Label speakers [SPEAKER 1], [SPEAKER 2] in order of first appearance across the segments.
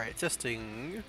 [SPEAKER 1] Alright, testing.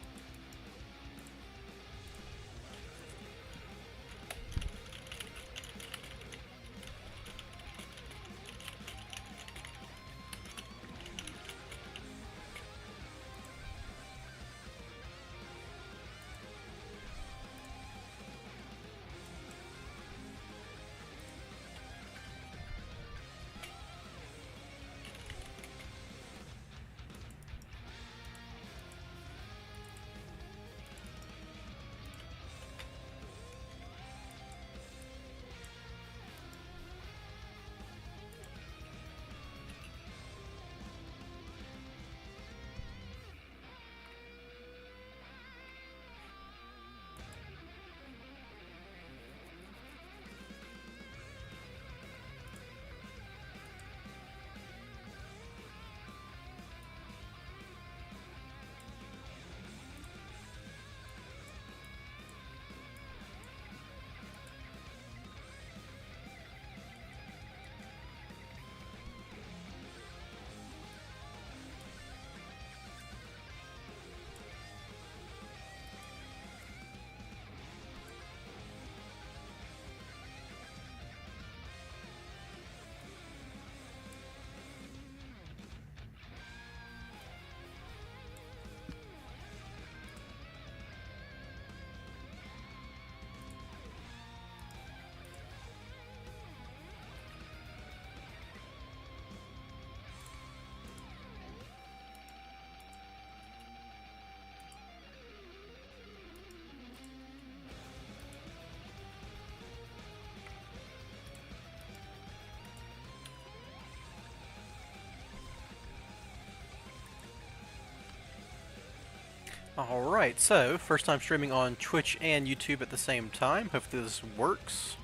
[SPEAKER 1] Alright, so first time streaming on Twitch and YouTube at the same time. Hopefully this works.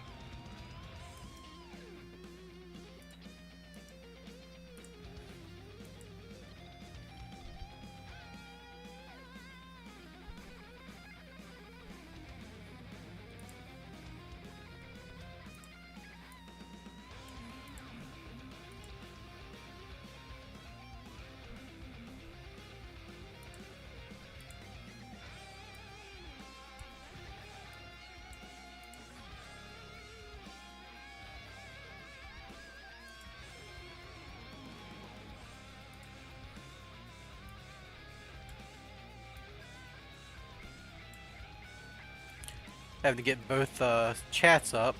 [SPEAKER 1] Having to get both chats up.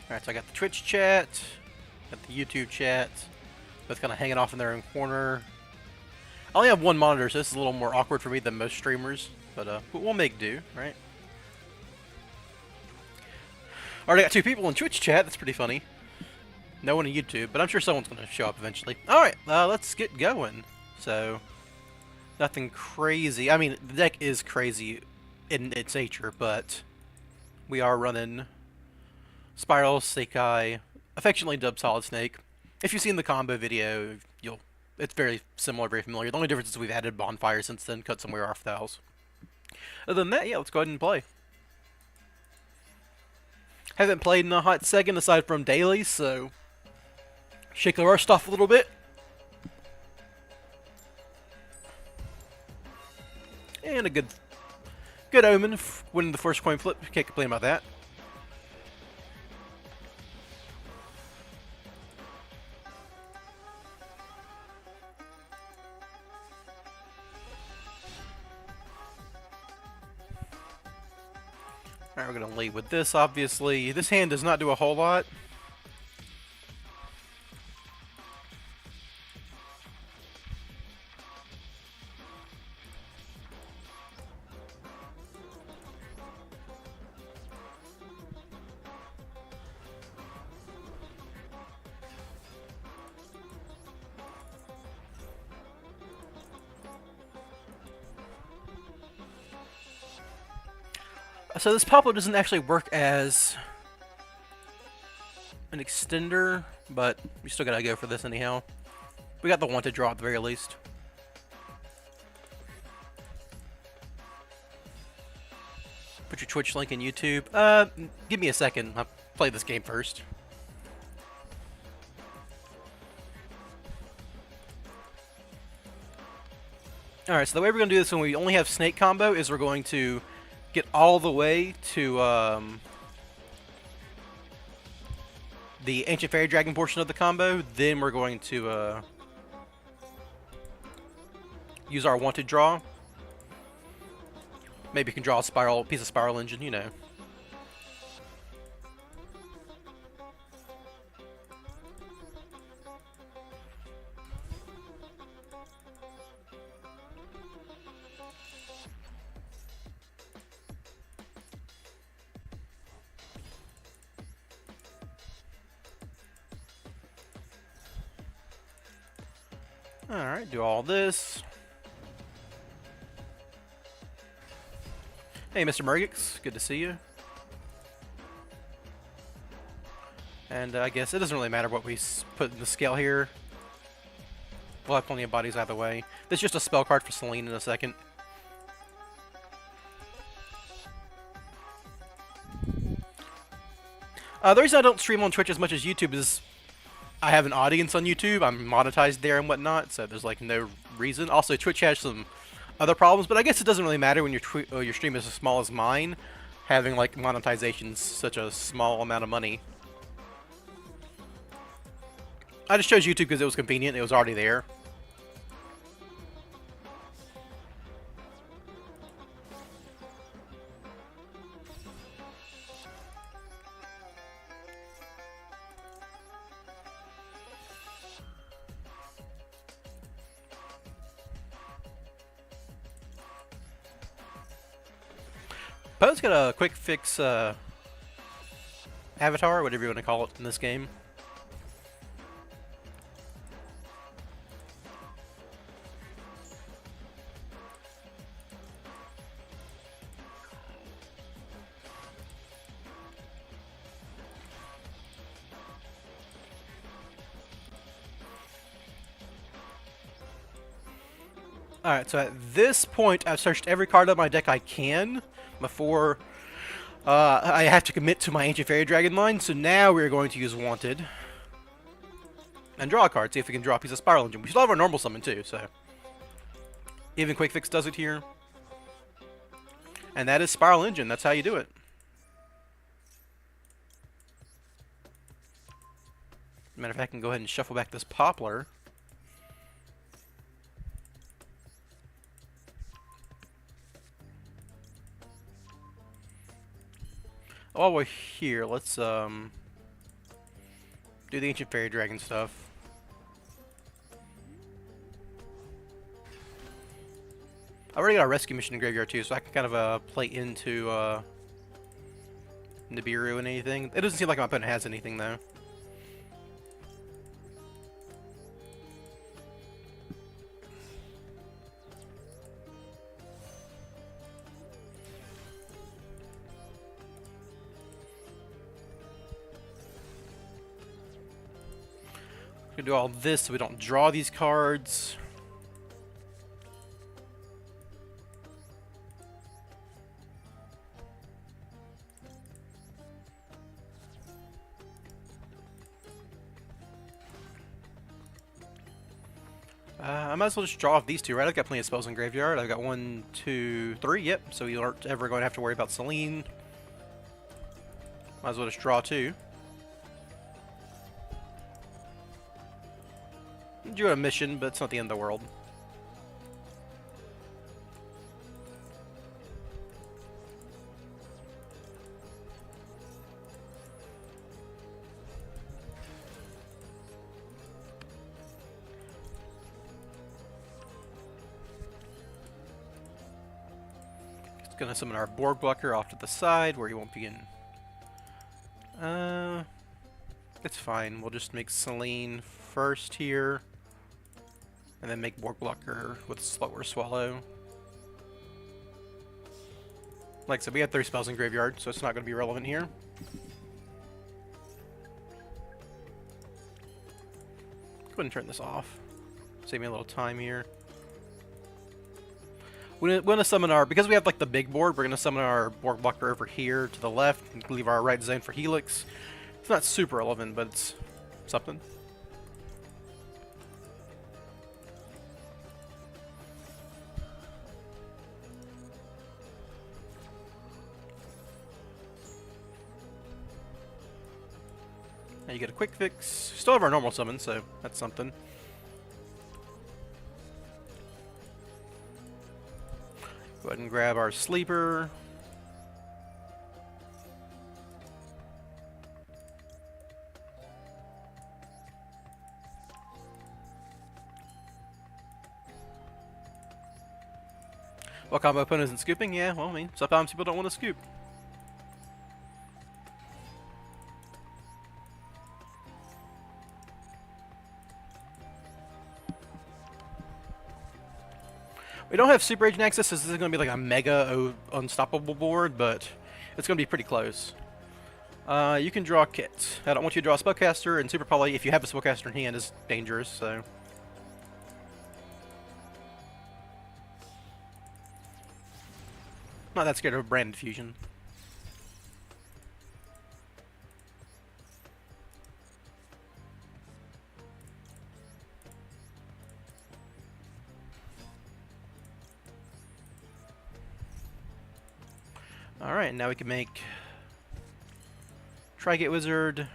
[SPEAKER 1] Alright, so I got the Twitch chat, got the YouTube chat, both kind of hanging off in their own corner. I only have one monitor, so this is a little more awkward for me than most streamers, but we'll make do, right? Already got two people in Twitch chat, that's pretty funny. No one in YouTube, but I'm sure someone's going to show up eventually. Alright, let's get going. So, nothing crazy. I mean, the deck is crazy in its nature, but we are running SPYRAL, Sekai, affectionately dubbed Solid Snake. If you've seen the combo video, it's very similar, very familiar. The only difference is we've added Bonfire since then, cut some wear off the house. Other than that, yeah, let's go ahead and play. Haven't played in a hot second aside from daily, so shake the rust off a little bit. And a good omen, winning the first coin flip. Can't complain about that. Alright, we're going to lead with this, obviously. This hand does not do a whole lot. So this pop-up doesn't actually work as an extender, but we still gotta go for this anyhow. We got the wanted draw at the very least. Put your Twitch link in YouTube. Give me a second. I'll play this game first. Alright, so the way we're going to do this when we only have snake combo is we're going to get all the way to the Ancient Fairy Dragon portion of the combo. Then we're going to use our wanted draw. Maybe you can draw a piece of Spiral Engine, you know. Alright, do all this. Hey, Mr. Murgix, good to see you. And I guess it doesn't really matter what we put in the scale here. We'll have plenty of bodies either way. This is just a spell card for Celine in a second. The reason I don't stream on Twitch as much as YouTube is I have an audience on YouTube. I'm monetized there and whatnot, so there's like no reason. Also, Twitch has some other problems, but I guess it doesn't really matter when your stream is as small as mine, having like monetization's such a small amount of money. I just chose YouTube because it was convenient. It was already there. Poe's got a quick fix avatar, whatever you want to call it in this game. Alright, so at this point, I've searched every card on my deck I can before I have to commit to my Ancient Fairy Dragon line. So now we're going to use Wanted and draw a card, see if we can draw a piece of Spiral Engine. We still have our normal summon too, so even Quick Fix does it here. And that is Spiral Engine. That's how you do it. Matter of fact, I can go ahead and shuffle back this Poplar. While we're here, let's do the Ancient Fairy Dragon stuff. I already got a rescue mission in Graveyard too, so I can kind of play into Nibiru and anything. It doesn't seem like my opponent has anything though. Gonna do all this so we don't draw these cards. I might as well just draw off these two, right? I've got plenty of spells in Graveyard. I've got 1, 2, 3, yep. So you aren't ever going to have to worry about Celine. Might as well just draw 2. Drew a mission, but it's not the end of the world. It's gonna summon our Borg Blocker off to the side where he won't be in. It's fine. We'll just make Celine first here. And then make Borg Blocker with slower swallow. Like I said, we have 3 spells in Graveyard, so it's not going to be relevant here. Go ahead and turn this off. Save me a little time here. We're going to summon our... Because we have like the big board, we're going to summon our Borg Blocker over here to the left and leave our right zone for Helix. It's not super relevant, but it's something. Now you get a quick fix. Still have our normal summon, so that's something. Go ahead and grab our sleeper. Well, combo opponent isn't scooping? Yeah, well, I mean, sometimes people don't want to scoop. We don't have Super Agent access, so this is going to be like a mega unstoppable board, but it's going to be pretty close. You can draw a kit. I don't want you to draw a Spellcaster, and Super Poly, if you have a Spellcaster in hand, is dangerous, so... Not that scared of a Branded Fusion. Alright, now we can make Tri-Gate Wizard.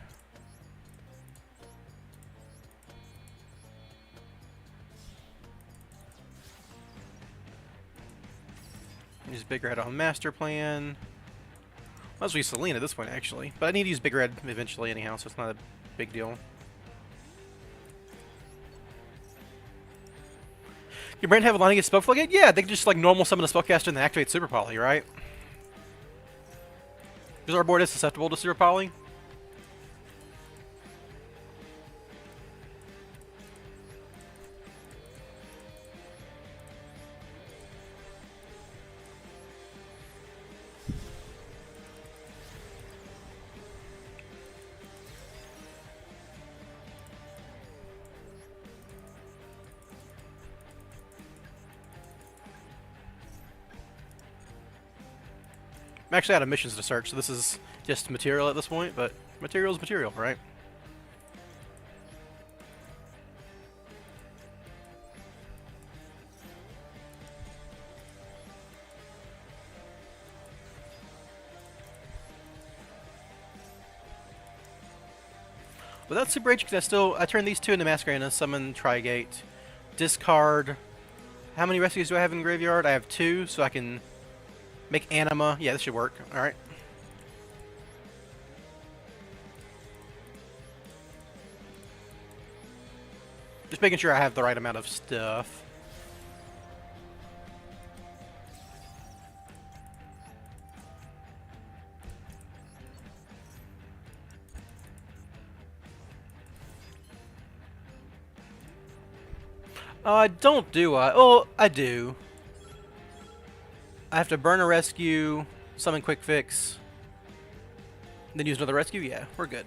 [SPEAKER 1] Use Big Red on Master Plan. Might as well use Selene at this point, actually. But I need to use Big Red eventually anyhow, so it's not a big deal. Can Brand have a line against Spell Floodgate? Yeah, they can just like normal summon a Spellcaster and then activate Super Poly, right? Because our board is susceptible to Super Poly. I'm actually out of missions to search, so this is just material at this point, but material is material, right? Without Super Agent, I turn these two into Masquerade, summon Tri-Gate, discard. How many rescues do I have in graveyard? I have 2, so I can make Anima. Yeah, this should work. Alright. Just making sure I have the right amount of stuff. Do I? Oh, I do. I have to burn a rescue, summon Quick Fix, then use another rescue? Yeah, we're good.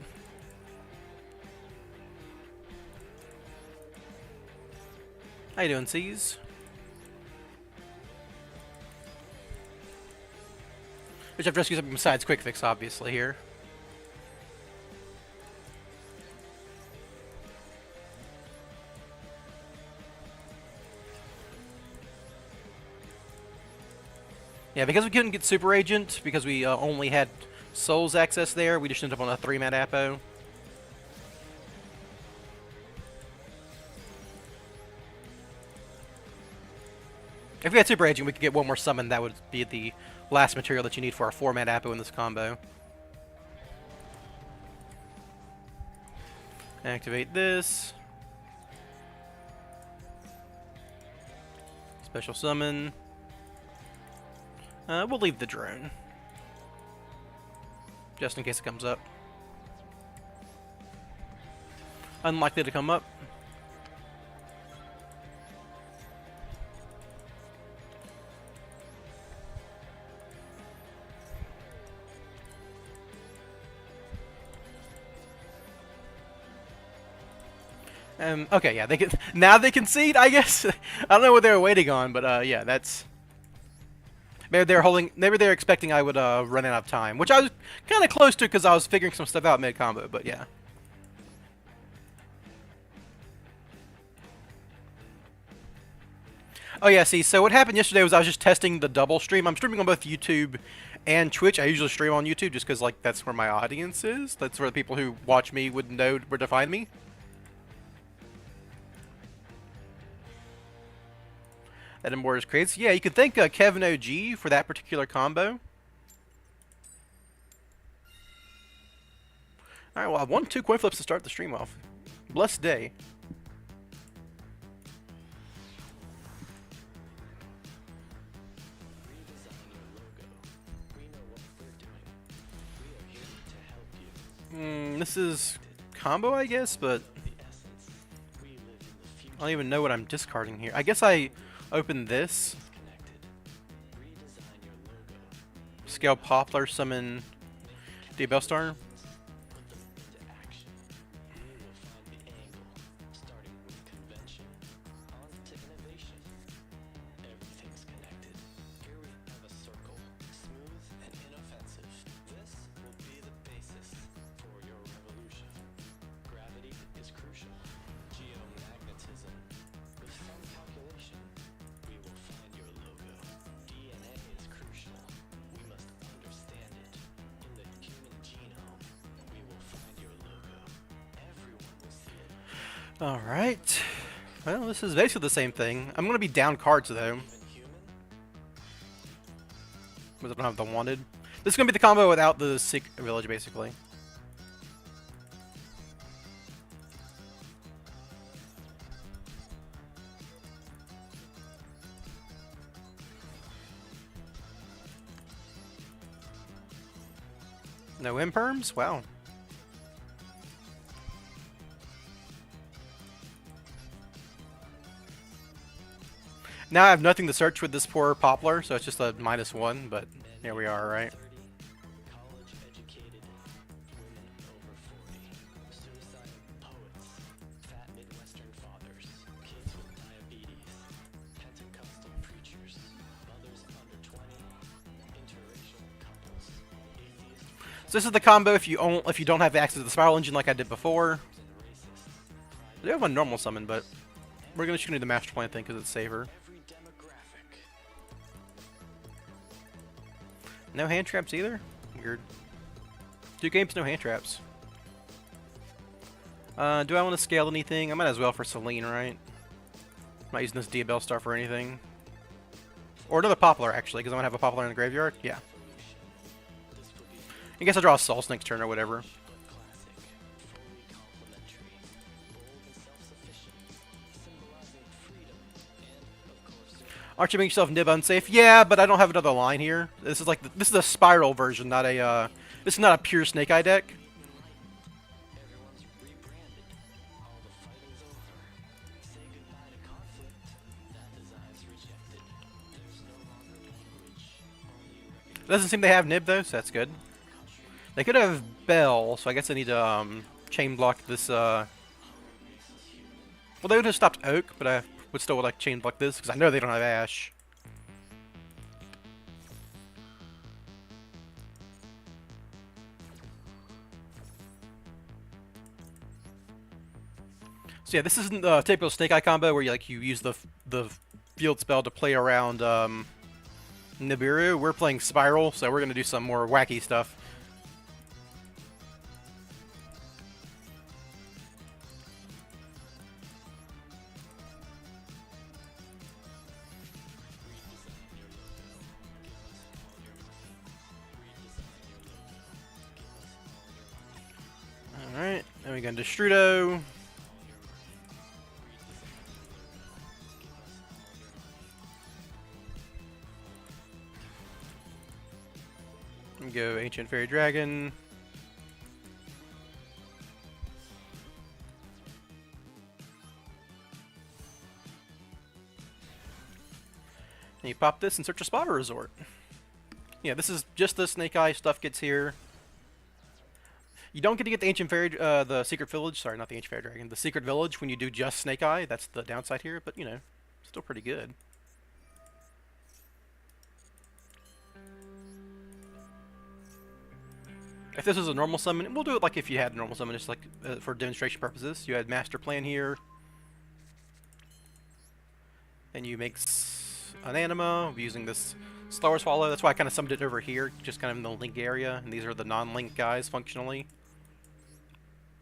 [SPEAKER 1] How you doing, C's? Which have rescues besides Quick Fix, obviously, here. Yeah, because we couldn't get Super Agent, because we only had Souls access there, we just ended up on a 3-mat Apo. If we had Super Agent, we could get one more summon. That would be the last material that you need for our 4-mat Apo in this combo. Activate this. Special summon. We'll leave the drone. Just in case it comes up. Unlikely to come up. Okay, yeah, now they concede, I guess. I don't know what they were waiting on, but yeah, that's... Maybe they're expecting I would run out of time, which I was kind of close to because I was figuring some stuff out mid-combo, but yeah. Oh yeah, see, so what happened yesterday was I was just testing the double stream. I'm streaming on both YouTube and Twitch. I usually stream on YouTube just because, like, that's where my audience is. That's where the people who watch me would know where to find me. That more is crazy. Yeah, you could thank Kevin OG for that particular combo. Alright, well, I won 2 coin flips to start the stream off. Blessed day. This is combo, I guess, but I don't even know what I'm discarding here. I guess I open this. Scale Poplar, summon Duel Star. Alright. Well, this is basically the same thing. I'm going to be down cards, though. Because I don't have the wanted. This is going to be the combo without the Secret Village, basically. No imperms? Wow. Now I have nothing to search with this poor Poplar, so it's just a -1, but here we are, right? So this is the combo if you don't have access to the Spiral Engine like I did before. I do have one normal summon, but we're gonna shoot the Master Plan thing because it's safer. No hand traps either? Weird. 2 games, no hand traps. Do I want to scale anything? I might as well for Celine, right? I'm not using this Duel Star for anything. Or another Poplar, actually, because I'm going to have a Poplar in the graveyard. Yeah. I guess I'll draw a Soul Snake's turn or whatever. Aren't you making yourself nib unsafe? Yeah, but I don't have another line here. This is like this is a spiral version, not a this is not a pure Snake Eye deck. It doesn't seem they have nib though, so that's good. They could have Bell, so I guess I need to chain block this. Well, they would have stopped Oak, but I would still like chain block this because I know they don't have Ash. So yeah, this isn't the typical Snake Eye combo where you use the field spell to play around Nibiru. We're playing Spiral, so we're gonna do some more wacky stuff. Alright, then we got Destrudo. Go Ancient Fairy Dragon. And you pop this and search a Spotter Resort. Yeah, this is just the Snake Eye stuff gets here. You don't get to get the Ancient Fairy, the Secret Village. Sorry, not the Ancient Fairy Dragon. The Secret Village when you do just Snake Eye. That's the downside here, but you know, still pretty good. If this was a normal summon, we'll do it like if you had a normal summon, just like for demonstration purposes. You had Master Plan here. Then you make an anima using this Slower Swallow, that's why I kind of summoned it over here, just kind of in the link area, and these are the non-link guys, functionally.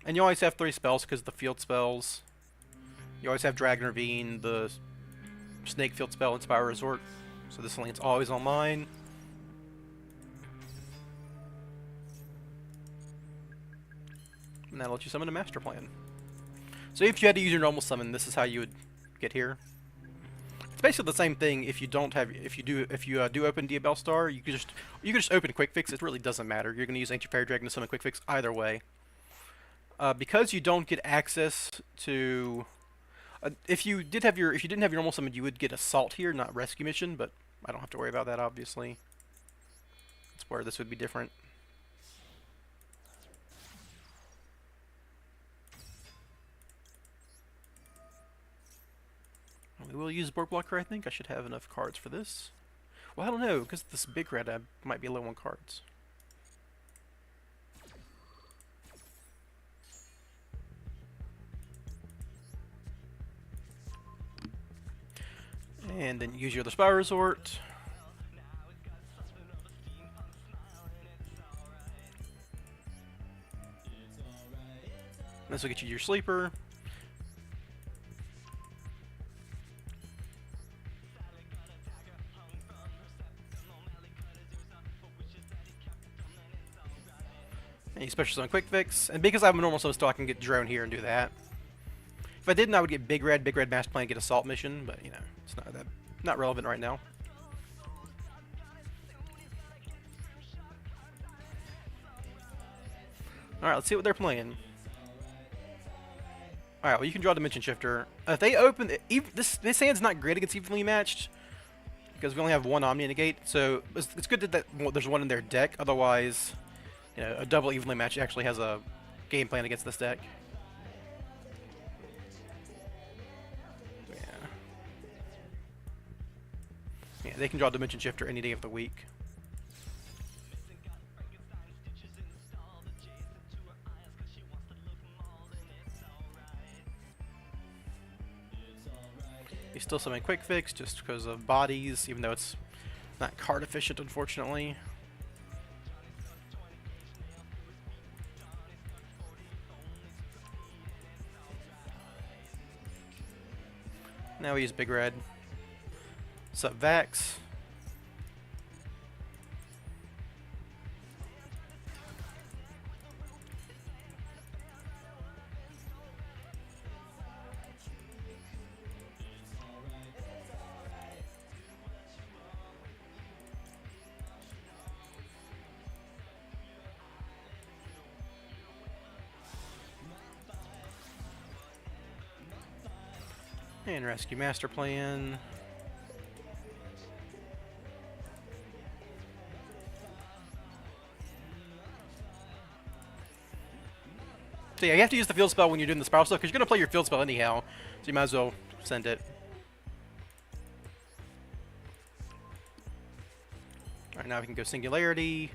[SPEAKER 1] And you always have 3 spells because of the field spells. You always have Dragon Ravine, the Snake field spell, and Spiral Resort. So this lane's always online. And that'll let you summon a Master Plan. So if you had to use your normal summon, this is how you would get here. It's basically the same thing. If you don't have, if you do open Diabell Star, you can just open Quick Fix. It really doesn't matter. You're going to use Ancient Fairy Dragon to summon Quick Fix either way. Because you don't get access to, if you didn't have your normal summon, you would get Assault here, not Rescue Mission. But I don't have to worry about that, obviously. That's where this would be different. We will use Borg Blocker, I think. I should have enough cards for this. Well, I don't know, because this big red, I might be low on cards. And then use your other Spiral Resort. This will get you your sleeper. And you special summon Quick Fix. And because I have a normal summon still, I can get Drone here and do that. If I didn't, I would get Big Red Master Plan, get Assault Mission, but you know, it's not relevant right now. Alright, let's see what they're playing. Alright, well, you can draw Dimension Shifter. If they open... This hand's not great against evenly matched, because we only have one Omni Negate, so it's good that there's one in their deck. Otherwise, you know, a double evenly match actually has a game plan against this deck. Yeah, they can draw Dimension Shifter any day of the week. You still summon Quick Fix just because of bodies, even though it's not card efficient, unfortunately. Now we use Big Red. Sup, Vax? And Rescue Master Plan. So yeah, you have to use the field spell when you're doing the spiral stuff, because you're going to play your field spell anyhow, so you might as well send it. Alright, now we can go Singularity.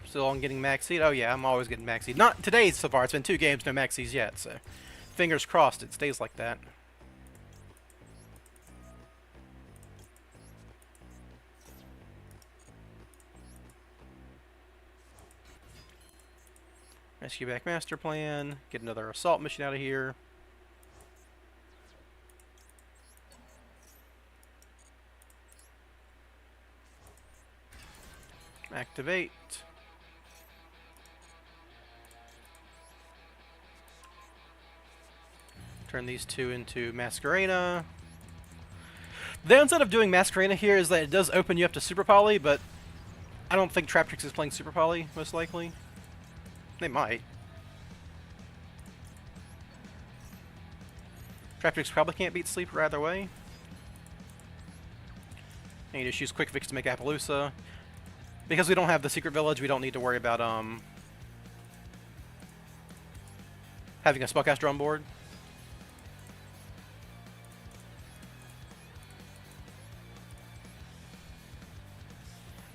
[SPEAKER 1] Still on getting Maxx C'd? Oh yeah, I'm always getting Maxx C'd. Not today so far, it's been 2 games, no Maxx C'd yet, so fingers crossed it stays like that. Rescue back Master Plan, get another Assault Mission out of here. Activate. Turn these 2 into Masquerena. The downside of doing Masquerena here is that it does open you up to Super Poly, but I don't think Traptrix is playing Super Poly, most likely. They might. Traptrix probably can't beat Sleeper either way. And you just use Quick Fix to make Appaloosa. Because we don't have the Secret Village, we don't need to worry about having a Spellcaster on board.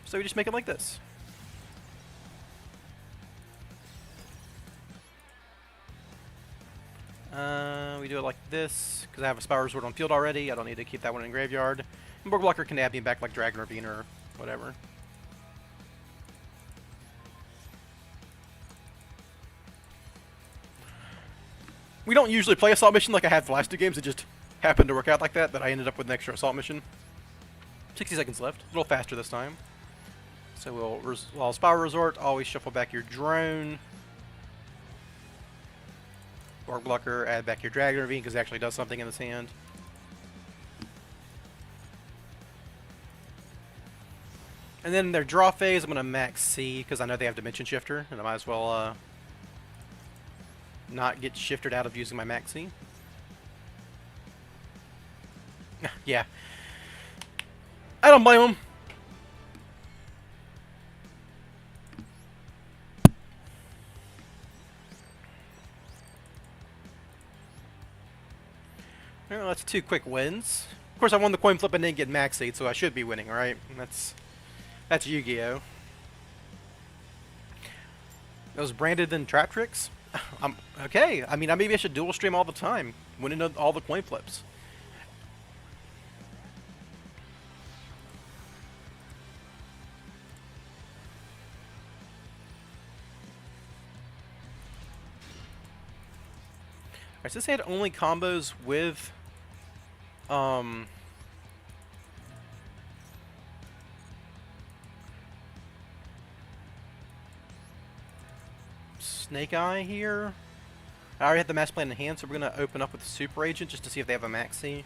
[SPEAKER 1] So we just make it like this. like this, because I have a Spiral Resort on field already. I don't need to keep that one in graveyard. And Board Blocker can add me back like Dragon Ravine or whatever. We don't usually play Assault Mission like I had the last 2 games. It just happened to work out like that I ended up with an extra Assault Mission. 60 seconds left. A little faster this time. So we'll Spiral Resort, always shuffle back your drone. Board Blocker, add back your Dragon Ravine because it actually does something in this hand. And then their draw phase, I'm going to Maxx C because I know they have Dimension Shifter, and I might as well not get shifted out of using my Maxx C. Yeah. I don't blame them. Well, that's 2 quick wins. Of course, I won the coin flip and didn't get Maxx C, so I should be winning, right? That's Yu-Gi-Oh! Those branded in trap tricks? Okay. I mean, maybe I should dual stream all the time, winning all the coin flips. Alright, so this hand only combos with Snake Eye here. I already have the Master Plan in hand, so we're going to open up with the Super Agent just to see if they have a Maxx C.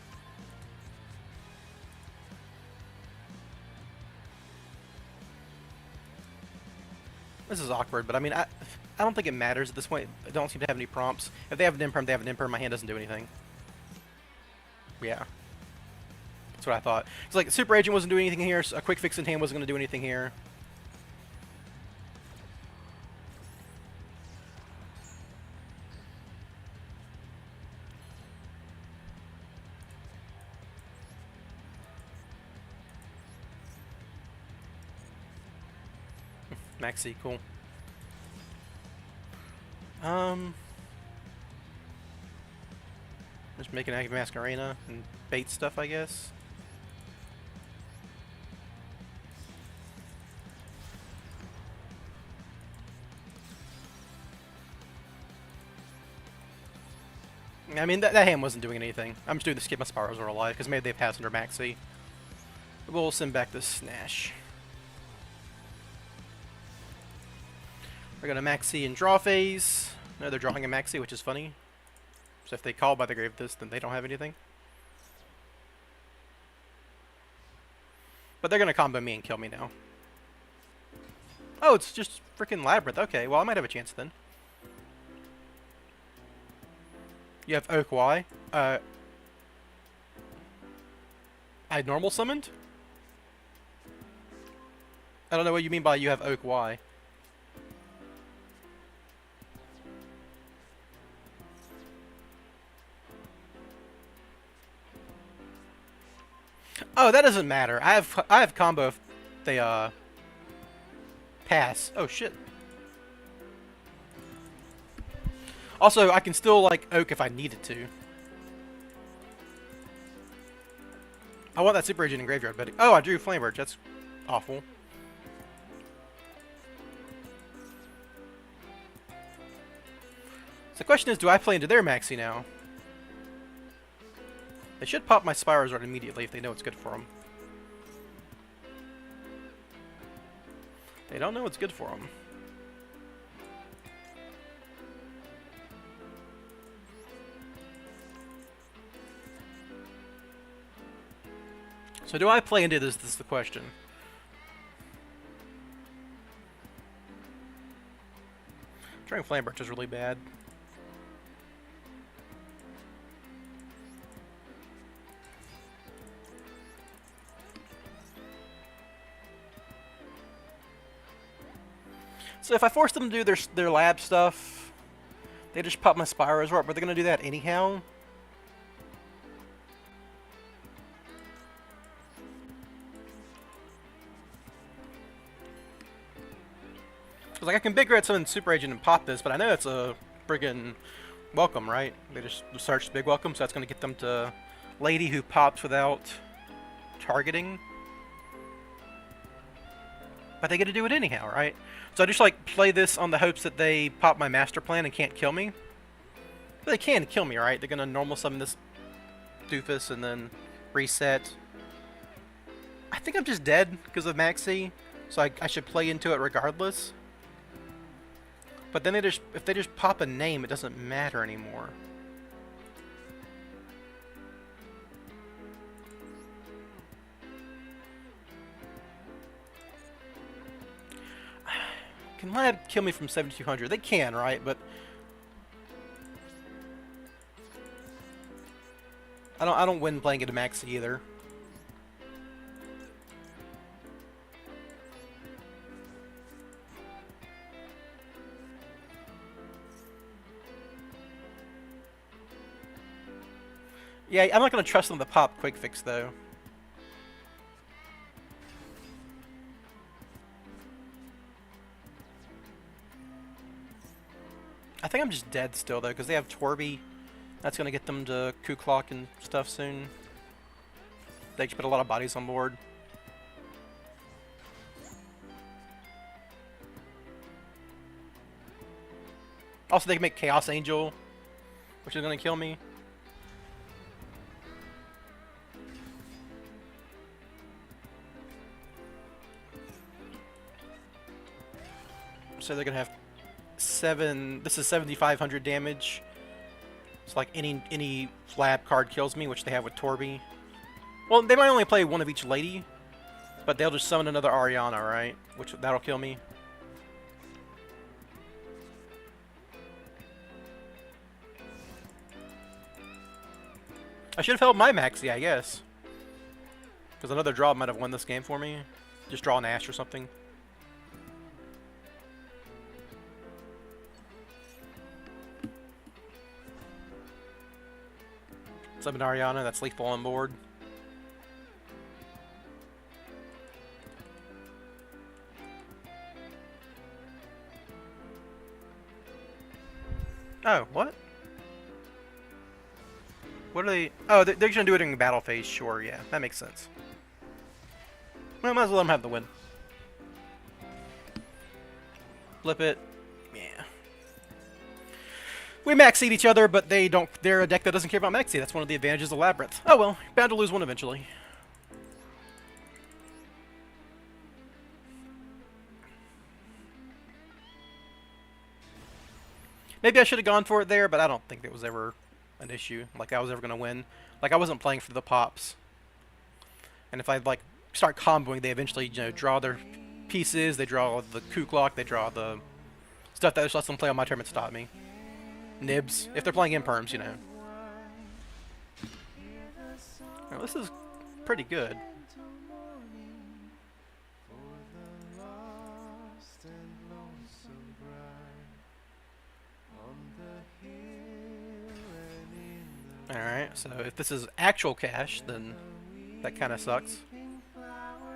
[SPEAKER 1] This is awkward, but I mean, I don't think it matters at this point. I don't seem to have any prompts. If they have an Imperm, they have an Imperm. My hand doesn't do anything. Yeah. That's what I thought. It's like Super Agent wasn't doing anything here, so a Quick Fix in hand wasn't going to do anything here. Maxx C, cool. Just make an Active Mask Arena and bait stuff, I guess. I mean, that hand wasn't doing anything. I'm just doing the skip my Spirals are alive, because maybe they pass under Maxx C. We'll send back the Snash. We're going to Maxx C in draw phase. No, they're drawing a Maxx C, which is funny. So if they call by the grave this, then they don't have anything. But they're going to combo me and kill me now. Oh, it's just freaking Labyrinth. Okay, well, I might have a chance then. You have Oak Y. I normal summoned? I don't know what you mean by you have Oak Y. Oh, that doesn't matter. I have combo if they pass. Oh shit. Also, I can still like Oak if I needed to. I want that Super Agent in graveyard, but oh, I drew Flamebird. That's awful. So the question is, do I play into their Maxx C now? They should pop my Spiral Resort immediately if they know it's good for them. They don't know what's good for them. So do I play into this? This is the question. Trying Flamebird is really bad. So if I force them to do their lab stuff, they just pop my Spiral Resort, but they're going to do that anyhow. Because like I can big red summon Super Agent and pop this, but I know it's a friggin' welcome, right? They just searched big welcome, so that's going to get them to lady who pops without targeting. But they get to do it anyhow, right? So I just like play this on the hopes that they pop my master plan and can't kill me. But they can kill me, right? They're going to normal summon this doofus and then reset. I think I'm just dead because of Maxx C'd, so I should play into it regardless. But then if they just pop a name, it doesn't matter anymore. Can Lab kill me from 7200? They can, right? But I don't win playing into Maxx C'd either. Yeah, I'm not going to trust them to pop quick fix though. I think I'm just dead still though, because they have Torby. That's going to get them to Ku Klok and stuff soon. They just put a lot of bodies on board. Also, they can make Chaos Angel, which is going to kill me. So they're going to have 7... This is 7,500 damage. It's like any Lab card kills me, which they have with Torby. Well, they might only play one of each lady, but they'll just summon another Ariana, right? Which, that'll kill me. I should have held my Maxx C'd, I guess. Because another draw might have won this game for me. Just draw an Ash or something. Summon Ariana, that's lethal on board. Oh, what? What are they? Oh, they're just gonna do it in battle phase. Sure, yeah, that makes sense. Well, might as well let them have the win. Flip it. Yeah. We Maxx C'd each other, but they don't. They're a deck that doesn't care about Maxx C'd. That's one of the advantages of Labyrinth. Oh well, bound to lose one eventually. Maybe I should have gone for it there, but I don't think it was ever an issue. Like I was ever gonna win. Like I wasn't playing for the pops. And if I like start comboing, they eventually draw their pieces. They draw the Ku Klok. They draw the stuff that just lets them play on my turn and stop me. Nibs, if they're playing imperms, you know. Well, this is pretty good. Alright, so if this is actual cash, then that kind of sucks.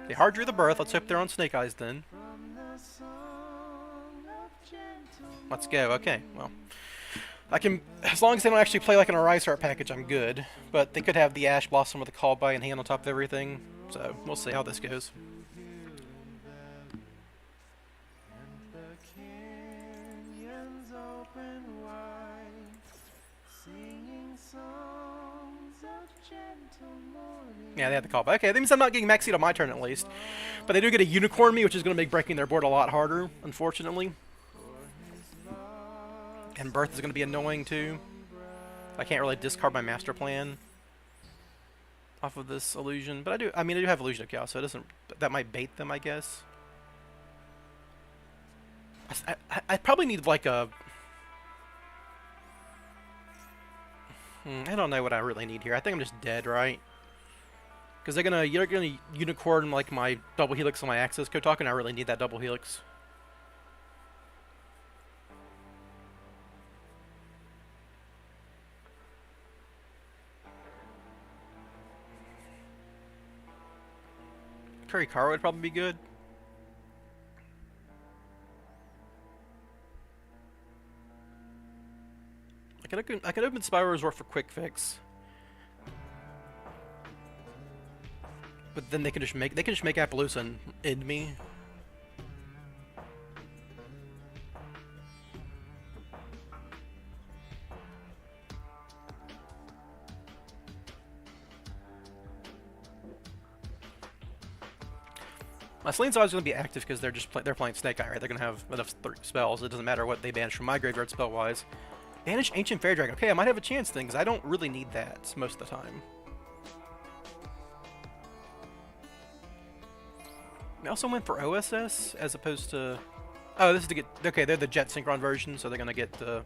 [SPEAKER 1] They hard drew the birth. Let's hope they're on Snake Eyes then. Let's go. Okay, well. I can, as long as they don't actually play like an Arise Heart package, I'm good. But they could have the Ash Blossom with a Call By and hand on top of everything. So, we'll see how this goes. Yeah, they had the call back. Okay, that means I'm not getting Maxx C'd on my turn at least. But they do get a Unicorn me, which is going to make breaking their board a lot harder, unfortunately. And Birth is going to be annoying too. I can't really discard my master plan off of this illusion. But I do have Illusion of Chaos, so it doesn't... That might bait them, I guess. I probably need like a... I don't know what I really need here. I think I'm just dead, right? Because you're gonna unicorn like my double helix on my Access Kotak, and I really need that double helix. Kurikara would probably be good. I can open Spiral Resort for quick fix. But then they can just make Appaloosa and end me. My Slaying's always going to be active because they're playing Snake Eye, right? They're going to have enough spells. It doesn't matter what they banish from my graveyard spell-wise. Banish Ancient Fairy Dragon. Okay, I might have a chance then, because I don't really need that most of the time. I also went for OSS as opposed to... Oh, this is to get... Okay, they're the Jet Synchron version, so they're going to get the...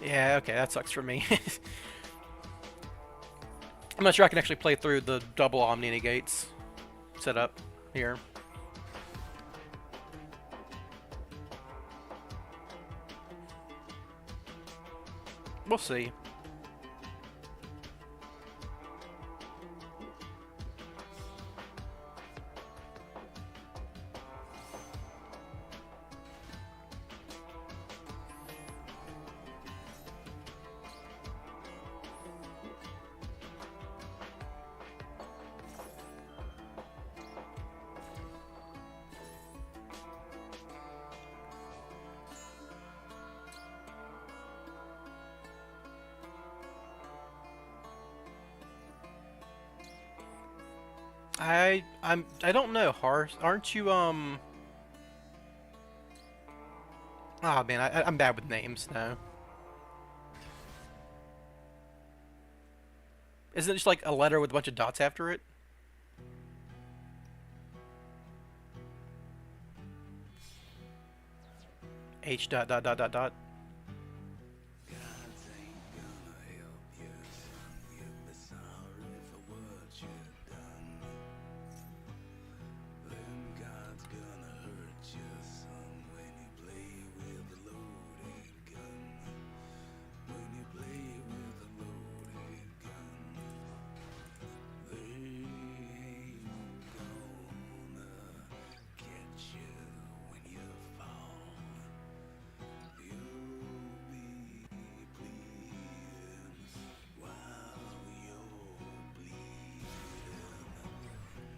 [SPEAKER 1] Yeah, okay, that sucks for me. I'm not sure I can actually play through the double Omni Negates setup here. We'll see. I don't know, aren't you, Ah, man, I'm bad with names now. Isn't it just like a letter with a bunch of dots after it? H dot dot dot dot dot.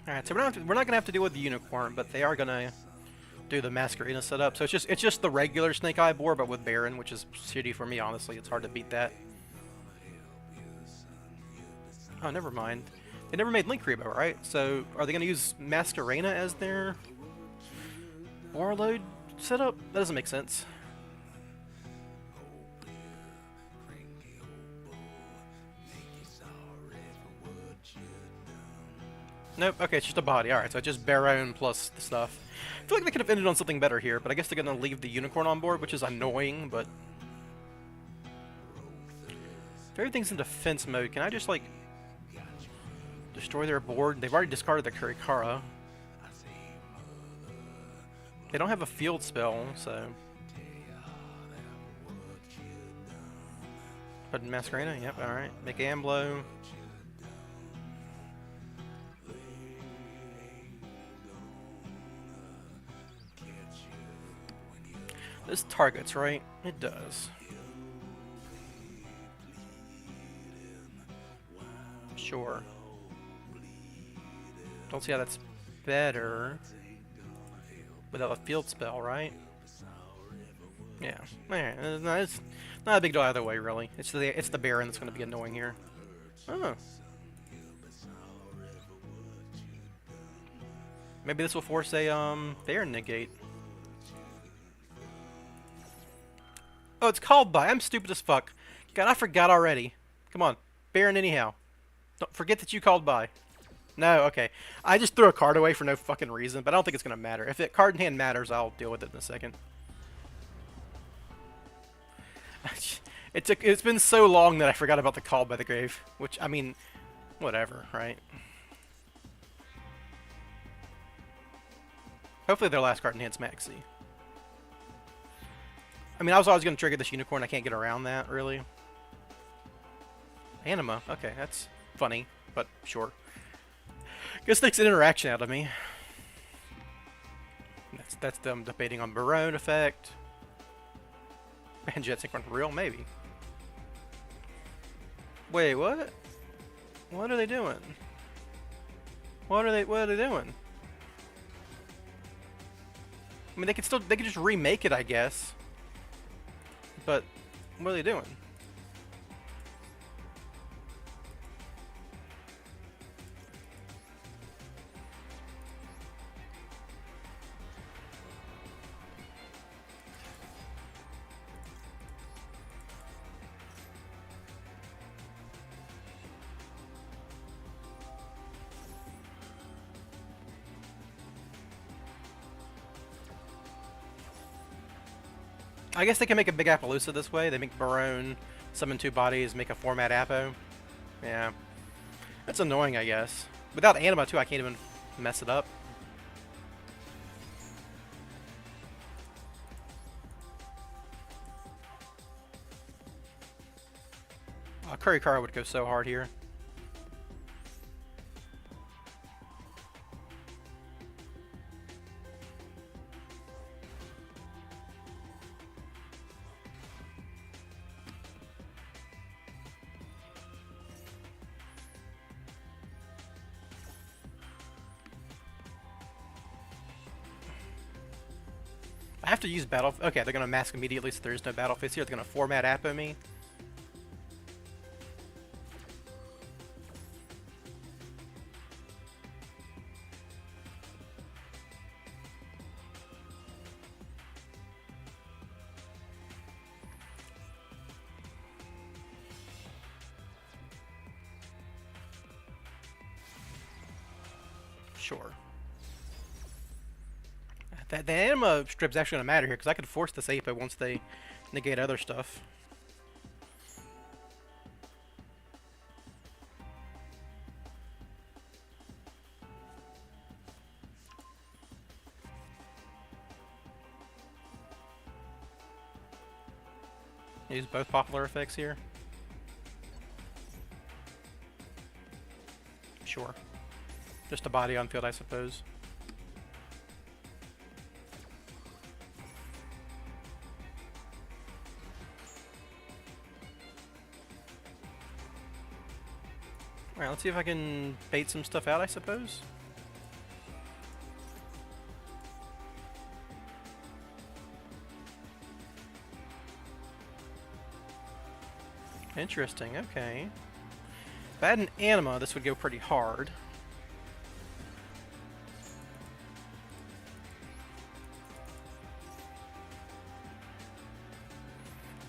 [SPEAKER 1] Alright, so we're not gonna have to deal with the Unicorn, but they are gonna do the Masquerena setup. So it's just the regular Snake Eye board, but with Baron, which is shitty for me, honestly. It's hard to beat that. Oh, never mind. They never made Link Rebo, right? So are they gonna use Masquerena as their Warlord setup? That doesn't make sense. Nope, okay, it's just a body. Alright, so it's just Baron plus the stuff. I feel like they could have ended on something better here, but I guess they're gonna leave the Unicorn on board, which is annoying, but... If everything's in defense mode, can I just, like... destroy their board? They've already discarded the Kurikara. They don't have a field spell, so... But Masquerena, yep, alright. Make Amblo. This targets, right? It does. Sure. Don't see how that's better without a field spell, right? Yeah. It's not a big deal either way, really. It's the Baron that's going to be annoying here. Oh. Maybe this will force a Baron negate. Oh, it's called by. I'm stupid as fuck. God, I forgot already. Come on. Baron anyhow. Don't forget that you called by. No, okay. I just threw a card away for no fucking reason, but I don't think it's going to matter. If it card in hand matters, I'll deal with it in a second. It's been so long that I forgot about the call by the grave. Which, I mean, whatever, right? Hopefully their last card in hand's Maxx C'd. I mean, I was always going to trigger this Unicorn. I can't get around that, really. Anima. Okay, that's funny, but sure. Guess takes an interaction out of me. That's them debating on Barone effect. And Jet Synchron for real? Maybe. Wait, what? What are they doing? What are they doing? I mean, they could just remake it, I guess. But what are they doing? I guess they can make a big Appaloosa this way. They make Barone, summon 2 bodies, make a format Appo. Yeah. That's annoying, I guess. Without Anima, too, I can't even mess it up. Curry Car would go so hard here. I have to use battle. Okay, they're gonna mask immediately, so there's no battle phase here. They're gonna format Appo me. Sure. The Anima strip's actually gonna matter here because I could force this Apo once they negate other stuff. Use both popular effects here. Sure. Just a body on field, I suppose. Alright, let's see if I can bait some stuff out, I suppose. Interesting, okay. If I had an Anima, this would go pretty hard.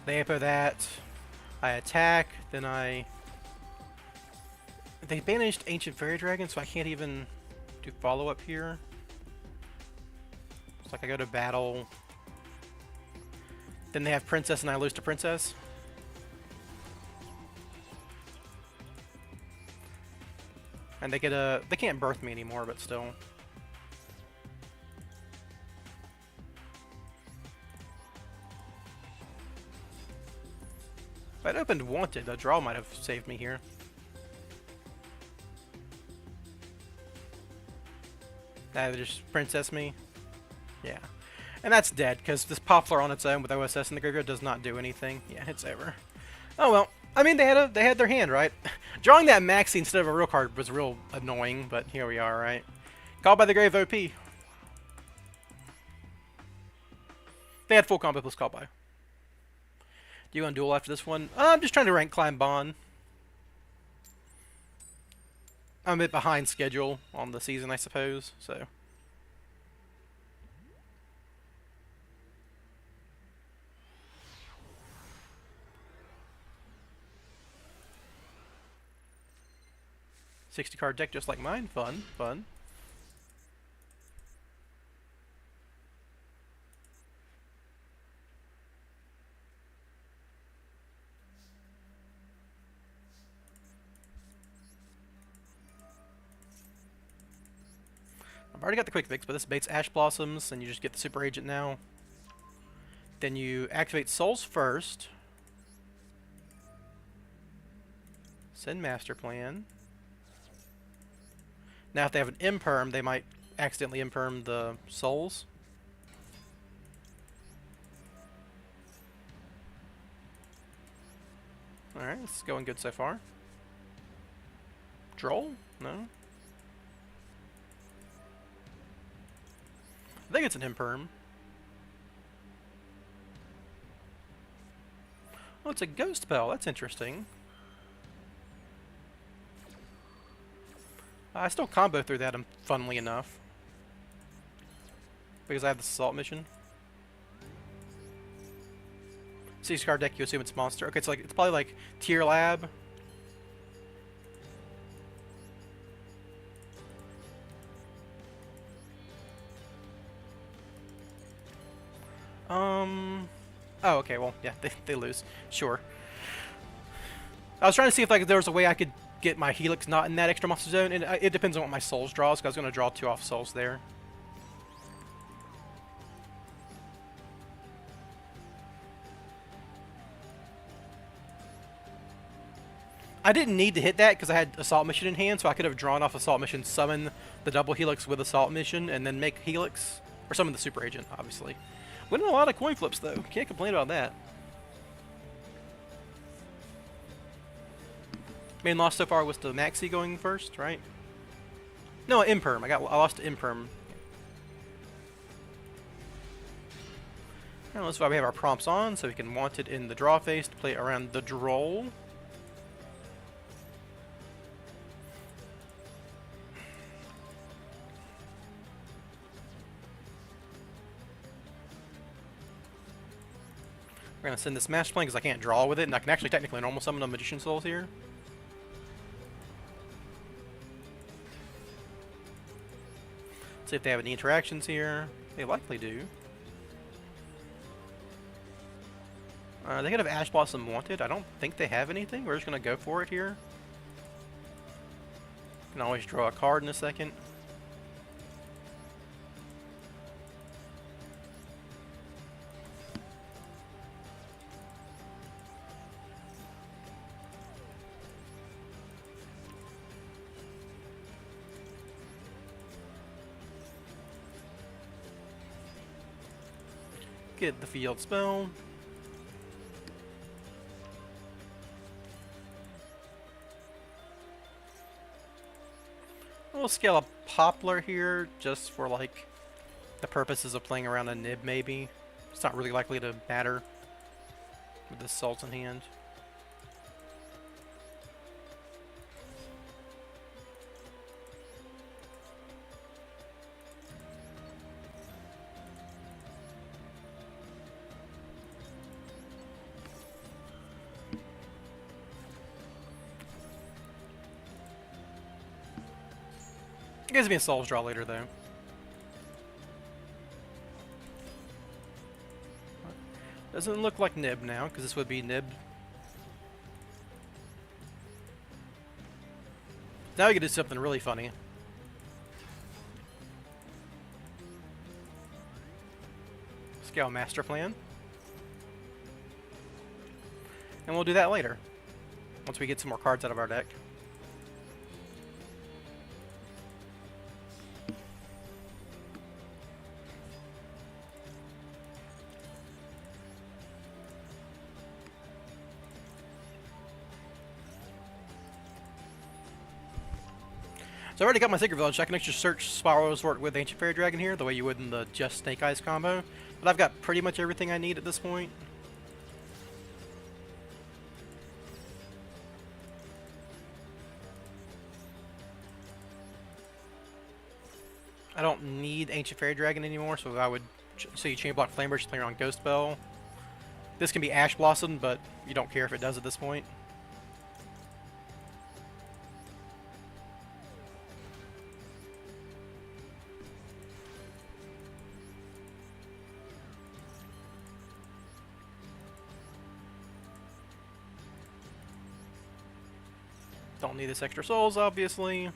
[SPEAKER 1] They Apo that, I attack, then they banished Ancient Fairy Dragon, so I can't even do follow-up here. It's like I go to battle, then they have Princess and I lose to Princess. And they they can't birth me anymore, but still. If I'd opened Wanted, a draw might have saved me here. They just Princess me. Yeah. And that's dead, because this Poplar on its own with OSS in the graveyard does not do anything. Yeah, it's over. Oh well. I mean, they had their hand, right? Drawing that Maxx C'd instead of a real card was real annoying, but here we are, right? Called by the Grave OP. They had full combo plus call by. Do you want to duel after this one? I'm just trying to rank climb Bond. I'm a bit behind schedule on the season, I suppose, so. $60-card deck just like mine. Fun, fun. I've already got the quick fix, but this baits Ash Blossoms, and you just get the Super Agent now. Then you activate Souls first. Send Master Plan. Now if they have an Imperm, they might accidentally Imperm the Souls. Alright, this is going good so far. Droll? No? I think it's an imperm. Oh, it's a ghost spell. That's interesting. I still combo through that, funnily enough. Because I have the assault mission. See card deck, you assume it's monster. Okay, it's probably like tier lab. Oh, okay, well, yeah, they lose. Sure. I was trying to see if there was a way I could get my Helix not in that extra monster zone, and it depends on what my souls draws, because I was going to draw 2 off souls there. I didn't need to hit that because I had Assault Mission in hand, so I could have drawn off Assault Mission, summon the double Helix with Assault Mission, and then make Helix. Or summon the Super Agent, obviously. Winning a lot of coin flips, though. Can't complain about that. Main loss so far was to Maxx C'd going first, right? No, Imperm. I lost to Imperm. And that's why we have our prompts on, so we can want it in the draw phase to play around the Droll. We're going to send this Smash Plane because I can't draw with it, and I can actually technically normal summon a Magician Souls here. See if they have any interactions here. They likely do. They could have Ash Blossom wanted. I don't think they have anything. We're just going to go for it here. Can always draw a card in a second. Get the field spell. We'll scale a Poplar here just for like the purposes of playing around a nib maybe. It's not really likely to matter with the Souls in hand. It gives me a Souls draw later, though. Doesn't look like Nib now, because this would be Nib. Now we can do something really funny. Scale Master Plan. And we'll do that later, once we get some more cards out of our deck. So I already got my Secret Village. I can just search SPYRAL Resort with Ancient Fairy Dragon here, the way you would in the just Snake Eyes combo. But I've got pretty much everything I need at this point. I don't need Ancient Fairy Dragon anymore, so I would you Chain Block Flamebreach playing on Ghost Bell. This can be Ash Blossom, but you don't care if it does at this point. Don't need this extra souls, obviously.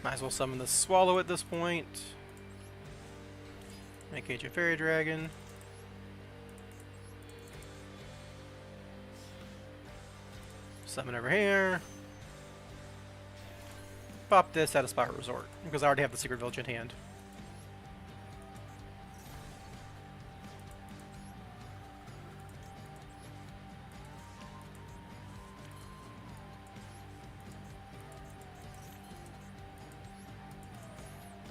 [SPEAKER 1] Might as well summon the Swallow at this point. Make Ancient Fairy Dragon. Summon over here. Pop this out of SPYRAL Resort, because I already have the Secret Village in hand.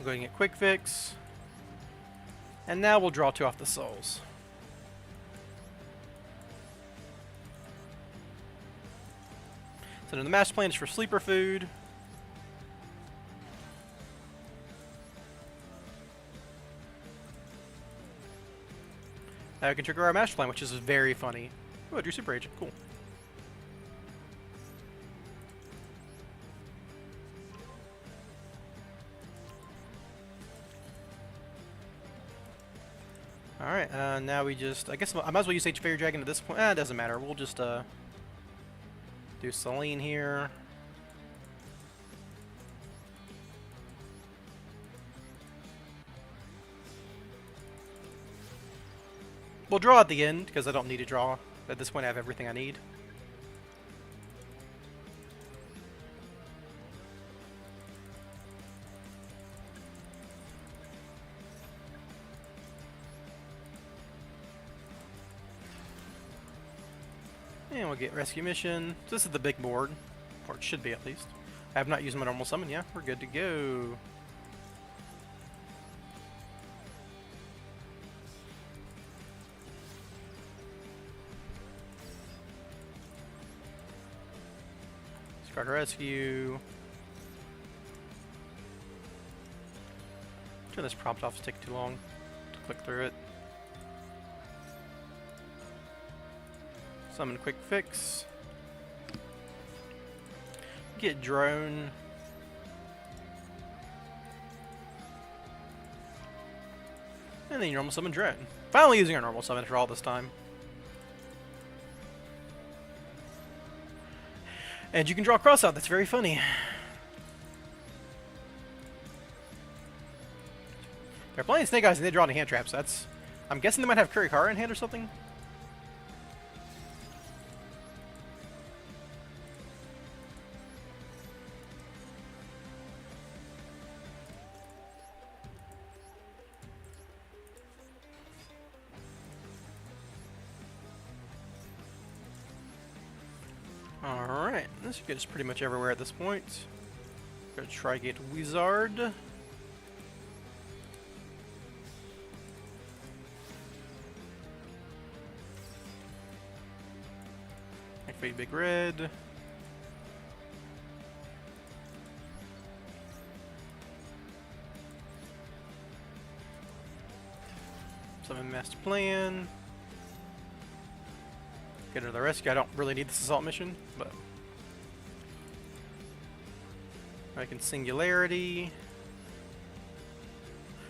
[SPEAKER 1] We're going to get quick fix. And now we'll draw 2 off the souls. So then the master plan is for sleeper food. Now we can trigger our master plan, which is very funny. Oh, I drew super agent. Cool. Alright, now we just... I guess I might as well use H Fairy Dragon at this point. It doesn't matter. We'll just do Celine here. We'll draw at the end, because I don't need to draw. At this point I have everything I need. And we'll get Rescue Mission. So this is the big board. Or it should be, at least. I have not used my normal summon. Yeah, we're good to go. Discard Rescue. Turn this prompt off to take too long to click through it. Summon Quick Fix. Get Drone. And then your normal summon Drone. Finally using our normal summon for all this time. And you can draw cross out, that's very funny. They're playing Snake Eyes and they draw hand traps. That's... I'm guessing they might have Kurikara in hand or something. Alright, this should get us pretty much everywhere at this point. Go to Trigate Wizard. Activate Big Red. Summon Master Plan. Get another rescue. I don't really need this assault mission, but I can Singularity.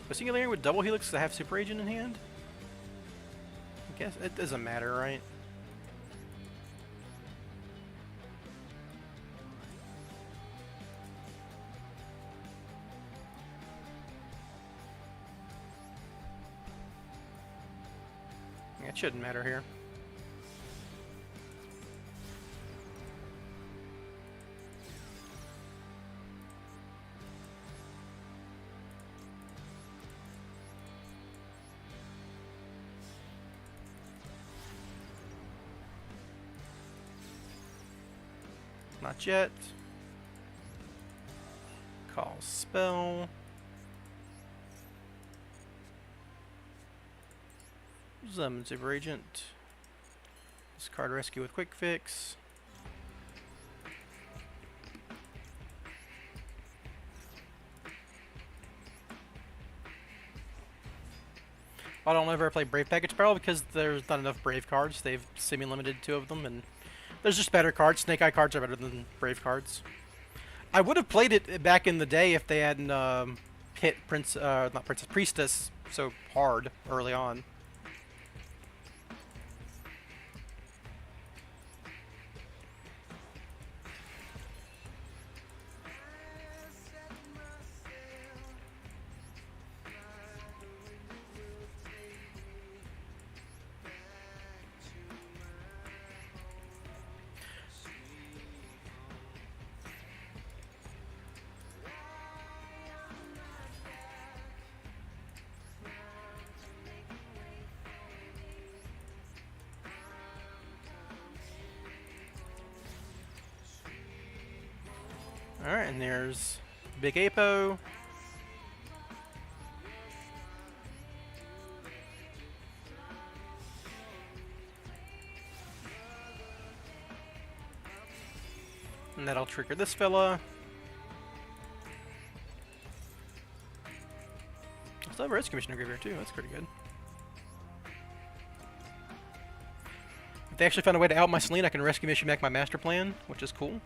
[SPEAKER 1] But Singularity with double Helix to have Super Agent in hand? I guess it doesn't matter, right? Yeah, it shouldn't matter here. Not yet. Call spell. Summon Super Agent. Discard Rescue with Quick Fix. I don't ever play Brave Package SPYRAL because there's not enough Brave cards. They've semi-limited 2 of them, and there's just better cards. Snake Eye cards are better than Brave cards. I would have played it back in the day if they hadn't hit Priestess so hard early on. Alright, and there's Big Apo. And that'll trigger this fella. I still have a Rescue Mission Graveyard too, that's pretty good. If they actually found a way to out my Selene, I can Rescue Mission back my Master Plan, which is cool.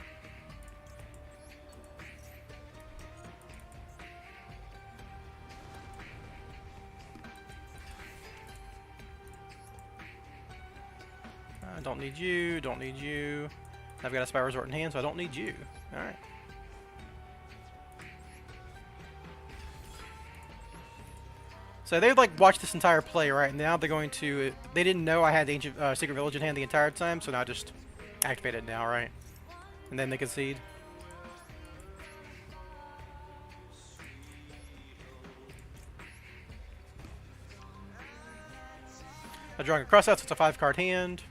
[SPEAKER 1] Don't need you, don't need you. I've got a Spy Resort in hand, so I don't need you. Alright. So they like watched this entire play, right? Now they're going to... They didn't know I had the Ancient Secret Village in hand the entire time, so now I just activate it now, right? And then they concede. I'm drawing a cross-out, so it's a 5-card hand.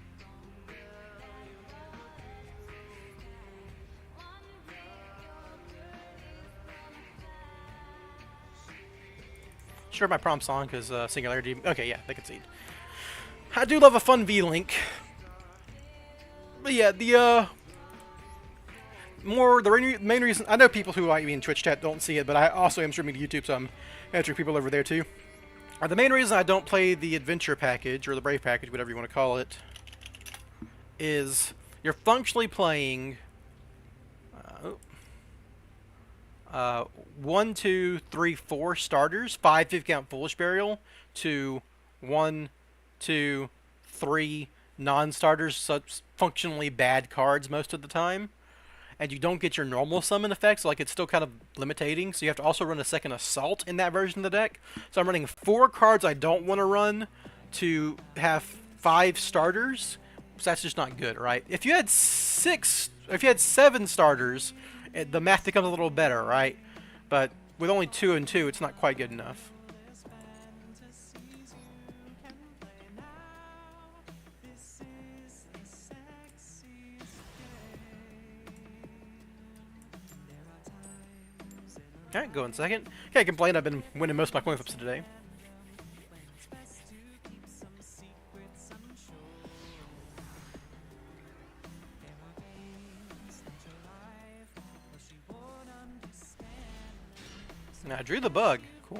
[SPEAKER 1] Sure, my prom song, because Singularity... Okay, yeah, they concede. I do love a fun V-Link. But yeah, the main reason... I know people who, in Twitch chat don't see it, but I also am streaming to YouTube, so I'm answering people over there too. The main reason I don't play the Adventure package, or the Brave package, whatever you want to call it, is you're functionally playing... 1, 2, 3, 4 starters, 5 if you count Foolish Burial, to 1, 2, 3 non-starters, such functionally bad cards most of the time. And you don't get your normal summon effects, like it's still kind of limiting, so you have to also run a second Assault in that version of the deck. So I'm running 4 cards I don't want to run to have 5 starters, so that's just not good, right? If you had 7 starters, the math becomes a little better, right? But with only 2 and 2, it's not quite good enough. Alright, go in second. Can't complain, I've been winning most of my coin flips today. Now, I drew the bug. Cool.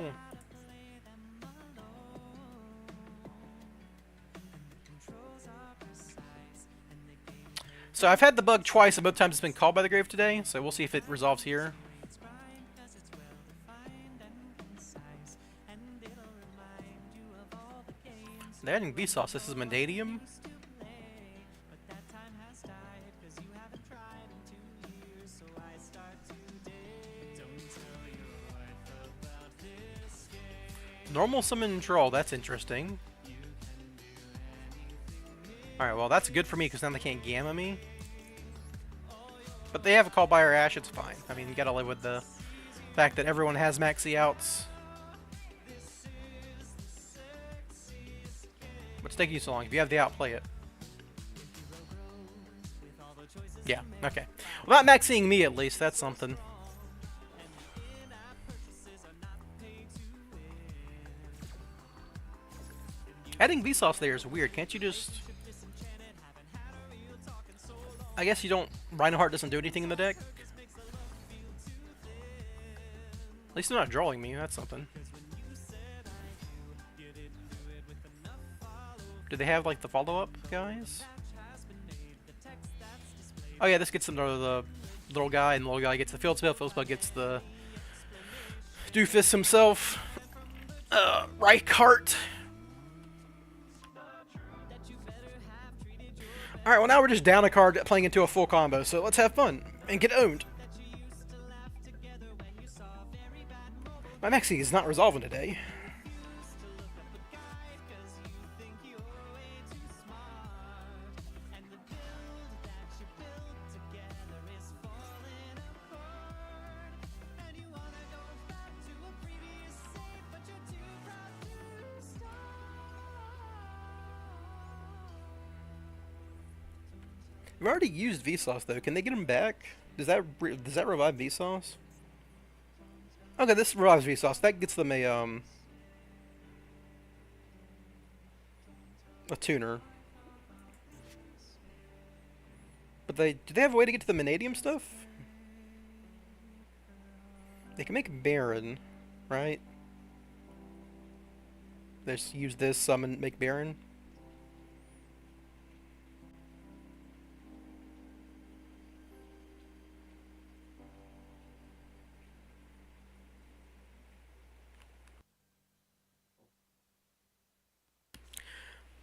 [SPEAKER 1] So I've had the bug twice, and both times it's been called by the grave today, so we'll see if it resolves here. They're adding Vsauce. This is Mandadium. Normal summon troll, that's interesting. Alright, well that's good for me because now they can't gamma me. But they have a call by our Ash, it's fine. I mean, you gotta live with the fact that everyone has Maxx C'd outs. What's taking you so long? If you have the out, play it. Yeah, okay. Well, not Maxx C'ing me at least, that's something. Adding Vsauce there is weird. Can't you just... I guess you don't... Rhinoheart doesn't do anything in the deck? At least they're not drawing me. That's something. Do they have, like, the follow-up guys? Oh, yeah, this gets the little guy, and the little guy gets the field spell. Field spell gets the doofus himself. Reichart. Alright, well now we're just down a card playing into a full combo, so let's have fun and get owned. My Maxx C'd is not resolving today. We've already used Vsauce though. Can they get him back? Does that revive Vsauce? Okay, this revives Vsauce. That gets them a tuner. But Do they have a way to get to the Vanadium stuff? They can make Baron, right? They just use this, summon, make Baron.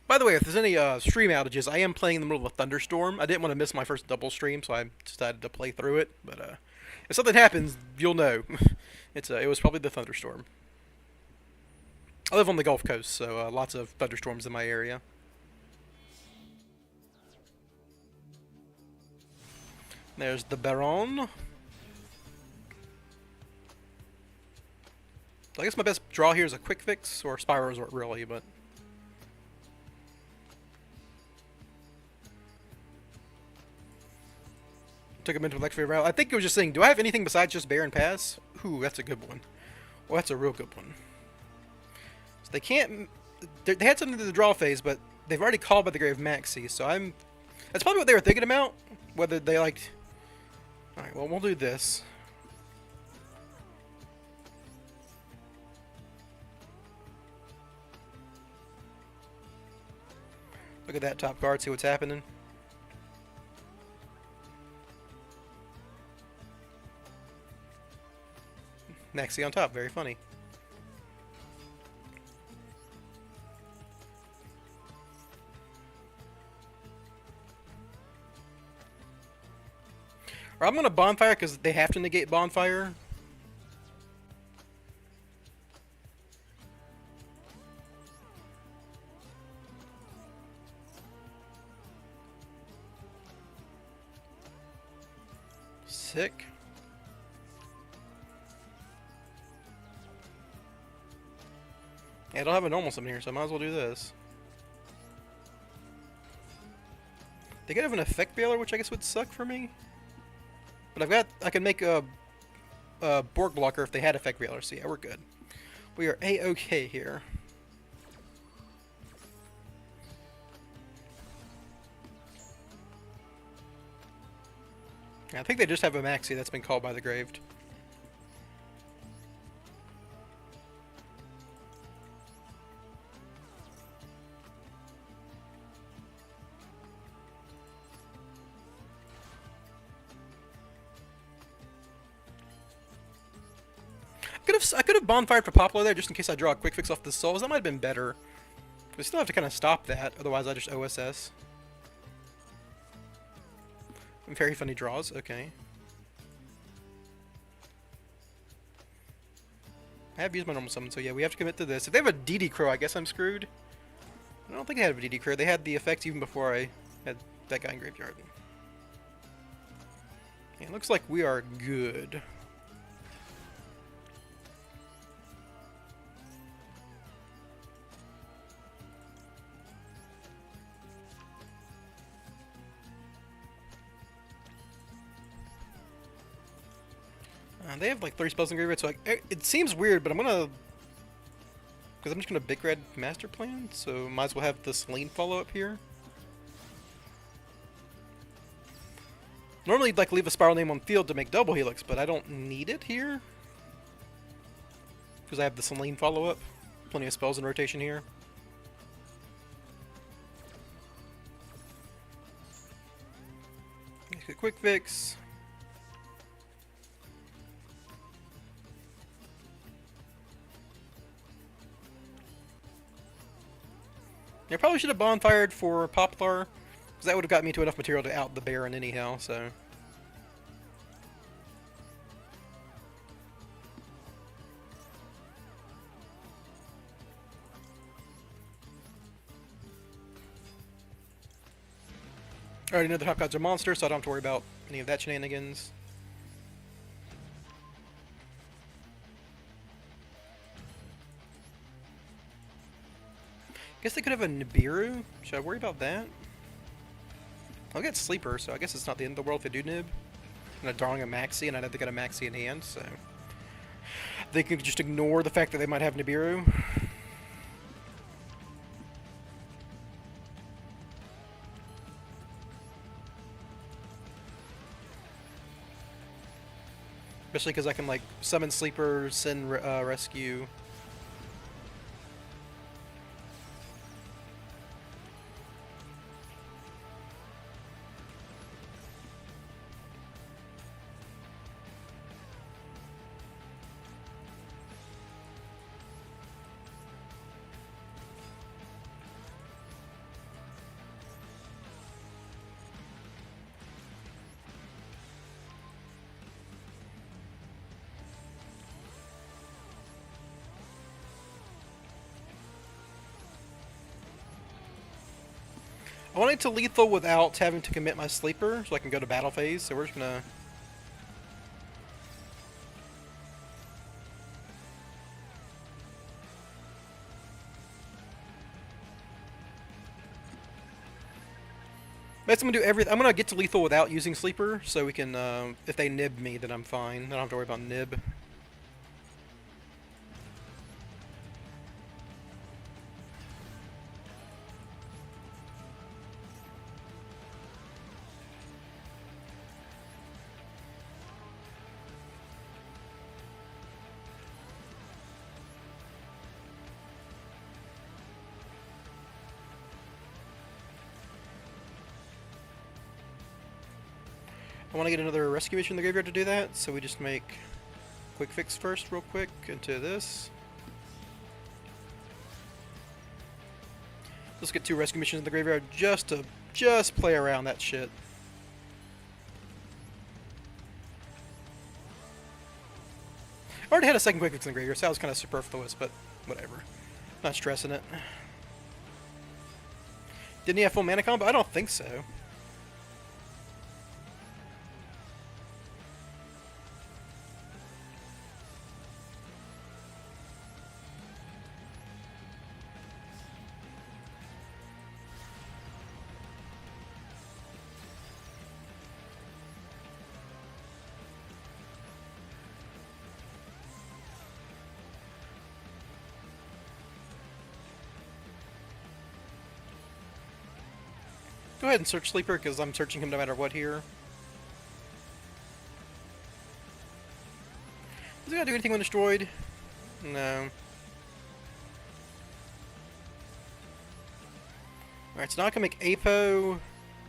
[SPEAKER 1] By the way, if there's any stream outages, I am playing in the middle of a thunderstorm. I didn't want to miss my first double stream, so I decided to play through it. But if something happens, you'll know. It was probably the thunderstorm. I live on the Gulf Coast, so lots of thunderstorms in my area. There's the Baron. So I guess my best draw here is a quick fix, or Spiral Resort, really, but... Took him into Electric Route. I think it was just saying, do I have anything besides just Baron Pass? Ooh, that's a good one. Well, that's a real good one. So they can't... They had something to the draw phase, but they've already called by the grave Maxx C'd, so I'm... That's probably what they were thinking about. Whether they liked... Alright, well, we'll do this. Look at that top card, see what's happening. Maxx C'd on top, very funny. Or I'm gonna Bonfire because they have to negate Bonfire. Sick. Yeah, I don't have a normal summon here, so I might as well do this. They could have an effect Baylor, which I guess would suck for me. But I can make a Borg blocker if they had effect Baylor, so yeah, we're good. We are A-okay here. Yeah, I think they just have a Maxx C'd that's been called by the Graved. I could have bonfired for Poplar there just in case I draw a quick fix off the souls. That might have been better. We still have to kind of stop that, otherwise I just OSS. Very funny draws, okay. I have used my normal summon, so yeah, we have to commit to this. If they have a DD Crow, I guess I'm screwed. I don't think they had a DD Crow. They had the effect even before I had that guy in Graveyard. Yeah, it looks like we are good. They have like 30 spells in Graveyard, so it seems weird, but I'm gonna... Because I'm just gonna Big Red Master Plan, so might as well have the Selene follow up here. Normally you'd like leave a Spiral name on field to make double Helix, but I don't need it here. Because I have the Selene follow up. Plenty of spells in rotation here. Make a quick fix. I probably should have bonfired for Poplar, because that would have got me to enough material to out the Baron anyhow, so... I already know the top cards are monsters, so I don't have to worry about any of that shenanigans. Guess they could have a Nibiru. Should I worry about that? I'll get Sleeper, so I guess it's not the end of the world if they do Nib. And I'm drawing a Maxx C'd, and I know they got a Maxx C'd in hand, so... They can just ignore the fact that they might have Nibiru. Especially because I can, like, summon Sleeper, send Rescue. I want it to lethal without having to commit my Sleeper, so I can go to battle phase, so we're just gonna... Basically, I'm gonna do everything. I'm gonna get to lethal without using Sleeper, so we can, if they nib me, then I'm fine. I don't have to worry about nib. I want to get another rescue mission in the graveyard to do that, so we just make quick fix first, real quick, into this. Let's get 2 rescue missions in the graveyard just to play around that shit. I already had a second quick fix in the graveyard, so that was kind of superfluous, but whatever. Not stressing it. Didn't he have full mana combo? I don't think so. Go ahead and search Sleeper, because I'm searching him no matter what here. Is he gonna do anything when destroyed? No. Alright, so now I can make Apo,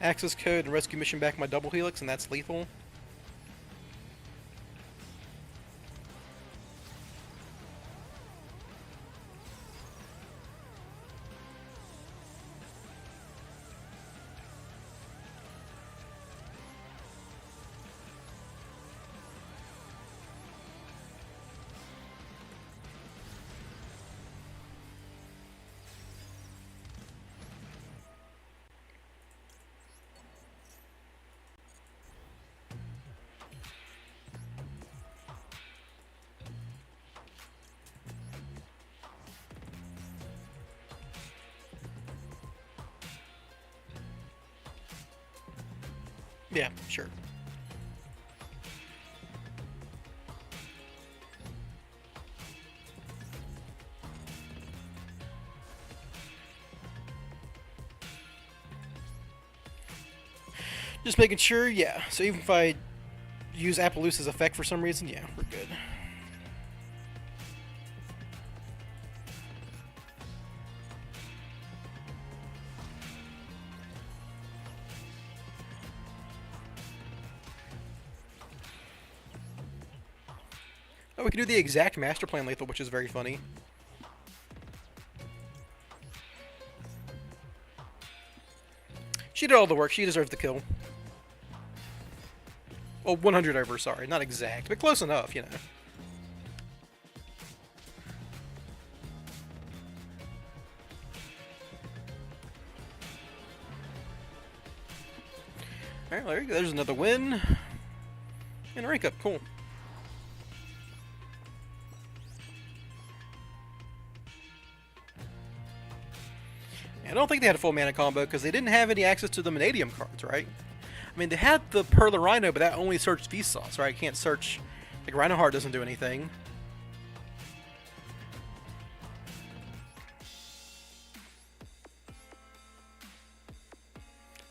[SPEAKER 1] access code, and rescue mission back my double helix, and that's lethal. Yeah, sure. Just making sure, yeah. So even if I use Appaloosa's effect for some reason, yeah, we're good. Oh, we can do the exact master plan lethal, which is very funny. She did all the work. She deserved the kill. Well, 100 over, sorry. Not exact, but close enough, you know. Alright, there you go. There's another win. And a rank up. Cool. I don't think they had a full mana combo because they didn't have any access to the Vanadium cards, right? I mean, they had the Pearl of Rhino, but that only searched Vsauce, right? You can't search... Like, Rhino Heart doesn't do anything.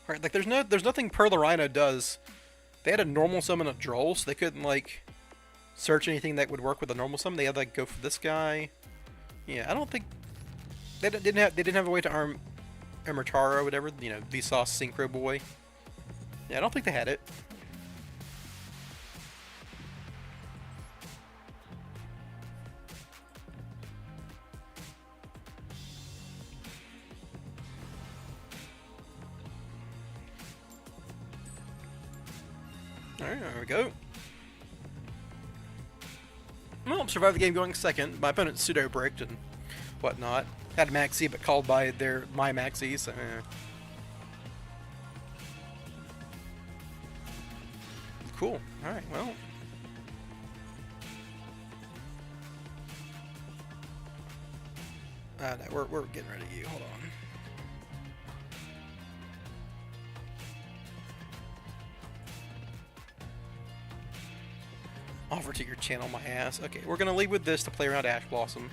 [SPEAKER 1] Right, like, there's nothing Pearl of Rhino does. They had a normal summon a Droll, so they couldn't, like... search anything that would work with a normal summon. They had to like go for this guy. Yeah, I don't think they didn't have a way to arm Emertaro or whatever. You know, Vsauce Synchro Boy. Yeah, I don't think they had it. Alright, there we go. Well, survived the game going second. My opponent pseudo bricked and whatnot. Had Maxx C'd, but called by my Maxx C'd, so cool. Alright, well. No, we're getting rid of you. Hold on. Offer to your channel my ass. Okay, we're gonna leave with this to play around Ash Blossom.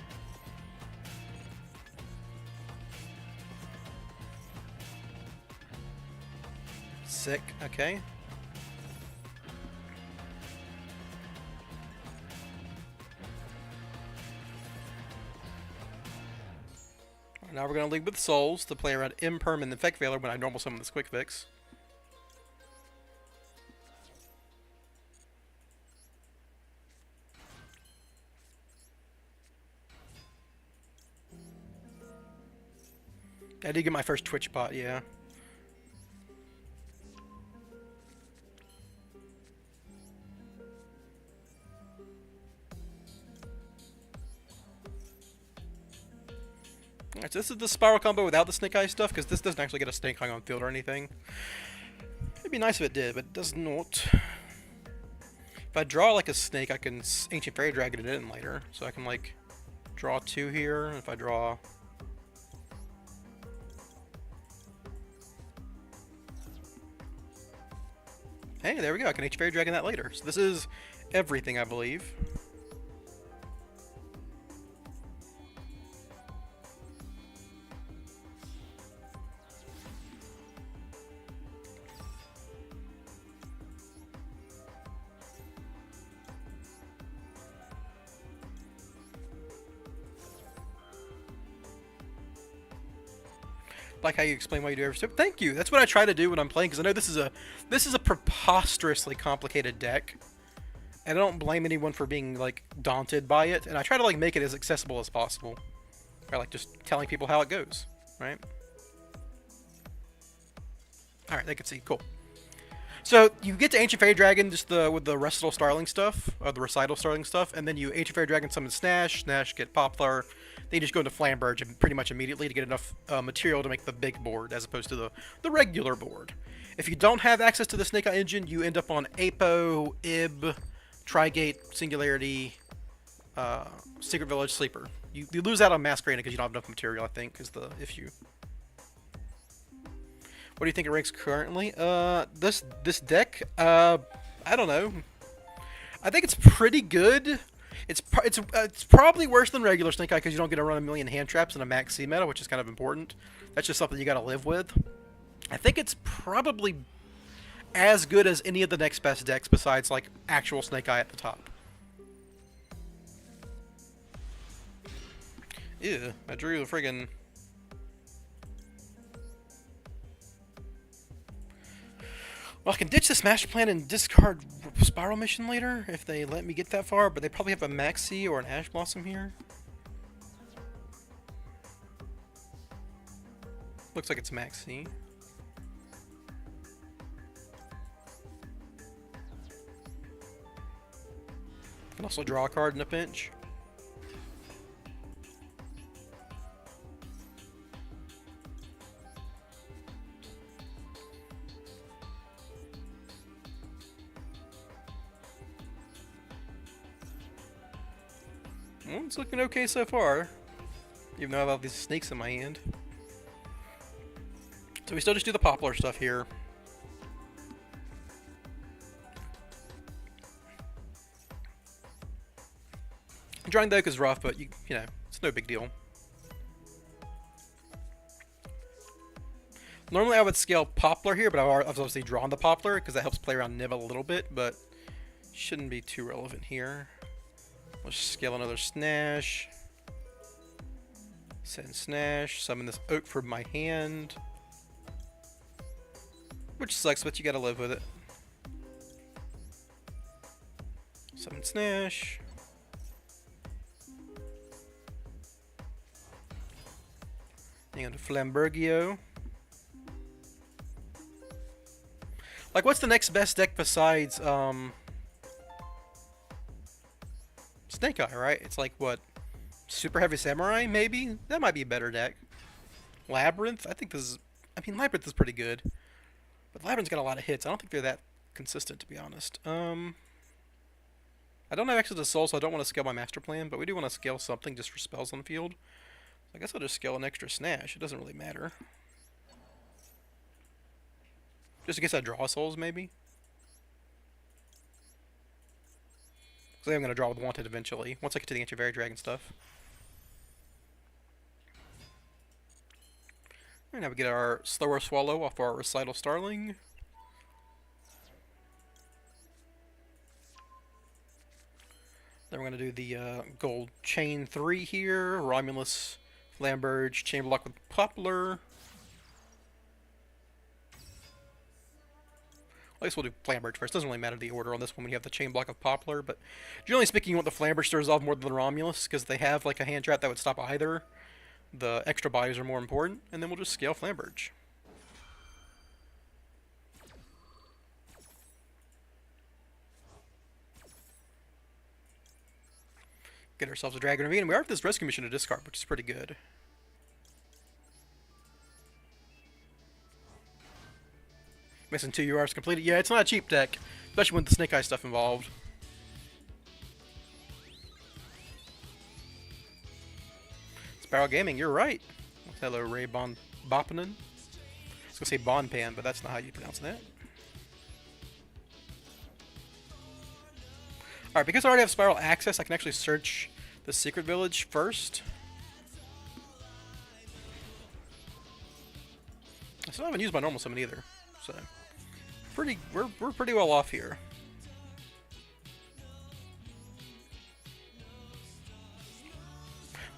[SPEAKER 1] Sick, okay. Now we're gonna leave with Souls to play around Imperm and Effect Veiler when I normal summon this Quick Fix. I did get my first Twitch bot, yeah. Alright, so this is the Spiral combo without the Snake Eye stuff, because this doesn't actually get a Snake Eye on field or anything. It'd be nice if it did, but it does not. If I draw like a snake, I can Ancient Fairy Dragon it in later. So I can like draw 2 here, and if I draw... Hey, there we go, I can Ancient Fairy Dragon that later. So this is everything, I believe. Like how you explain why you do every step. Thank you. That's what I try to do when I'm playing, because I know this is a preposterously complicated deck, and I don't blame anyone for being like daunted by it. And I try to like make it as accessible as possible, by like just telling people how it goes, right? All right, they can see. Cool. So you get to Ancient Fairy Dragon just with the Recital Starling stuff, or the Recital Starling stuff, and then you Ancient Fairy Dragon summon Snash, get Poplar. Then you just go into Flamberge and pretty much immediately to get enough material to make the big board as opposed to the regular board. If you don't have access to the Snake Eye engine, you end up on Apo, Ib, Trigate, Singularity, Secret Village, Sleeper. You lose out on Masquerade because you don't have enough material, I think, is the issue. What do you think it ranks currently? This deck, I don't know. I think it's pretty good. It's probably worse than regular Snake Eye because you don't get to run a million hand traps in a Maxx C'd meta, which is kind of important. That's just something you got to live with. I think it's probably as good as any of the next best decks besides like actual Snake Eye at the top. Ew, I drew the friggin'... Well, I can ditch this master plan and discard Spiral Mission later if they let me get that far, but they probably have a Maxx C'd or an Ash Blossom here. Looks like it's Maxx C'd. Can also draw a card in a pinch. Well, it's looking okay so far, even though I have all these snakes in my hand. So we still just do the Poplar stuff here. Drawing Deck is rough, but you know, it's no big deal. Normally I would scale Poplar here, but I've obviously drawn the Poplar because that helps play around Niv a little bit, but Shouldn't be too relevant here. Let's scale another Snash. Send Snash. Summon this Oak from my hand. Which sucks, but you gotta live with it. Summon Snash. Hang on to Flambergio. Like, what's the next best deck besides, Snake Eye, right? It's like, what? Super Heavy Samurai, maybe? That might be a better deck. Labyrinth? I think this is... I mean, Labyrinth is pretty good. But Labyrinth's got a lot of hits. I don't think they're that consistent, to be honest. I don't have access to Soul, so I don't want to scale my Master Plan, but we do want to scale something just for spells on the field. I guess I'll just scale an extra Snash. It doesn't really matter. Just in case I draw Souls, maybe? Because I'm going to draw with Wanted eventually, once I get to the Ancient Fairy Dragon stuff. Alright, now we get our Slower Swallow off our Recital Starling. Then we're going to do the gold chain 3 here. Romulus, Flamberge, Chain Block with Poplar. I guess we'll do Flamberge first. Doesn't really matter the order on this one when you have the Chain Block of Poplar, but generally speaking, you want the Flamberge to resolve more than the Romulus, because they have like a hand trap that would stop either. The extra bodies are more important, and then we'll just scale Flamberge. Get ourselves a Dragon Ravine, and we are at this Rescue Mission to discard, which is pretty good. Missing 2 URs completed. Yeah, it's not a cheap deck, especially with the Snake Eye stuff involved. SPYRAL Gaming, you're right. Hello, Ray Boppinen. I was gonna say Bonpan, but that's not how you pronounce that. Alright, because I already have SPYRAL access, I can actually search the Secret Village first. I still haven't used my normal summon either, so we're pretty well off here.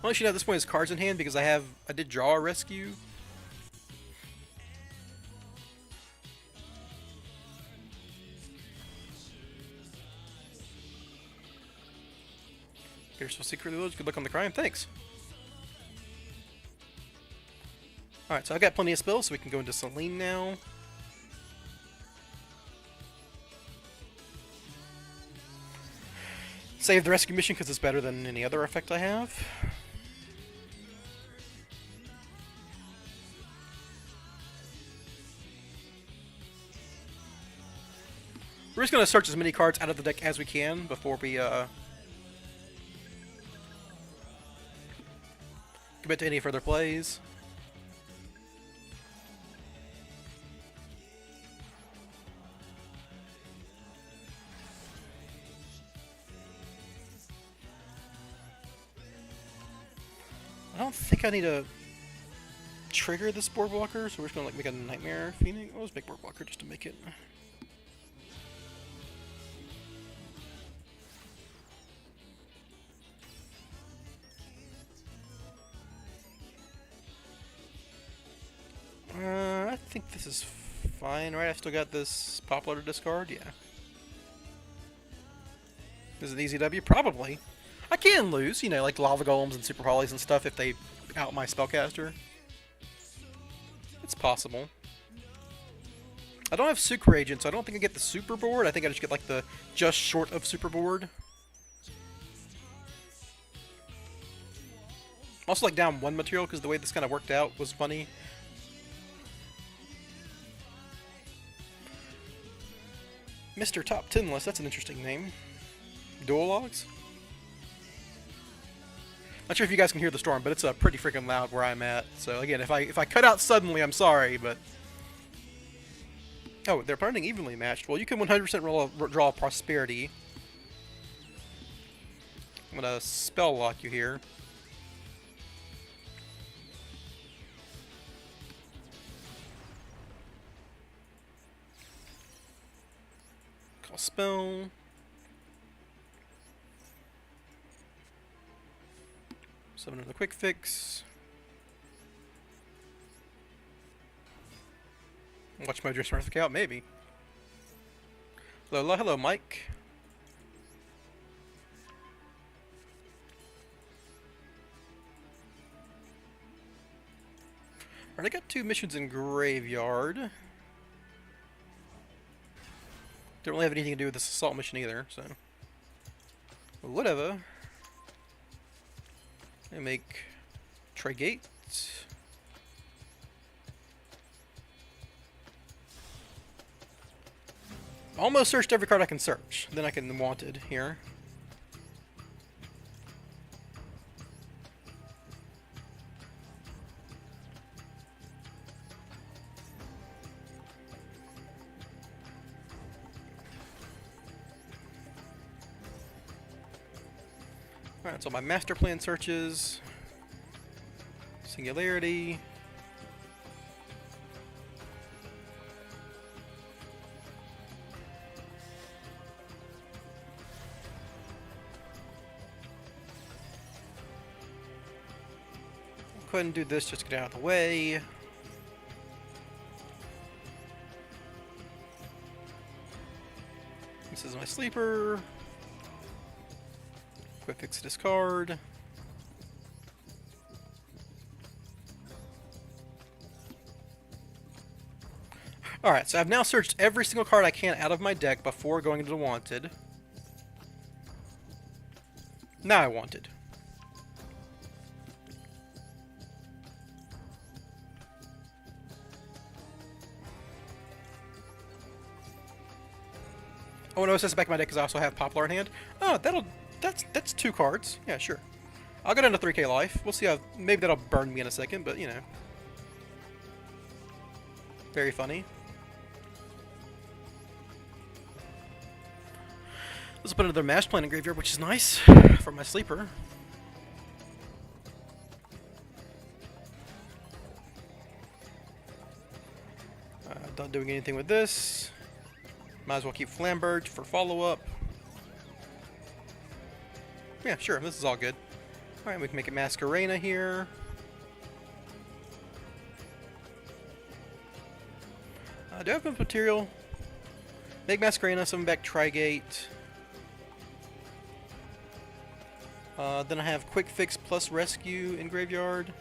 [SPEAKER 1] Well, actually, at this point, his cards in hand because I did draw a rescue. Get yourself Secret Village. Good luck on the crime. Thanks. Alright, so I've got plenty of spells, so we can go into Selene now. Save the rescue mission because it's better than any other effect I have. We're just going to search as many cards out of the deck as we can before we commit to any further plays. I don't think I need to trigger this Boardwalker, so we're just gonna like make a Nightmare Phoenix. Well, let's make Boardwalker just to make it. I think this is fine, right? I still got this Poplar to discard, yeah. Is it an easy W? Probably. I can lose, you know, like Lava Golems and Super Hollies and stuff if they out my Spellcaster. It's possible. I don't have Super Agent, so I don't think I get the Super Board. I think I just get like the just short of Super Board. Also like down one material because the way this kind of worked out was funny. Mr. Top 10 List, that's an interesting name. Duel Logs? Not sure if you guys can hear the storm, but it's pretty freaking loud where I'm at. So again, if I cut out suddenly, I'm sorry, but... Oh, they're playing evenly matched. Well, you can 100% draw Prosperity. I'm gonna spell lock you here. Call spell. Summon another quick fix. Watch Mojo Smurf out, maybe. Hello, hello, Mike. Alright, I got 2 missions in Graveyard. Don't really have anything to do with this assault mission either, so... whatever. I make Trigate. Almost searched every card I can search. Then I can Wanted here. Alright, so my master plan searches. Singularity. Go ahead and do this just to get out of the way. This is my sleeper. Quick fix discard. Alright, so I've now searched every single card I can out of my deck before going into the Wanted. Now I Wanted. Oh, no, it says back in my deck because I also have Poplar in hand. Oh, that's 2 cards. Yeah, sure. I'll go down to 3k life. We'll see how... maybe that'll burn me in a second, but, you know. Very funny. Let's put another Mash Plan in Graveyard, which is nice for my sleeper. Not doing anything with this. Might as well keep Flambird for follow-up. Yeah, sure, this is all good. Alright, we can make it Masquerena here. Do I have enough material? Make Masquerena, summon back Trigate. Then I have Quick Fix plus Rescue in Graveyard.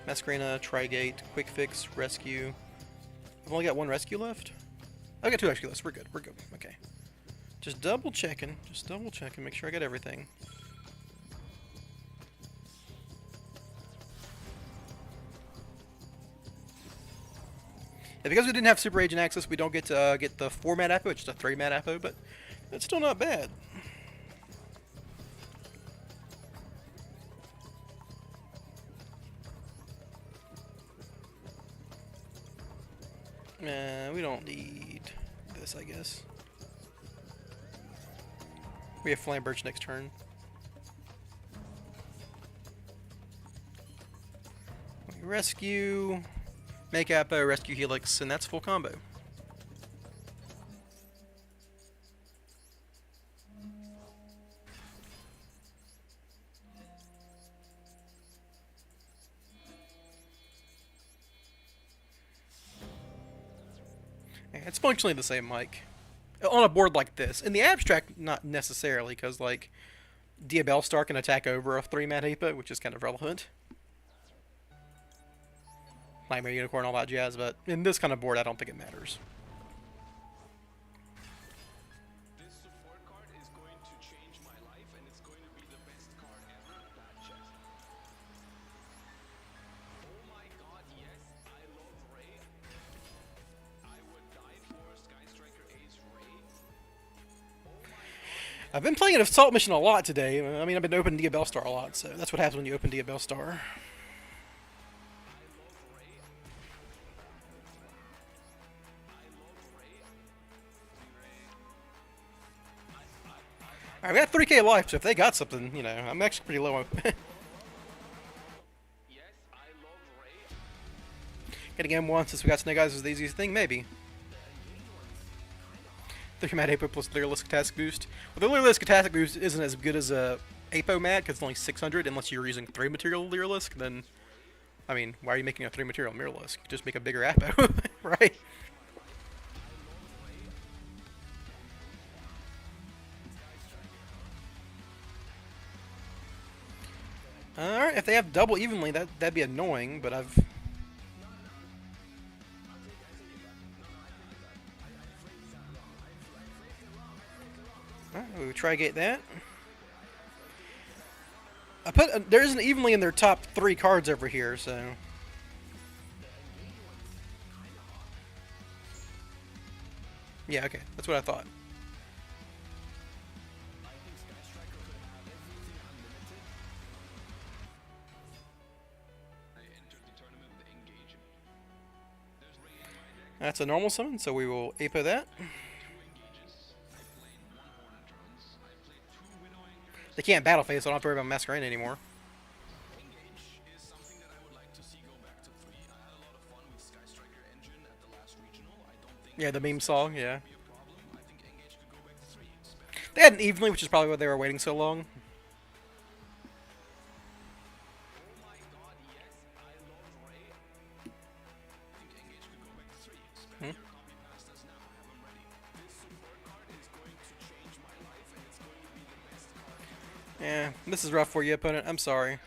[SPEAKER 1] Masquerena, Trigate, Quick Fix, Rescue. I've only got 1 rescue left. I got 2 rescue left. We're good. We're good. Okay. Just double checking. Just double checking. Make sure I got everything. Yeah, because we didn't have Super Agent access, we don't get to get the 4-mat Apo. It's just a 3-mat Apo, but it's still not bad. We don't need this, I guess. We have Flambirch next turn. We rescue, make Apo, rescue Helix, and that's full combo. It's functionally the same, Mike. On a board like this. In the abstract, not necessarily, because, like, Diabellstar can attack over a 3-mat Apo, which is kind of relevant. Nightmare Unicorn, all that jazz, but in this kind of board, I don't think it matters.
[SPEAKER 2] This support card is going to change my life, and it's going to be the best card ever. That chest. Oh my god, yes, I love Ray. I would die for Sky Striker Ace Ray. Oh my god.
[SPEAKER 1] I've been playing an assault mission a lot today. I mean, I've been opening Diabellstar a lot, so that's what happens when you open Diabellstar. Alright, we got 3k life, so if they got something, you know, I'm actually pretty low on...
[SPEAKER 2] Yes, I love Ray.
[SPEAKER 1] Getting M1 since we got Snake Eyes was the easiest thing, maybe. 3-mat Apo plus Lyrilistic Task Boost. Well, the Lyrilistic Task Boost isn't as good as a Apo mat because it's only 600 unless you're using 3 material Mirrorlisk. Then, I mean, why are you making a 3 material Mirrorlisk? Just make a bigger Apo, right? Alright, if they have double evenly, that'd be annoying, but I've... Alright, we'll try-gate that. There isn't evenly in their top 3 cards over here, so... Yeah, okay, that's what I thought. That's a normal summon, so we will Apo that. They can't battle phase, so I don't have to worry about Masquerade anymore. Yeah, the meme song, yeah. They had an evenly, which is probably why they were waiting so long. Yeah, this is rough for you, opponent. I'm sorry.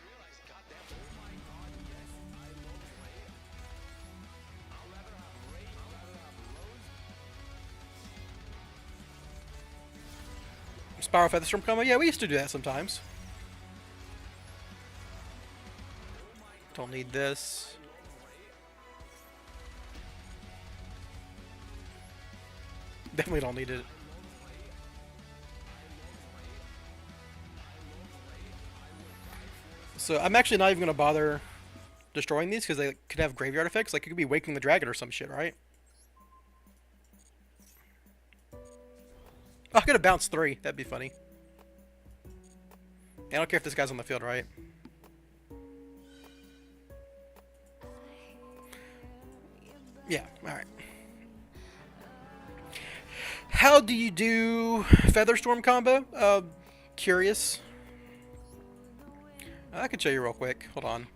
[SPEAKER 1] Spiral Featherstorm combo? Yeah, we used to do that sometimes. Don't need this. Definitely don't need it. So I'm actually not even going to bother destroying these because they could have graveyard effects. Like it could be Waking the Dragon or some shit, right? Oh, I could have bounced 3. That'd be funny. I don't care if this guy's on the field, right? Yeah, alright. How do you do Featherstorm combo? Curious. I can show you real quick. Hold on.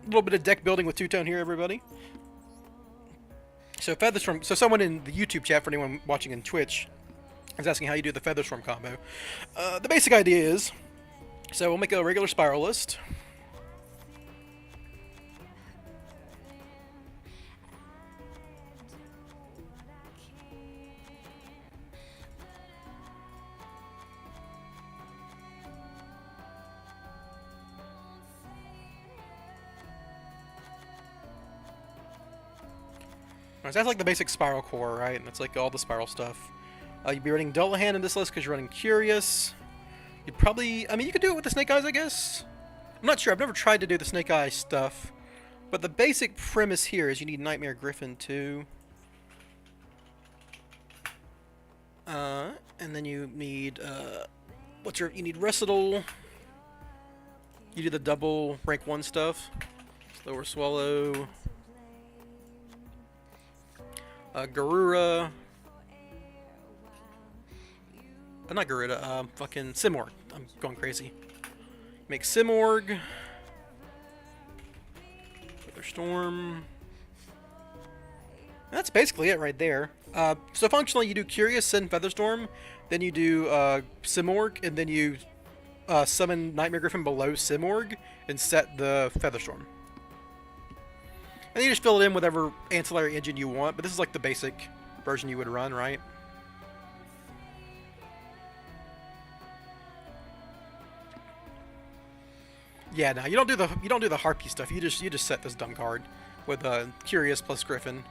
[SPEAKER 1] A little bit of deck building with two-tone here, everybody. So Featherstorm. So someone in the YouTube chat, for anyone watching in Twitch, is asking how you do the Featherstorm combo. The basic idea is, so we'll make a regular spiral list. So that's like the basic spiral core, right? And it's like all the spiral stuff. You'd be running Dullahan in this list because you're running Curious. You'd probably... I mean, you could do it with the Snake Eyes, I guess. I'm not sure. I've never tried to do the Snake Eyes stuff. But the basic premise here is you need Nightmare Griffin, too. And then you need... You need Recital. You do the double rank 1 stuff. Slower Swallow... Garura. Not Garuda, fucking Simorg. I'm going crazy. Make Simorg. Featherstorm. That's basically it right there. So functionally, you do Curious, send Featherstorm, then you do Simorg, and then you summon Nightmare Griffin below Simorg and set the Featherstorm. And you just fill it in with whatever ancillary engine you want, but this is like the basic version you would run, right? Yeah, no, you don't do the Harpy stuff. You just set this dumb card with Curious plus Griffin.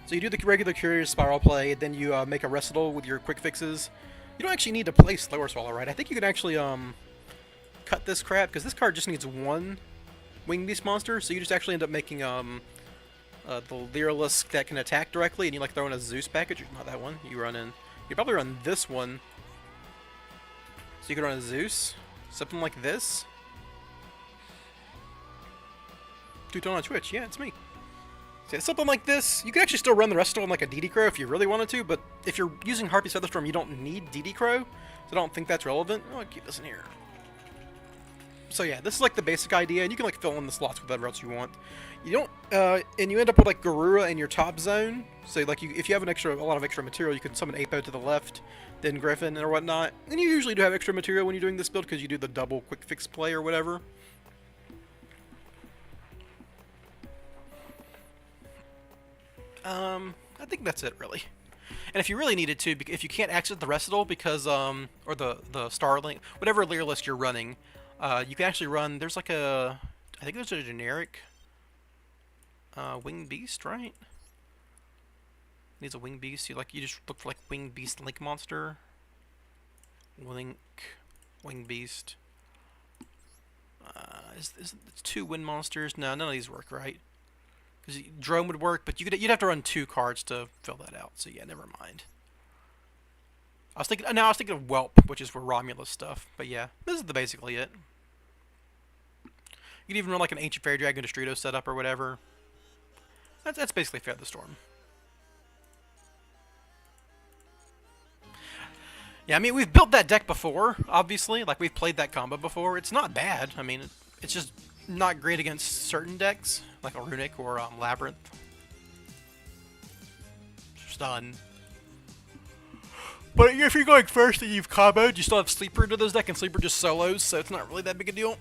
[SPEAKER 1] So you do the regular Curious Spiral play, and then you make a Recital with your quick fixes. You don't actually need to play Slower Swallow, right? I think you can actually cut this crap because this card just needs 1 Wing Beast monster. So you just actually end up making the Lyrilusk that can attack directly, and you like throw in a Zeus package. Not that one. You probably run this one. So you could run a Zeus, something like this. Two-tone on Twitch. Yeah, it's me. So something like this. You could actually still run the rest of them like a DD Crow if you really wanted to, but if you're using Harpy's Featherstorm, you don't need DD Crow, so I don't think that's relevant. Oh, I'll keep this in here. So yeah, this is like the basic idea, and you can like fill in the slots with whatever else you want. You don't, and you end up with like Garura in your top zone. So like, if you have a lot of extra material, you can summon Apo to the left, then Griffin or whatnot. And you usually do have extra material when you're doing this build because you do the double quick fix play or whatever. I think that's it really. And if you really needed to, if you can't access the Recital because or the Starlink, whatever layer list you're running, you can actually run. There's like I think there's a generic Winged Beast, right? Needs a Winged Beast. You just look for like Winged Beast Link monster. Winged Beast. It's 2 wind monsters. No, none of these work, right? Because drone would work, but you'd have to run 2 cards to fill that out. So yeah, never mind. I was thinking of Whelp, which is for Romulus stuff. But yeah, this is basically it. You can even run like an Ancient Fairy Dragon Destrudo setup or whatever. That's basically Fear the Storm. Yeah, I mean, we've built that deck before, obviously. Like, we've played that combo before. It's not bad. I mean, it's just not great against certain decks, like a Runic or Labyrinth. Stun. But if you're going first and you've comboed, you still have Sleeper into those decks, and Sleeper just solos, so it's not really that big a deal.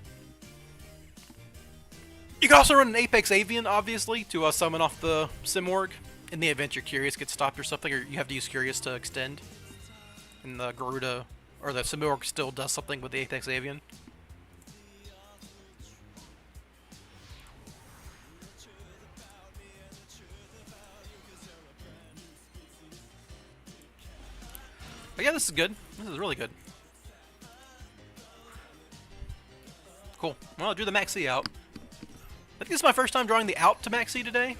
[SPEAKER 1] You can also run an Apex Avian, obviously, to summon off the Simorg. In the event your Curious gets stopped or something, or you have to use Curious to extend. And the Garuda, or the Simorg still does something with the Apex Avian. But yeah, this is good. This is really good. Cool. Well, I drew the Maxx C out. I think this is my first time drawing the out to Maxx C today.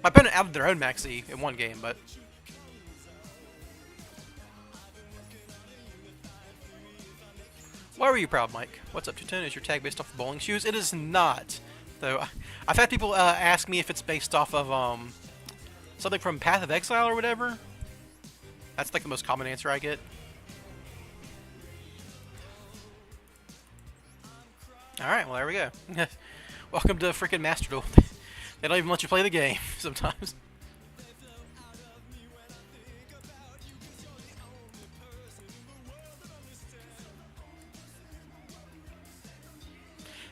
[SPEAKER 1] My opponent outed their own Maxx C in one game, but... Why were you proud, Mike? What's up, 210? Is your tag based off of bowling shoes? It is not. Though I've had people ask me if it's based off of something from Path of Exile or whatever. That's like the most common answer I get. Alright, well there we go. Welcome to freaking Master Duel. They don't even let you play the game sometimes.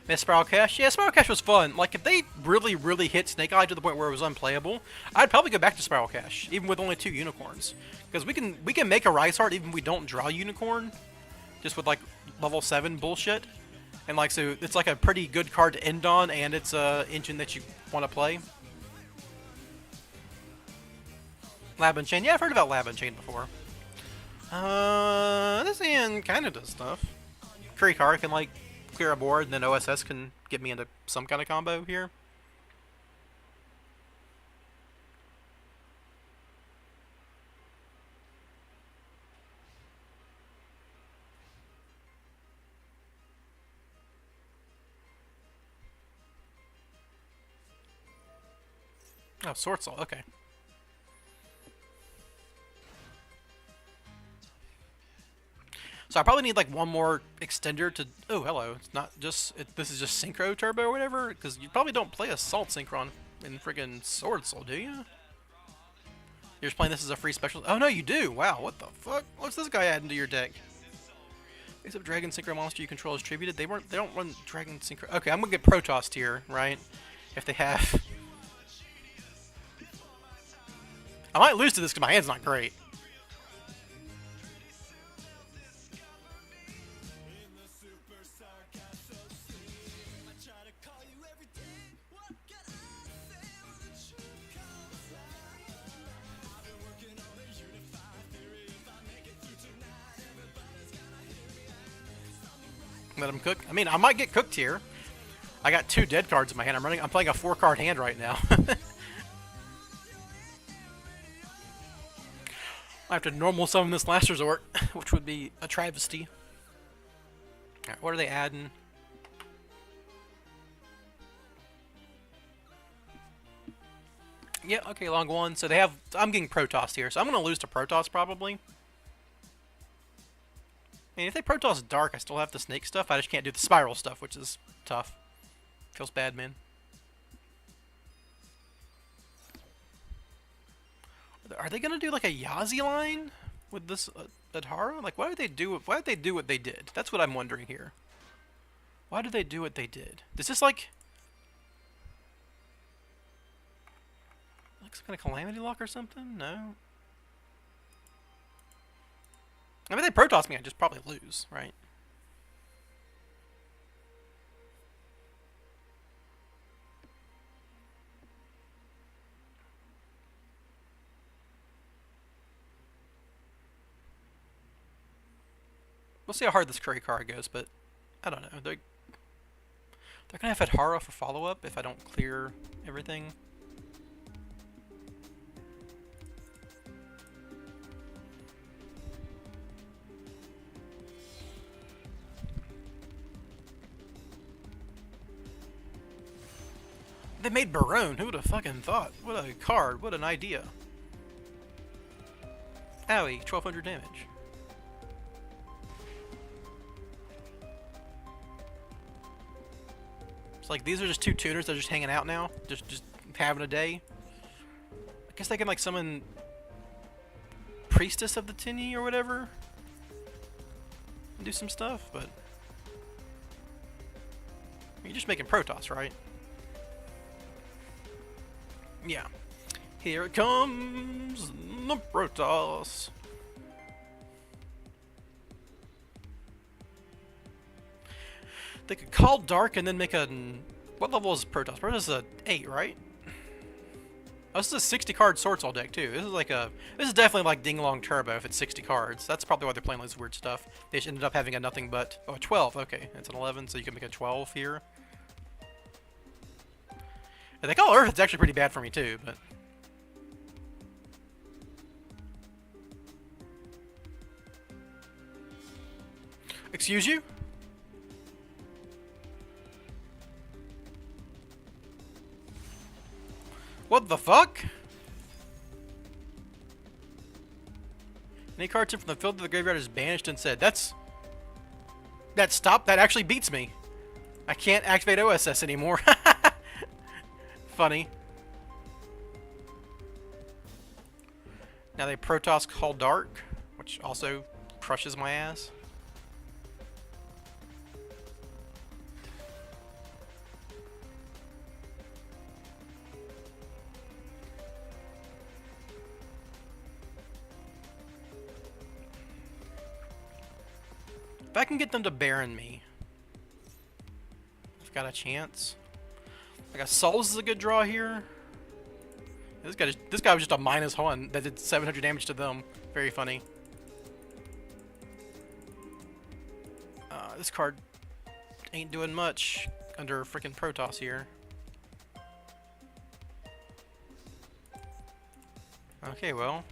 [SPEAKER 1] Miss Spiral Cash? Yeah, Spiral Cash was fun. Like, if they really, really hit Snake Eye to the point where it was unplayable, I'd probably go back to Spiral Cash, even with only 2 unicorns. Because we can make a Rise Heart even if we don't draw unicorn, just with like level 7 bullshit. And like, so it's like a pretty good card to end on, and it's a engine that you want to play. Labyrinth Chain. Yeah, I've heard about Labyrinth Chain before. This hand kind of does stuff. Kurikara can like clear a board, and then OSS can get me into some kind of combo here. Oh, Sword Soul, okay. So I probably need like one more extender to... Oh, hello. It's not just... this is just Synchro Turbo or whatever? Because you probably don't play Assault Synchron in friggin' Sword Soul, do you? You're just playing this as a free special... Oh, no, you do! Wow, what the fuck? What's this guy adding to your deck? Except Dragon Synchro monster you control is tributed. They don't run Dragon Synchro... Okay, I'm gonna get Protos here, right? If they have... I might lose to this because my hand's not great. Let him cook. I mean, I might get cooked here. I got 2 dead cards in my hand. I'm playing a 4-card hand right now. I have to normal summon this last resort, which would be a travesty. Alright, what are they adding? Yeah, okay, long one. So they have... I'm getting Protoss here, so I'm going to lose to Protoss probably. mean, if they Protoss Dark, I still have the snake stuff. I just can't do the spiral stuff, which is tough. Feels bad, man. Are they gonna do like a Yazi line with this Adhara? Like, why did they do it? Why did they do what they did? That's what I'm wondering here. Why did they do what they did? Is this like some kind of calamity lock or something? No. I mean, they Protoss me, I'd just probably lose, right? We'll see how hard this curry card goes, but I don't know. They're gonna have Adhara for follow-up if I don't clear everything. They made Barone. Who would have fucking thought? What a card. What an idea. Owie, 1200 damage. It's like these are just two tuners that are just hanging out now. Just having a day. I guess they can like summon Priestess of the Tinny or whatever. And do some stuff, but you're just making Protoss, right? Yeah. Here it comes, the Protoss. They could call Dark and then make a... What level is Protoss? Protoss is a 8, right? Oh, this is a 60 card Swordsoul deck too. This is like a... This is definitely like Ding Long Turbo if it's 60 cards. That's probably why they're playing all this weird stuff. They just ended up having a nothing but... Oh, a 12. Okay, it's an 11, so you can make a 12 here. And they call Earth, it's actually pretty bad for me too, but... Excuse you? What the fuck? Any card from the field of the graveyard is banished and said, That stop, that actually beats me. I can't activate OSS anymore. Funny. Now they Protoss Call Dark, which also crushes my ass. If I can get them to Baron me, I've got a chance. I got Souls is a good draw here. This guy was just a -1 that did 700 damage to them. Very funny. This card ain't doing much under freaking Protoss here. Okay, well.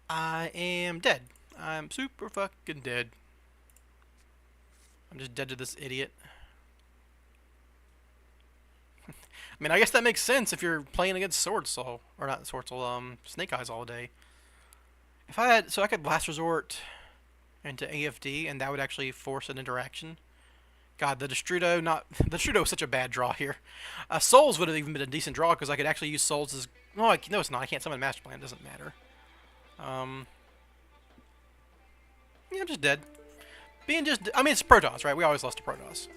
[SPEAKER 1] I am dead. I'm super fucking dead. I'm just dead to this idiot. I mean, I guess that makes sense if you're playing against Swordsoul. Or not Swordsoul, Snake Eyes all day. If I had... So I could Last Resort into AFD, and that would actually force an interaction. God, the Destrudo, not... The Destrudo was such a bad draw here. Souls would have even been a decent draw, because I could actually use Souls as... No, no, it's not. I can't summon Master Plan. It doesn't matter. Yeah, I'm just dead. Being just... I mean, it's Protoss, right? We always lost to Protoss.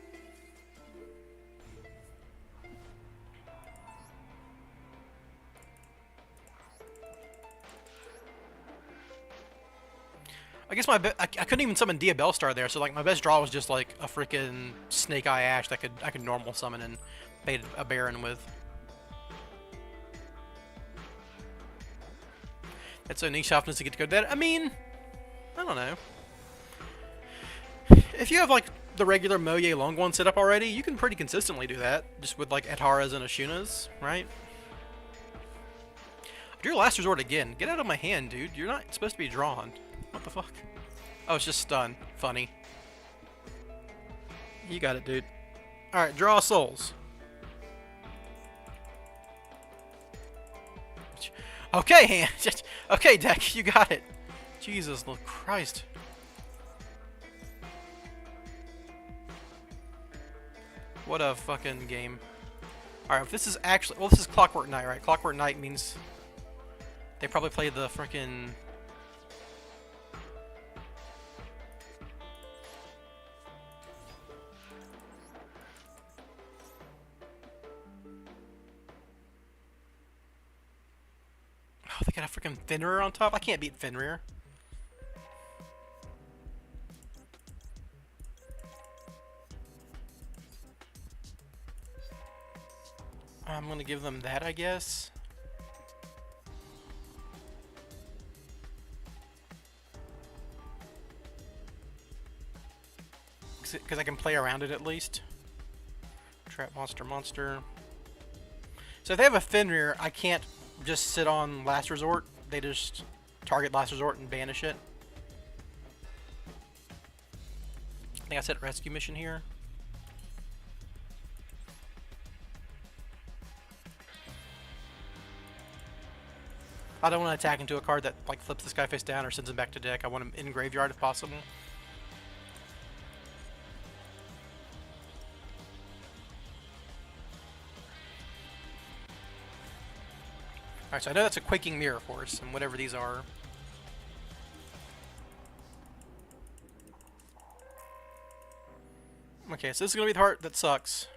[SPEAKER 1] I guess I couldn't even summon Dia Bellstar there, so like my best draw was just like a freaking Snake Eye Ash that I could normal summon and bait a Baron with. That's so niche often to get to go to that. I mean, I don't know. If you have like the regular Moye Long One set up already, you can pretty consistently do that, just with like Adharas and Ashunas, right? Drew Last Resort again. Get out of my hand, dude. You're not supposed to be drawn. What the fuck? Oh, it's just stun. Funny. You got it, dude. Alright, draw souls. Okay, hand. Okay, deck, you got it. Jesus Christ. What a fucking game. Alright, if this is actually... Well, this is Clockwork Knight, right? Clockwork Knight means... They probably played the frickin'... Oh, they got a freaking Fenrir on top? I can't beat Fenrir. I'm gonna give them that, I guess. Because I can play around it at least. Trap monster. So if they have a Fenrir, I can't just sit on Last Resort. They just target Last Resort and banish it. I think I set Rescue Mission here. I don't want to attack into a card that like flips this guy face down or sends him back to deck. I want him in graveyard if possible. Alright, so I know that's a Quaking Mirror Force, and whatever these are. Okay, so this is going to be the part that sucks.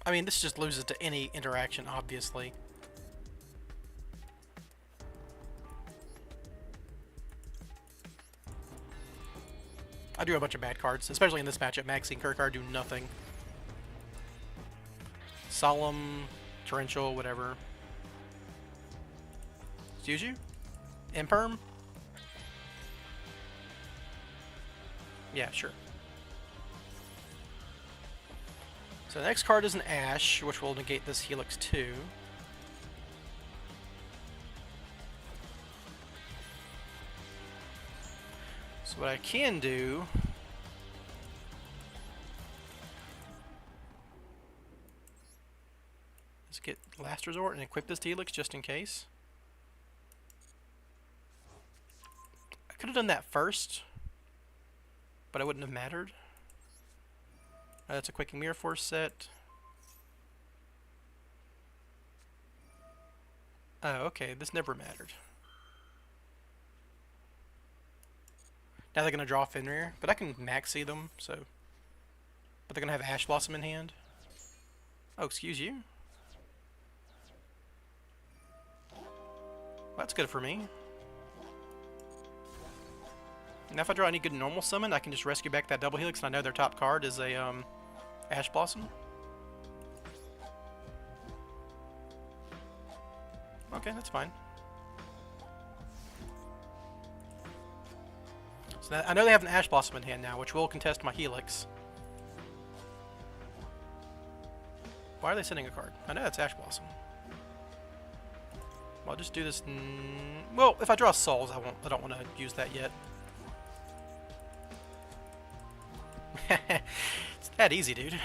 [SPEAKER 1] I mean, this just loses to any interaction, obviously. I do a bunch of bad cards, especially in this matchup. Maxx and Kirkard do nothing. Solemn, Torrential, whatever. Excuse you? Imperm? Yeah, sure. So the next card is an Ash, which will negate this Helix too. So what I can do is get Last Resort and equip this Helix just in case. I could have done that first, but it wouldn't have mattered. That's a Quaking Mirror Force set. Oh, okay, this never mattered. Now they're going to draw Fenrir, but I can Maxx C'd them, so... But they're going to have Ash Blossom in hand. Oh, excuse you. Well, that's good for me. Now if I draw any good normal summon, I can just rescue back that Double Helix, and I know their top card is a Ash Blossom. Okay, that's fine. So I know they have an Ash Blossom in hand now, which will contest my Helix. Why are they sending a card? I know that's Ash Blossom. Well, I'll just do this. Well, if I draw Souls, I don't want to use that yet. It's that easy, dude.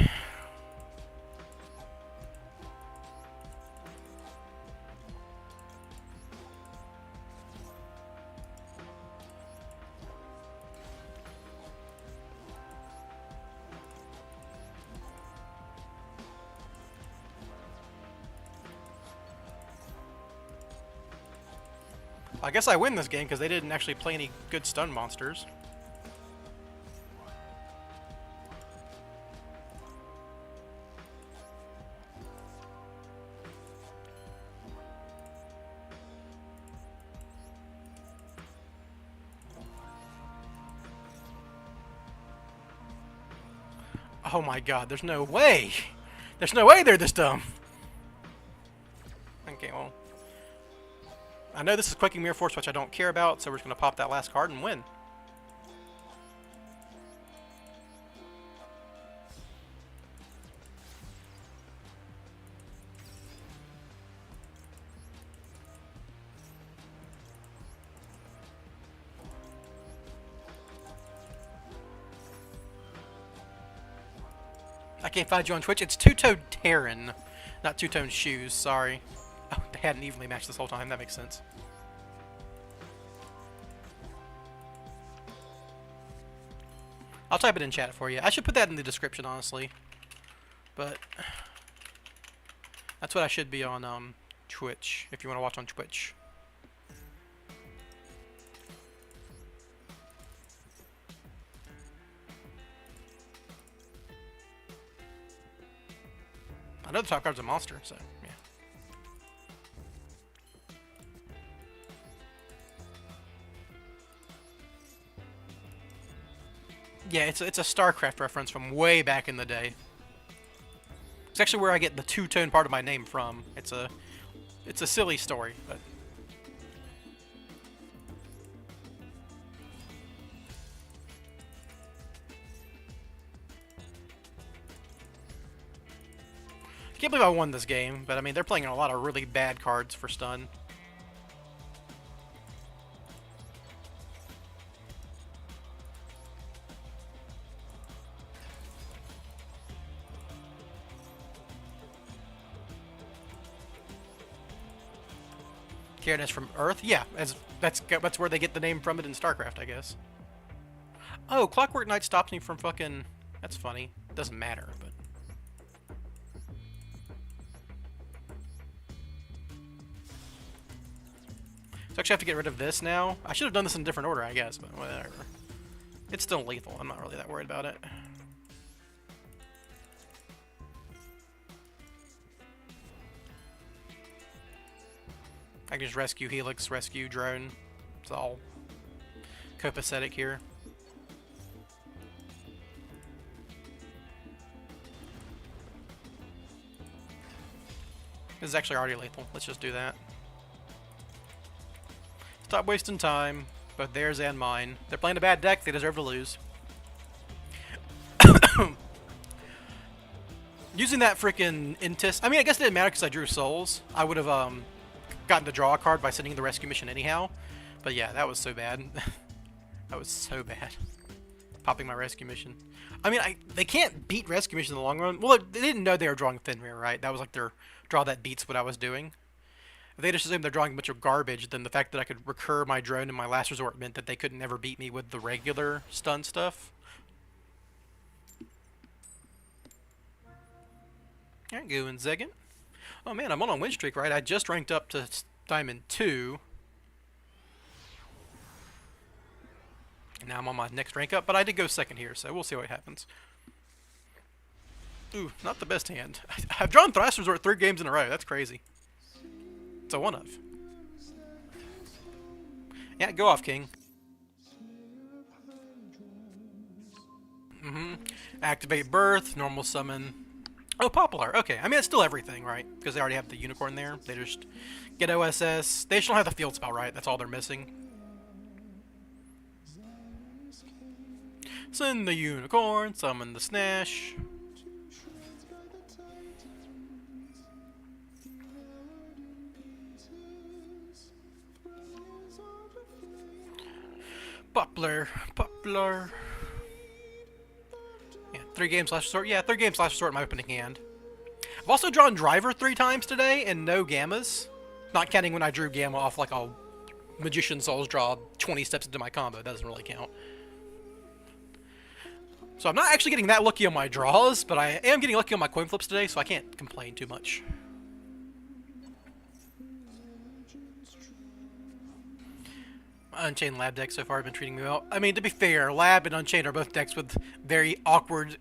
[SPEAKER 1] I guess I win this game because they didn't actually play any good stun monsters. Oh my god, there's no way! There's no way they're this dumb! Okay, well... I know this is Quaking Mirror Force, which I don't care about, so we're just going to pop that last card and win. I can't find you on Twitch. It's Two-Tone Terran, not Two-Tone Shoes. Sorry. Oh, they hadn't evenly matched this whole time. That makes sense. I'll type it in chat for you. I should put that in the description, honestly. But that's what I should be on Twitch, if you want to watch on Twitch. I know the top card's a monster, so yeah. Yeah, it's a StarCraft reference from way back in the day. It's actually where I get the two-tone part of my name from. It's a silly story, but I can't believe I won this game, but I mean, they're playing a lot of really bad cards for stun. Kieran is from Earth? Yeah, that's where they get the name from it in StarCraft, I guess. Oh, Clockwork Knight stops me from fucking... That's funny. Doesn't matter, but... So I actually have to get rid of this now. I should have done this in a different order, I guess, but whatever. It's still lethal. I'm not really that worried about it. I can just rescue Helix, rescue Drone. It's all copacetic here. This is actually already lethal. Let's just do that. Stop wasting time, both theirs and mine. They're playing a bad deck, they deserve to lose. Using that freaking Intis, I mean, I guess it didn't matter because I drew souls. I would have gotten to draw a card by sending the rescue mission anyhow. But yeah, that was so bad. That was so bad. Popping my rescue mission. I mean, they can't beat rescue mission in the long run. Well, they didn't know they were drawing thin rare, right? That was like their draw that beats what I was doing. If they just assumed they're drawing a bunch of garbage, then the fact that I could recur my drone in my last resort meant that they could never beat me with the regular stun stuff. Alright, going second. Oh man, I'm on a win streak, right? I just ranked up to Diamond 2. And now I'm on my next rank up, but I did go second here, so we'll see what happens. Ooh, not the best hand. I've drawn Thrash Resort 3 games in a row. That's crazy. It's a one-of. Yeah, go off, King. Activate Birth, normal summon. Oh, Popular. Okay, I mean, it's still everything, right? Because they already have the Unicorn there. They just get OSS. They just don't have the field spell, right? That's all they're missing. Send the Unicorn, summon the Snash. Popular. Yeah, 3 games last resort. Yeah, 3 games last resort in my opening hand. I've also drawn Driver 3 times today and no Gammas. Not counting when I drew Gamma off like a Magician Souls draw 20 steps into my combo. That doesn't really count. So I'm not actually getting that lucky on my draws, but I am getting lucky on my coin flips today, so I can't complain too much. Unchained Lab deck so far have been treating me well. I mean, to be fair, Lab and Unchained are both decks with very awkward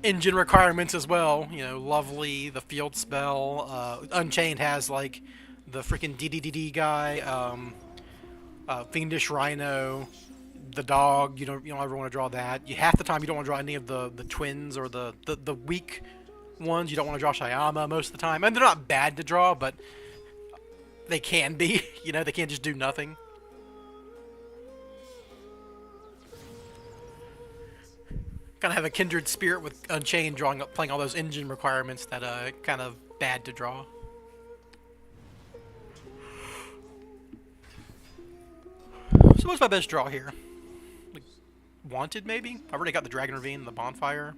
[SPEAKER 1] engine requirements as well. You know, Lovely, the field spell. Unchained has like the freaking DDDD guy, Fiendish Rhino, the dog. You don't ever want to draw that. Half the time you don't want to draw any of the twins or the weak ones. You don't want to draw Shyama most of the time. And they're not bad to draw, but they can be. You know, they can't just do nothing. Kind of have a kindred spirit with Unchained playing all those engine requirements that kind of bad to draw. So what's my best draw here? Like, Wanted, maybe? I've already got the Dragon Ravine, the Bonfire.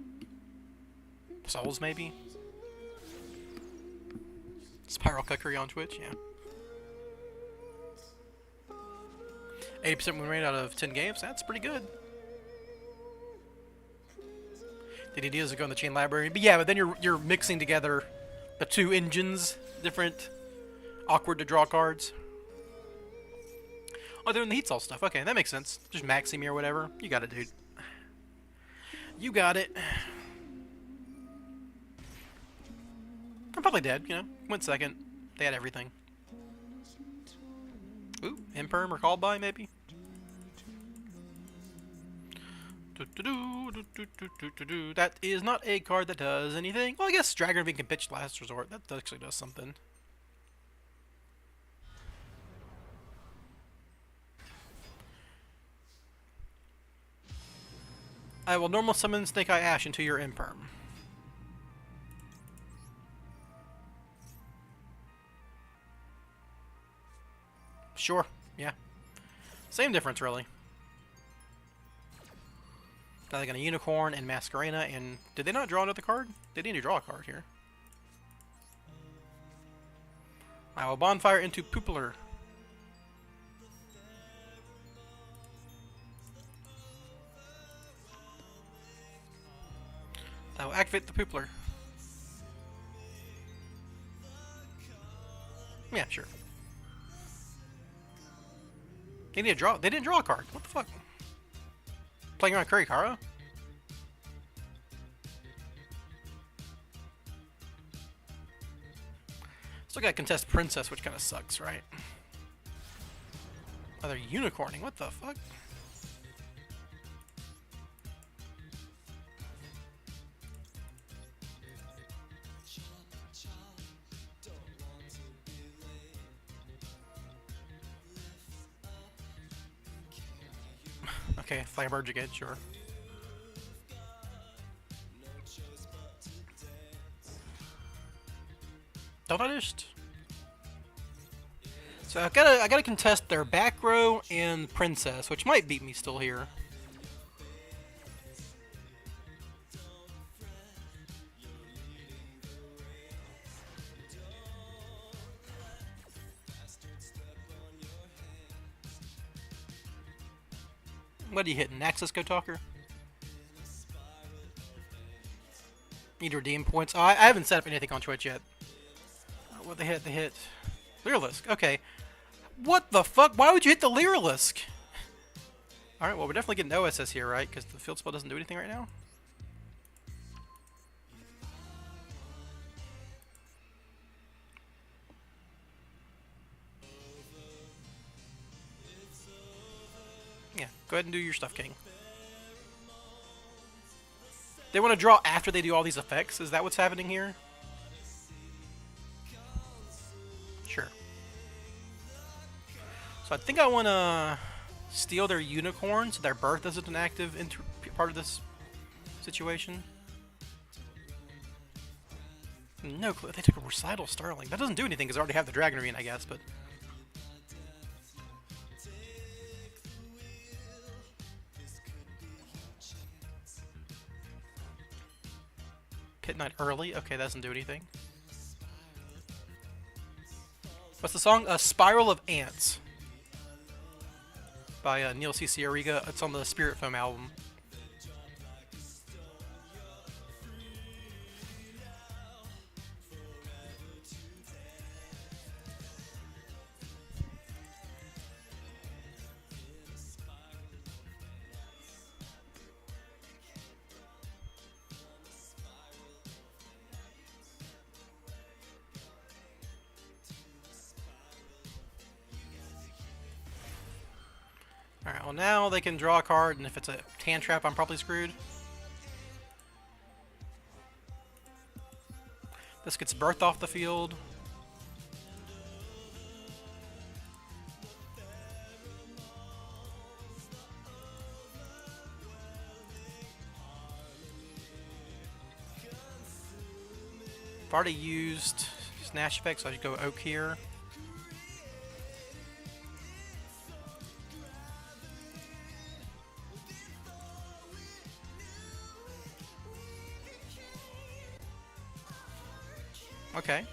[SPEAKER 1] Souls, maybe? Spiral Cookery on Twitch, yeah. 80% win rate out of 10 games, that's pretty good. The idea is to go in the chain library, but yeah, but then you're mixing together the two engines, different, awkward to draw cards. Oh, they're in the heat salt stuff. Okay, that makes sense. Just maxi me or whatever. You got it, dude. You got it. I'm probably dead, you know. Went second. They had everything. Ooh, Imperm or Called By, maybe? That is not a card that does anything. Well, I guess Dragon Ring can pitch Last Resort. That actually does something. I will normal summon Snake Eye Ash into your Imperm. Sure, yeah. Same difference, really. Now they got a Unicorn and Masquerena, and did they not draw another card? They didn't draw a card here. I will Bonfire into Poopler. I will activate the Poopler. Yeah, sure. They need to draw. They didn't draw a card. What the fuck? Playing around Kurikara? Still got Contest Princess, which kind of sucks, right? Oh, they're unicorning. What the fuck? Okay, Firebird again, sure. Don't I just? So I gotta contest their back row and Princess, which might beat me still here. What are you hitting? Access Go Talker? Need to redeem points. Oh, I haven't set up anything on Twitch yet. What they hit? They hit Lyrilusk. Okay. What the fuck? Why would you hit the Lyrilusk? Alright, well, we're definitely getting OSS here, right? Because the field spell doesn't do anything right now. Yeah, go ahead and do your stuff, King. They want to draw after they do all these effects? Is that what's happening here? Sure. So I think I want to steal their unicorn so their birth isn't an active part of this situation. No clue. They took a Recital Starling. That doesn't do anything because I already have the Dragon Arena, I guess, but... Pit Knight early? Okay, that doesn't do anything. What's the song? Spiral of Ants by Neil C. Ciariga. It's on the Spirit Foam album. Alright, well now they can draw a card, and if it's a hand trap, I'm probably screwed. This gets Birth off the field. I've already used Snash Effect, so I should go Oak here. Okay.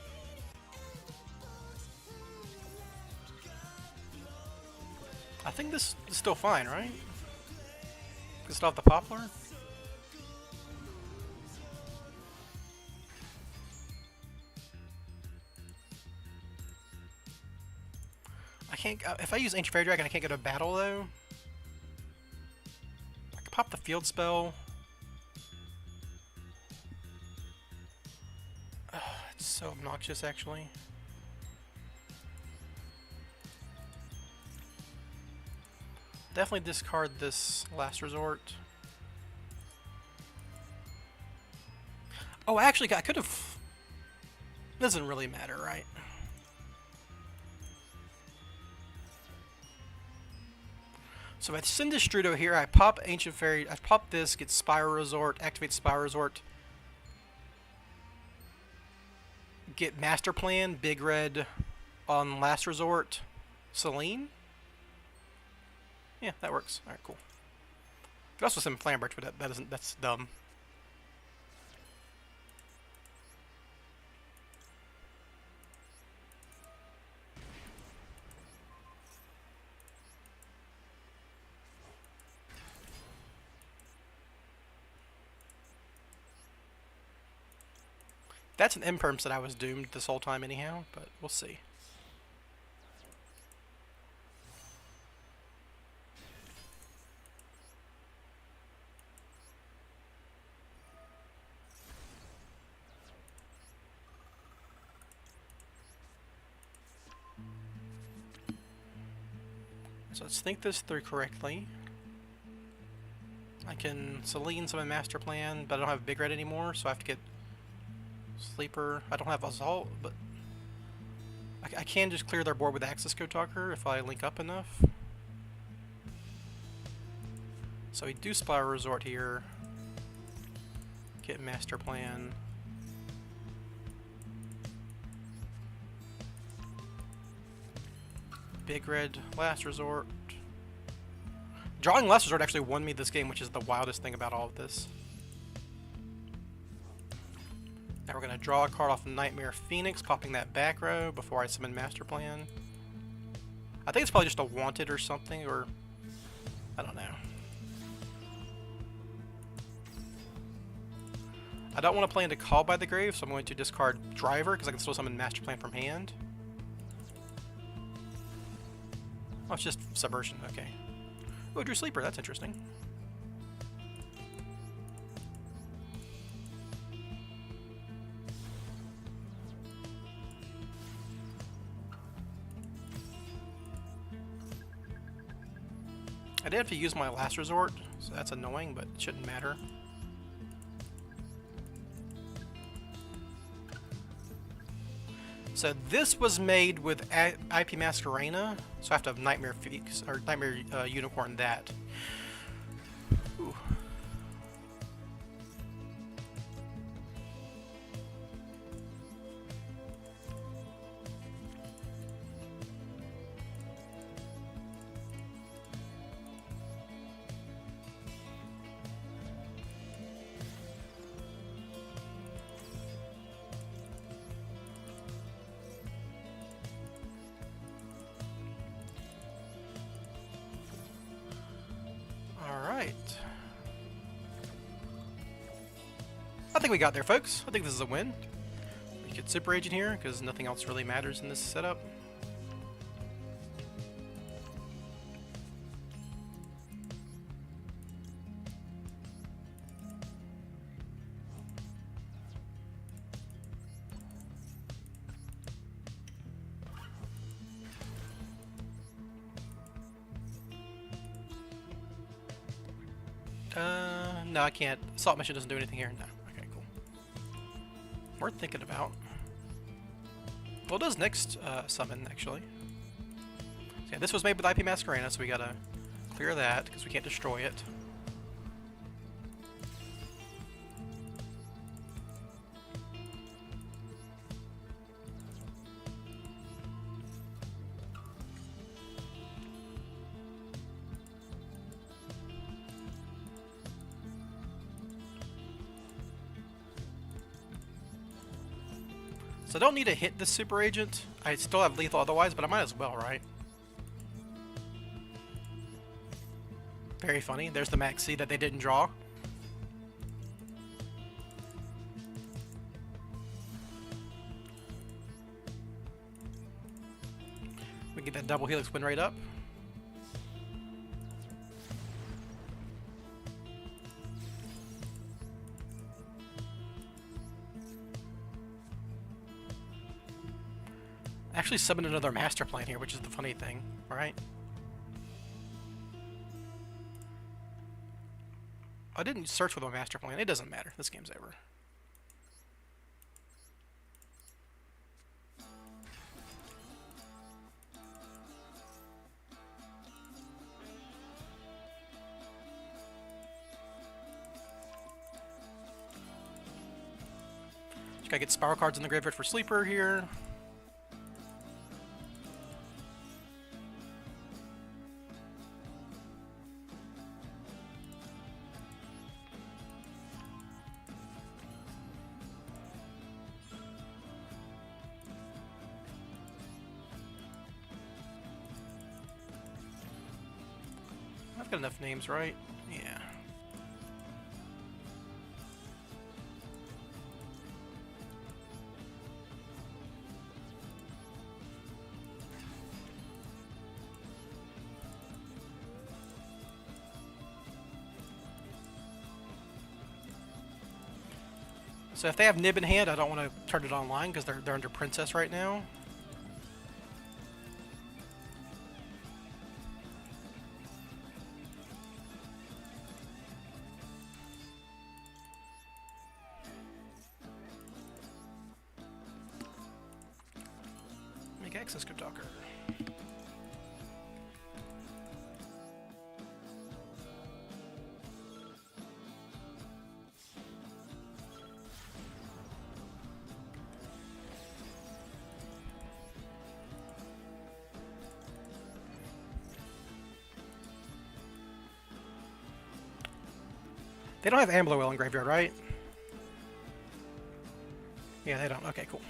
[SPEAKER 1] I think this is still fine, right? Can still have the poplar? I can't. If I use Ancient Fairy Dragon, I can't go to battle though. I can pop the field spell. It's so obnoxious, actually. Definitely discard this Last Resort. Oh, actually, I could have. Doesn't really matter, right? So if I send this Strudo here, I pop Ancient Fairy, I pop this, get Spiral Resort, activate Spiral Resort, get Master Plan, Big Red on Last Resort, Celine? Yeah, that works. Alright, cool. Could also send Flambridge, but that isn't, that's dumb. That's an imperm that I was doomed this whole time anyhow, but we'll see. So let's think this through correctly. I can Celine summon Master Plan, but I don't have Big Red anymore, so I have to get Sleeper. I don't have Assault, but I can just clear their board with Axis Code Talker if I link up enough. So we do Spiral Resort here. Get Master Plan. Big Red, Last Resort. Drawing Last Resort actually won me this game, which is the wildest thing about all of this. Now we're going to draw a card off Nightmare Phoenix, popping that back row before I summon Master Plan. I think it's probably just a Wanted or something, or I don't know. I don't want to play into Call by the Grave, so I'm going to discard Driver, because I can still summon Master Plan from hand. Oh, it's just Subversion, okay. Oh, drew Sleeper, that's interesting. I did have to use my Last Resort, so that's annoying, but it shouldn't matter. So this was made with IP Masquerena, so I have to have Nightmare Phoenix, or Nightmare Unicorn that. Ooh. I think we got there, folks. I think this is a win. We get Super Agent here, because nothing else really matters in this setup. No, I can't. Assault Mission doesn't do anything here. No. Okay, cool. Worth thinking about. Well, it does next summon, actually. So yeah, this was made with IP Masquerena, so we gotta clear that, because we can't destroy it. So I don't need to hit this super agent. I still have lethal otherwise, but I might as well, right? Very funny. There's the Maxx C'd that they didn't draw. We get that double helix win rate up. Actually summon another master plan here, which is the funny thing, right? I didn't search with a master plan. It doesn't matter. This game's over. Just gotta get spiral cards in the graveyard for sleeper here. I've got enough names, right? Yeah. So if they have Nib in hand, I don't want to turn it online because they're under Princess right now. Make access Crypt Talker. They don't have Ambler Well in graveyard, right? Yeah, they don't. Okay, cool.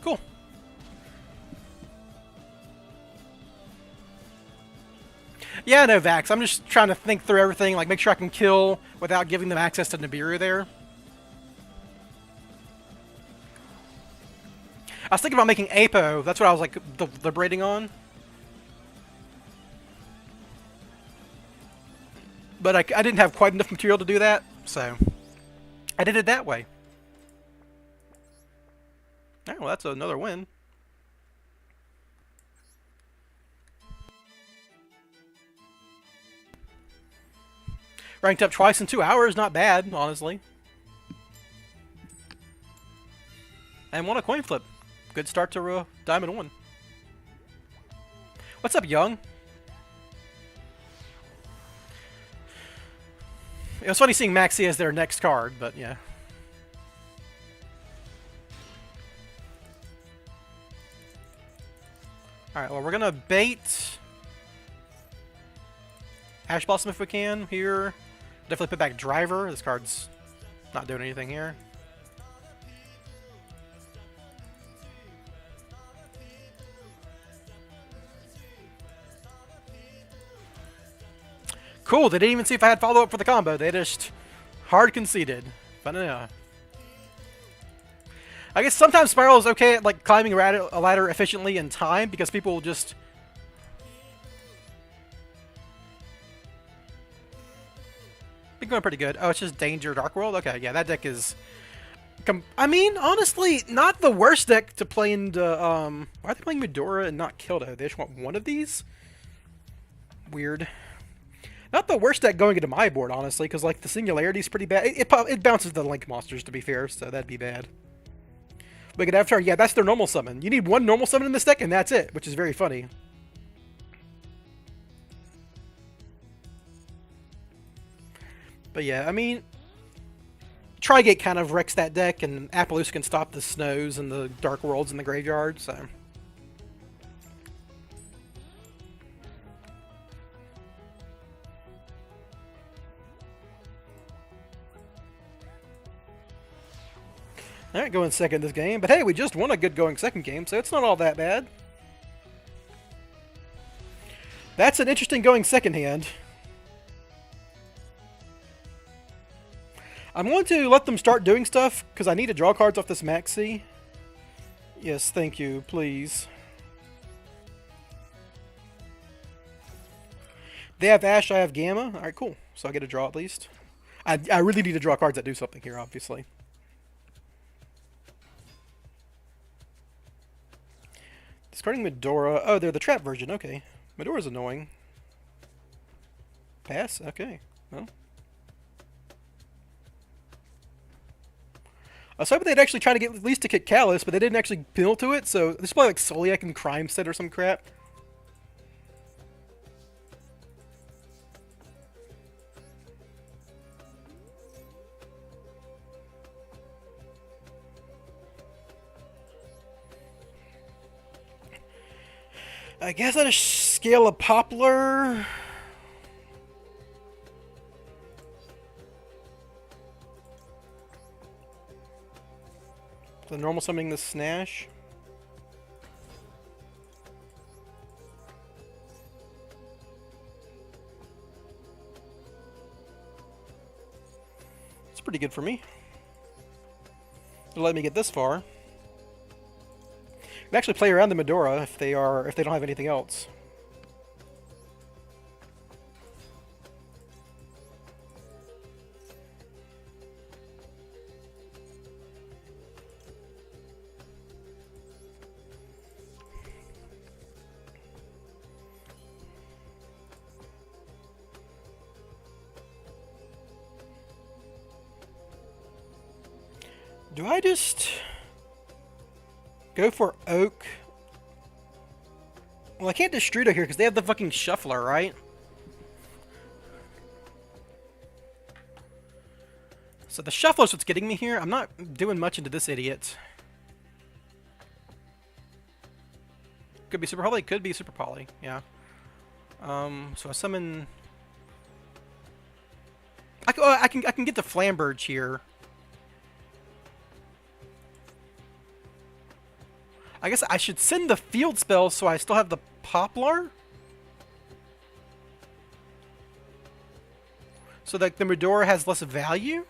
[SPEAKER 1] Cool. Yeah, no, Vax. I'm just trying to think through everything, like make sure I can kill without giving them access to Nibiru there. I was thinking about making Apo. That's what I was like deliberating on. But I didn't have quite enough material to do that, so I did it that way. Oh, well, that's another win. Ranked up twice in 2 hours, not bad, honestly. And won a coin flip. Good start to Diamond 1. What's up, Young? It was funny seeing Maxx C'd as their next card, but yeah. Alright, well, we're gonna bait Ash Blossom if we can here. Definitely put back Driver. This card's not doing anything here. Cool, they didn't even see if I had follow-up for the combo. They just hard conceded. But I guess sometimes SPYRAL is okay at like climbing a ladder efficiently in time because people will just... been going pretty good. Oh, it's just Danger Dark World? Okay, yeah, that deck is... I mean, honestly, not the worst deck to play into... why are they playing Medora and not Kildo? They just want one of these? Weird. Not the worst deck going into my board, honestly, because like the Singularity's pretty bad. It bounces the Link monsters, to be fair, so that'd be bad. But at Avatar, yeah, that's their normal summon. You need one normal summon in this deck, and that's it, which is very funny. But yeah, I mean, Trigate kind of wrecks that deck, and Appaloosa can stop the Snows and the Dark Worlds in the graveyard, so... Alright, going second this game. But hey, we just won a good going second game, so it's not all that bad. That's an interesting going second hand. I'm going to let them start doing stuff, because I need to draw cards off this Maxx C. Yes, thank you, please. They have Ash, I have Gamma. Alright, cool. So I get a draw at least. I really need to draw cards that do something here, obviously. Discarding Medora. Oh, they're the trap version. Okay. Medora's annoying. Pass? Okay. Well. I was hoping they'd actually try to get at least to kick Callus, but they didn't actually build to it, so this is probably like Soliak and Crime Set or some crap. I guess I'd scale a Poplar. The normal summoning the Snash. It's pretty good for me. It'll let me get this far. I can actually play around the Medora if they don't have anything else. Do I just go for Oak? Well, I can't Destrudo here because they have the fucking Shuffler, right? So the Shuffler's what's getting me here. I'm not doing much into this idiot. Could be Super Poly, could be Super Poly, yeah. So I summon... I can get the Flamberge here. I guess I should send the field spell so I still have the Poplar? So that the Medora has less value?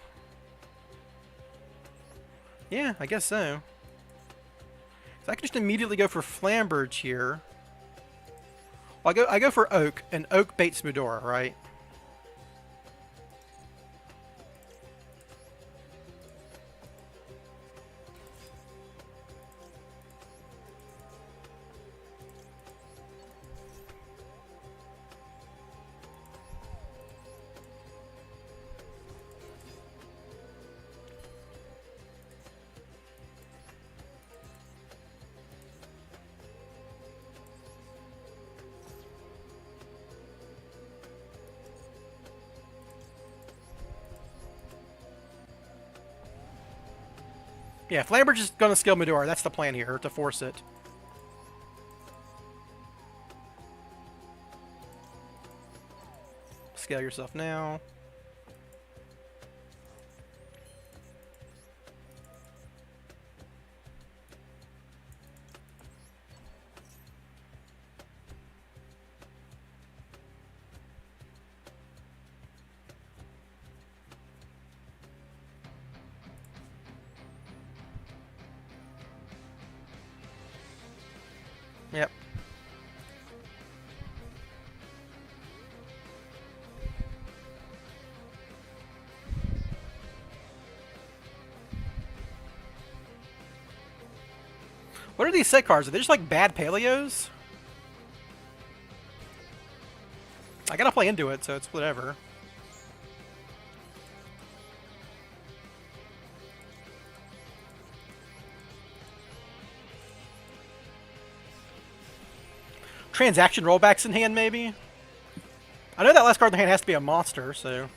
[SPEAKER 1] Yeah, I guess so. So I can just immediately go for Flamberge here. Well, I go for Oak, and Oak baits Medora, right? Yeah, Flamberge is going to scale Medora. That's the plan here, to force it. Scale yourself now. Yep. What are these set cards? Are they just like bad paleos? I gotta play into it, so it's whatever. Transaction rollbacks in hand, maybe? I know that last card in the hand has to be a monster, so...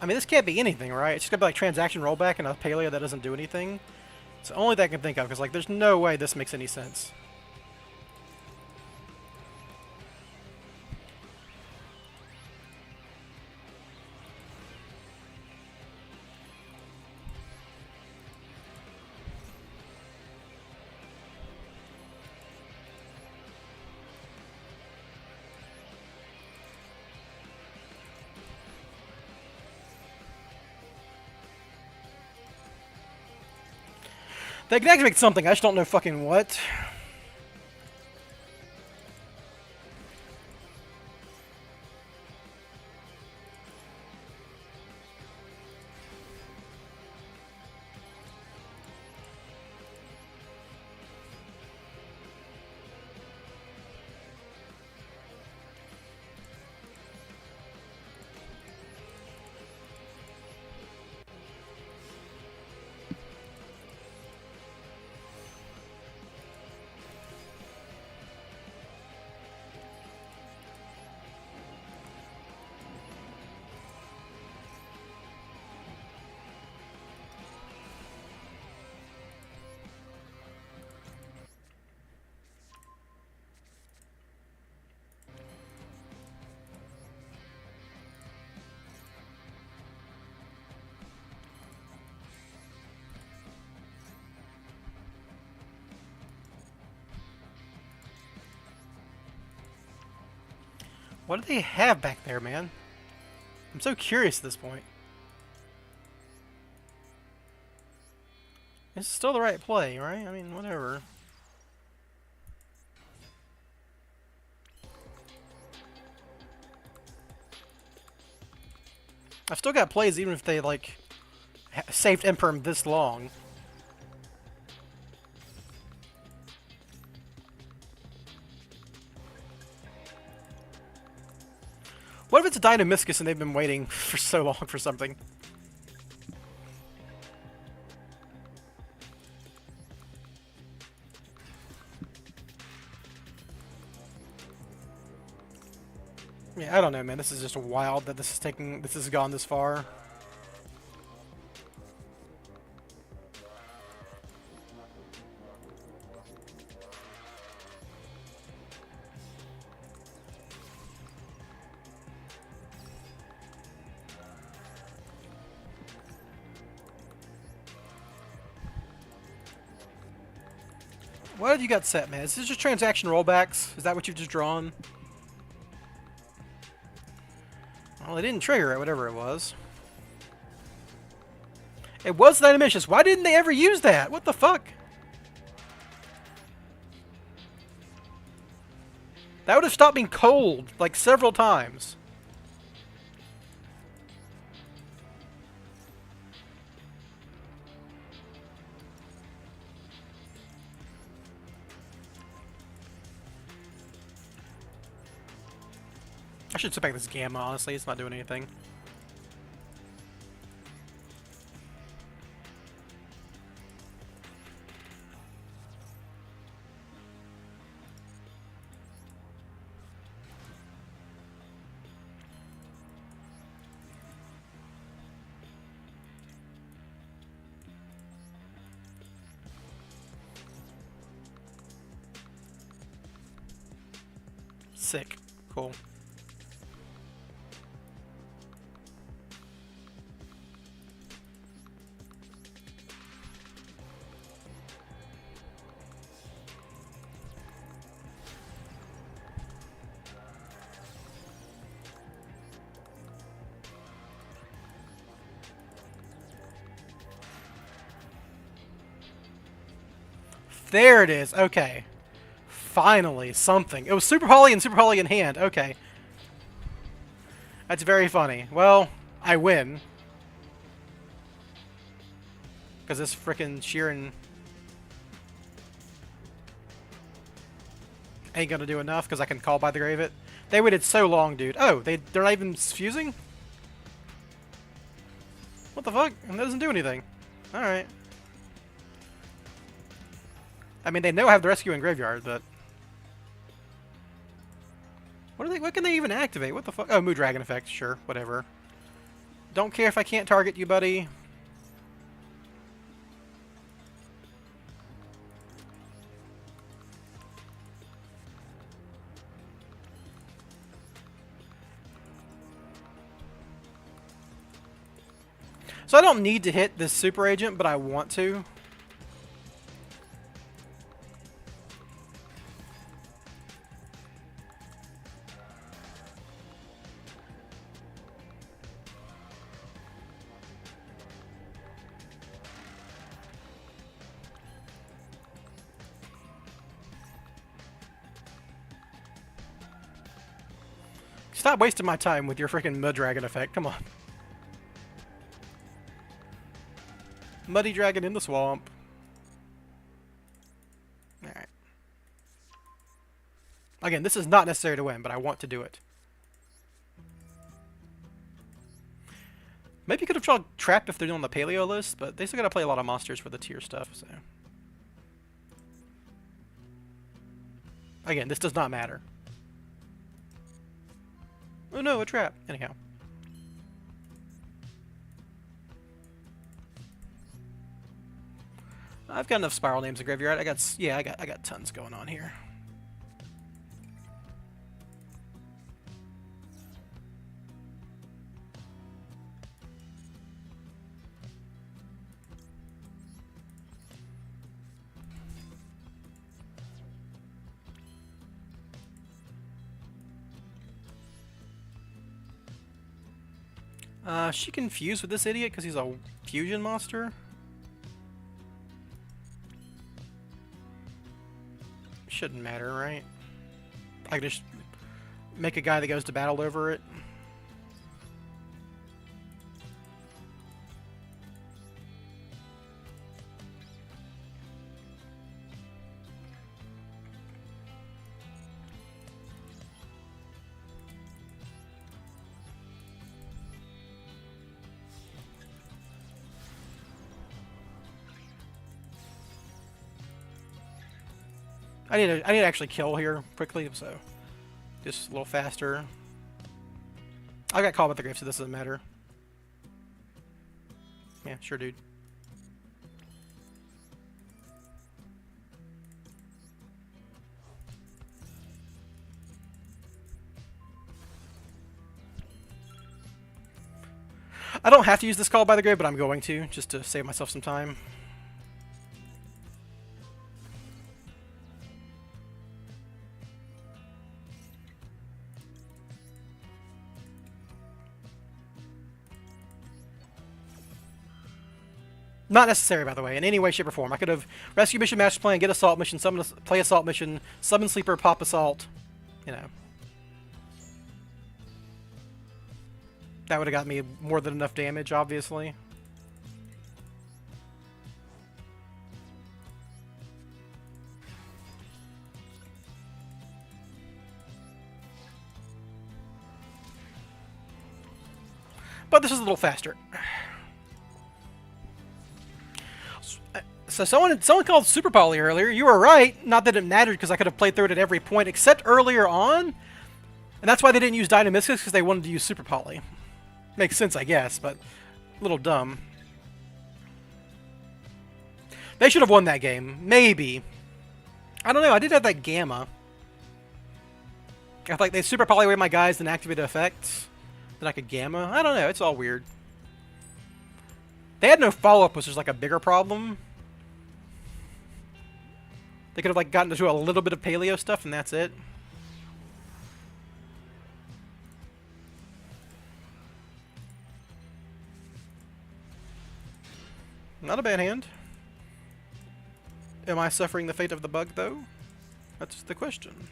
[SPEAKER 1] I mean, this can't be anything, right? It's just gonna be like transaction rollback and a paleo that doesn't do anything. It's the only thing I can think of, because like, there's no way this makes any sense. They can activate something, I just don't know fucking what. What do they have back there, man? I'm so curious at this point. It's still the right play, right? I mean, whatever. I've still got plays even if they, like, saved Imperm this long. What if it's a Dynamiscus and they've been waiting for so long for something? Yeah, I don't know, man. This is just wild that this has gone this far. What have you got set, man? Is this just transaction rollbacks? Is that what you've just drawn? Well, it didn't trigger it, whatever it was. It was Dynamicious. Why didn't they ever use that? What the fuck? That would have stopped being cold, like, several times. I should sit back this Gamma, honestly. It's not doing anything. Sick. Cool. There it is. Okay. Finally, something. It was Super Poly and Super Poly in hand. Okay. That's very funny. Well, I win. Because this frickin' Sheeran ain't gonna do enough because I can call by the grave it. They waited so long, dude. Oh, they're not even fusing? What the fuck? And that doesn't do anything. Alright. I mean, they know I have the rescue in graveyard, but what can they even activate? What the fuck? Oh, Mood Dragon effect. Sure, whatever. Don't care if I can't target you, buddy. So I don't need to hit this super agent, but I want to. Stop wasting my time with your freaking mud dragon effect. Come on. Muddy dragon in the swamp. Alright. Again, this is not necessary to win, but I want to do it. Maybe you could have tried Trap if they're on the paleo list, but they still gotta play a lot of monsters for the tier stuff, so. Again, this does not matter. Oh no, a trap. Anyhow. I've got enough spiral names in graveyard. I got tons going on here. She confused with this idiot because he's a fusion monster. Shouldn't matter, right? I could just make a guy that goes to battle over it. I need to actually kill here quickly, so just a little faster. I got caught with the grave, so this doesn't matter. Yeah, sure, dude. I don't have to use this call by the grave, but I'm going to, just to save myself some time. Not necessary, by the way, in any way, shape, or form. I could have rescue mission, master plan, get assault mission, summon, play assault mission, summon sleeper, pop assault. You know. That would have got me more than enough damage, obviously. But this is a little faster. So someone called Super Poly earlier. You were right. Not that it mattered because I could have played through it at every point except earlier on. And that's why they didn't use Dynamisticus, because they wanted to use Super Poly. Makes sense, I guess, but a little dumb. They should have won that game. Maybe. I don't know. I did have that Gamma. I like they Super Poly away my guys and activate effects. Then I could Gamma. I don't know. It's all weird. They had no follow-up, which was like a bigger problem. They could have like gotten into a little bit of paleo stuff and that's it. Not a bad hand. Am I suffering the fate of the bug though? That's the question.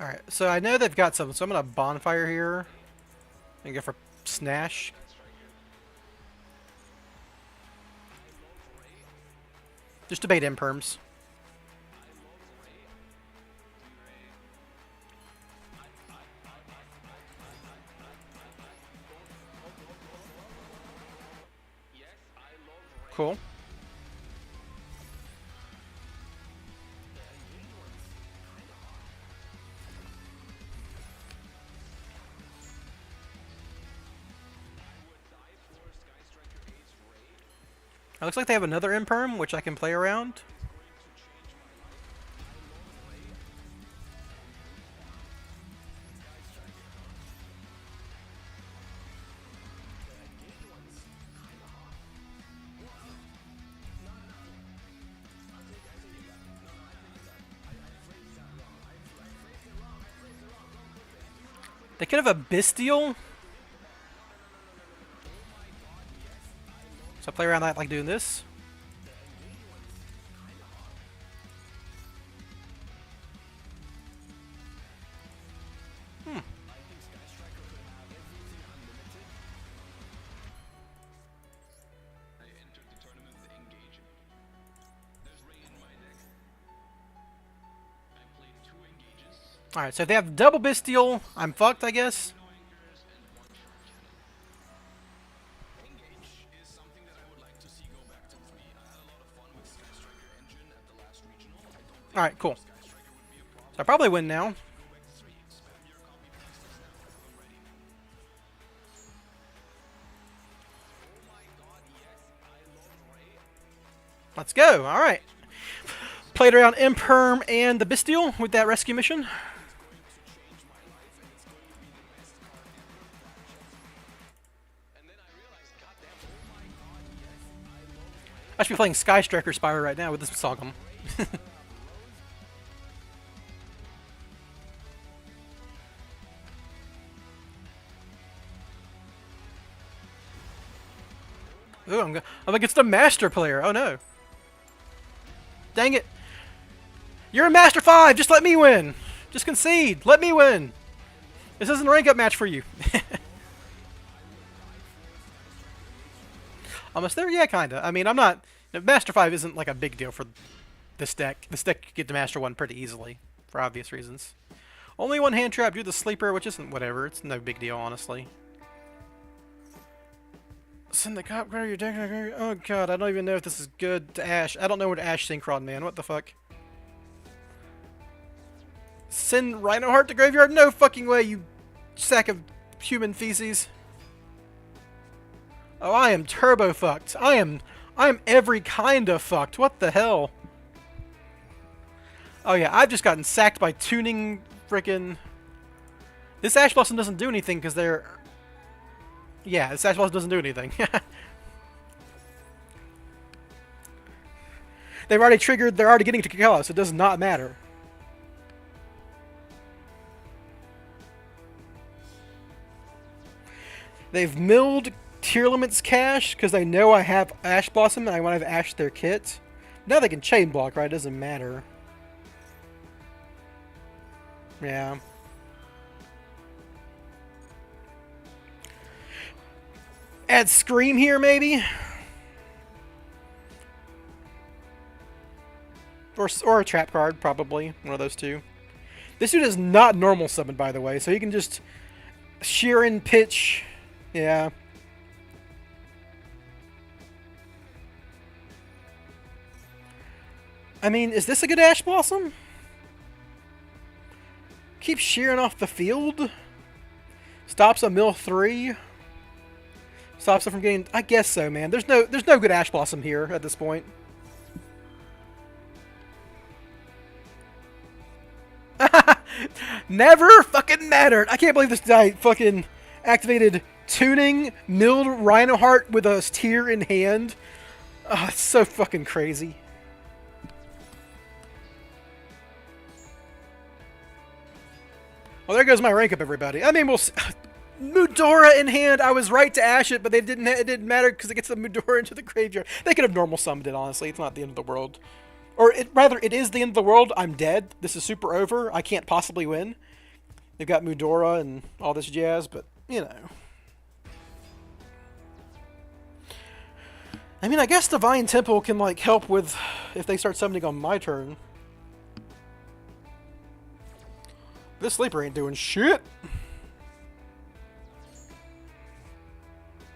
[SPEAKER 1] Alright, so I know they've got something, so I'm gonna bonfire here. And go for Snash. Just debate imperms. Cool. It looks like they have another imperm, which I can play around. They could have a Bestial. So I play around that like doing this. Alright, so if they have double Bestial, I'm fucked, I guess. Alright, cool. So I probably win now. Let's go. Alright. Played around Imperm and the Bestial with that rescue mission. I should be playing Sky Striker Spyro right now with this Sogum. Ooh, I'm against a Master player. Oh no. Dang it. You're a Master 5! Just let me win! Just concede! Let me win! This isn't a rank-up match for you. Almost there? Yeah, kinda. I mean, I'm not... Master 5 isn't like a big deal for this deck. This deck could get to Master 1 pretty easily, for obvious reasons. Only one hand trap, do the sleeper, which isn't whatever. It's no big deal, honestly. Send the cop out of your deck. Oh god, I don't even know if this is good to Ash. I don't know where to Ash Synchron, man. What the fuck? Send Rhino Heart to graveyard? No fucking way, you sack of human feces. Oh, I am turbo fucked. I am every kind of fucked. What the hell? Oh yeah, I've just gotten sacked by tuning frickin'... This Ash Blossom doesn't do anything because they're... Yeah, this Ash Blossom doesn't do anything. They've already triggered, they're already getting to Kakela, so it does not matter. They've milled Tier Limits Cash because they know I have Ash Blossom and I want to have Ash their kit. Now they can Chain Block, right? It doesn't matter. Yeah. Add Scream here, maybe? Or a trap card, probably. One of those two. This dude is not normal summon, by the way, so he can just Sheeran pitch. Yeah. I mean, is this a good Ash Blossom? Keep shearing off the field. Stops a mill 3. Stops it from getting... I guess so, man. There's no good Ash Blossom here at this point. Never fucking mattered. I can't believe this guy fucking activated tuning, milled Rhino Heart with a tear in hand. Oh, it's so fucking crazy. Well, there goes my rank up, everybody. I mean, we'll see. Mudora in hand. I was right to Ash it, but it didn't matter because it gets the Mudora into the graveyard. They could have normal summoned it, honestly. It's not the end of the world. Or rather, it is the end of the world. I'm dead. This is super over. I can't possibly win. They've got Mudora and all this jazz, but, you know. I mean, I guess Divine Temple can, like, help with if they start summoning on my turn. This sleeper ain't doing shit.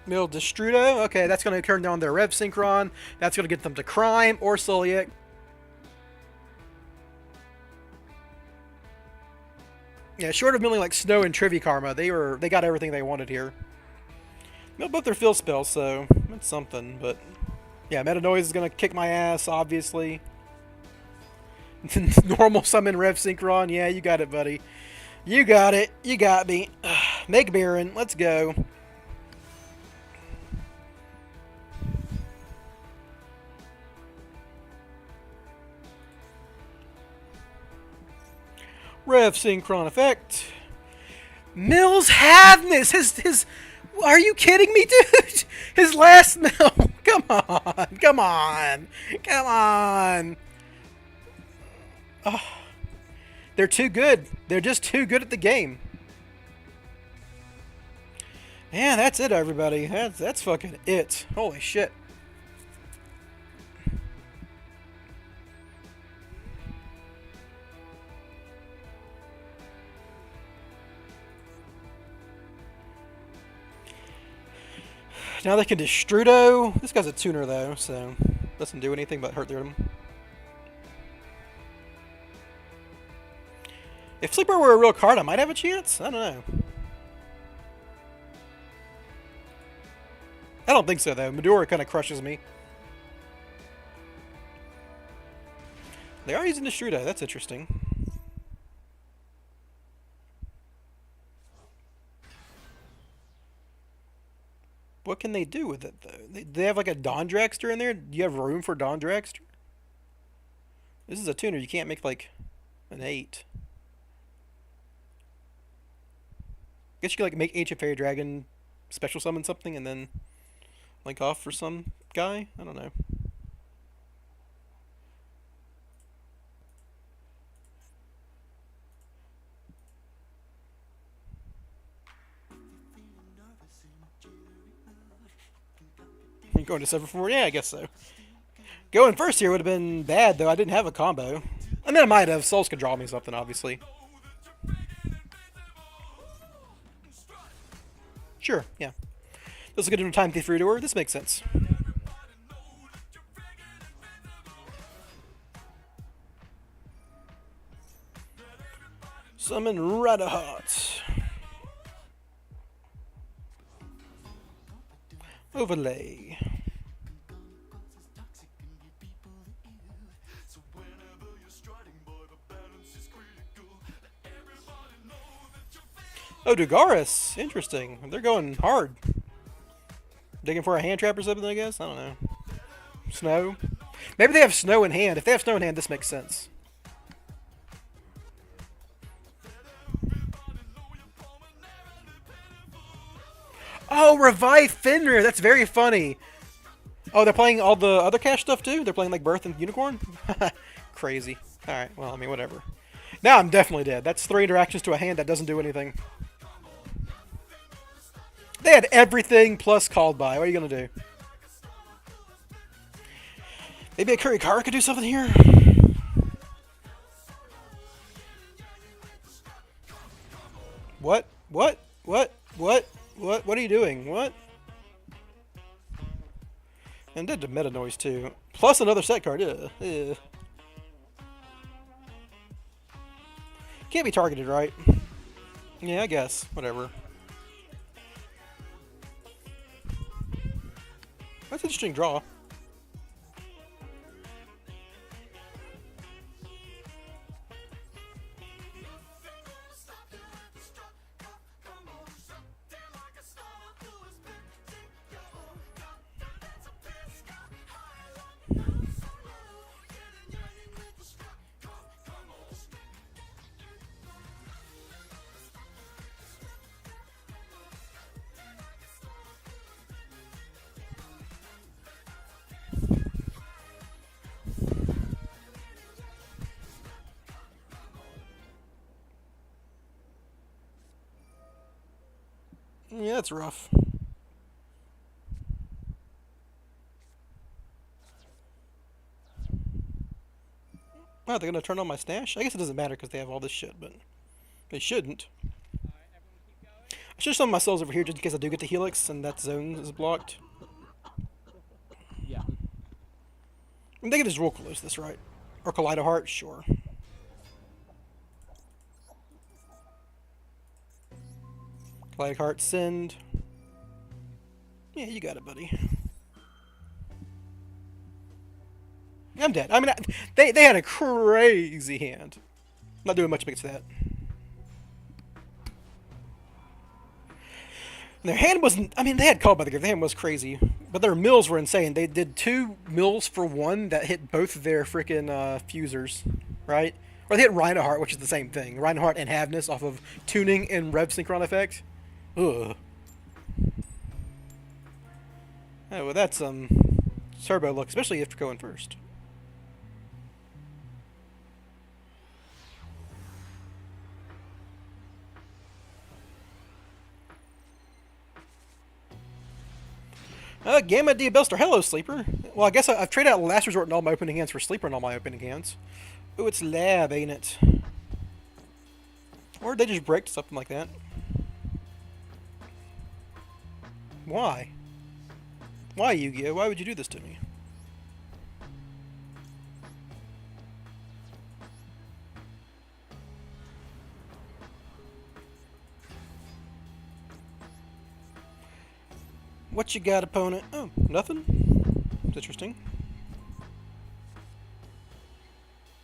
[SPEAKER 1] Mill Destrudo. Okay, that's going to turn down their Rev Synchron. That's going to get them to Crime or Soliac. Yeah, short of milling like Snow and Trivy Karma, they got everything they wanted here. Milled both their field spells, so that's something. But yeah, Meta Noise is going to kick my ass, obviously. Normal summon Rev Synchron. Yeah, you got it, buddy. You got it. You got me. Make Baron. Let's go. Rev Synchron effect. Mills Havness. His. Are you kidding me, dude? His last mill. Come on. Come on. Come on. Oh. They're too good. They're just too good at the game. Yeah, that's it, everybody. That's fucking it. Holy shit. Now they can Destrudo. This guy's a tuner, though, so doesn't do anything but hurt them. If Sleeper were a real card, I might have a chance. I don't know. I don't think so, though. Medora kind of crushes me. They are using Destrudo. That's interesting. What can they do with it, though? They have like a Dawn Dragster in there? Do you have room for Dawn Dragster? This is a tuner. You can't make like an 8. Guess you could like make Ancient Fairy Dragon special summon something and then link off for some guy? I don't know. Going to 7-4? Yeah, I guess so. Going first here would have been bad, though. I didn't have a combo. I mean, I might have. Souls could draw me something, obviously. Sure, yeah. This is going to do Time Thief Redoer. This makes sense. Summon Radahat. Overlay. Oh, Dugaris. Interesting. They're going hard. Digging for a hand trap or something, I guess? I don't know. Snow? Maybe they have Snow in hand. If they have Snow in hand, this makes sense. Oh, Revive Fenrir! That's very funny. Oh, they're playing all the other cash stuff too? They're playing like Birth and Unicorn? Crazy. Alright, well, I mean, whatever. Now I'm definitely dead. That's 3 interactions to a hand that doesn't do anything. They had everything plus called by. What are you going to do? Maybe a Kurikara could do something here? What? What? What? What? What are you doing? What? And did the Meta Noise too. Plus another set card. Yeah. Can't be targeted, right? Yeah, I guess. Whatever. That's an interesting draw. Yeah, that's rough. Oh, they're gonna turn on my stash? I guess it doesn't matter because they have all this shit, but they shouldn't. I should have some of my souls over here just in case I do get the Helix and that zone is blocked.
[SPEAKER 3] Yeah.
[SPEAKER 1] I mean, they can just roll close this, right? Or Kaleido Heart, sure. Kaleido Heart, send. Yeah, you got it, buddy. I'm dead. I mean, they had a crazy hand. Not doing much against that. And their hand wasn't. I mean, they had called by the grave. Their hand was crazy, but their mills were insane. They did 2 mills for 1 that hit both of their freaking fusers, right? Or they hit Reinhardt, which is the same thing. Reinhardt and Havness off of tuning and rev synchron effect. Ugh. Oh, well, that's turbo look, especially after going first. Gamma Diabellstar, hello, Sleeper. Well, I guess I've traded out Last Resort in all my opening hands for Sleeper in all my opening hands. Ooh, it's Lab, ain't it? Or they just bricked, something like that. Why? Why, Yu-Gi-Oh? Why would you do this to me? What you got, opponent? Oh, nothing? That's interesting.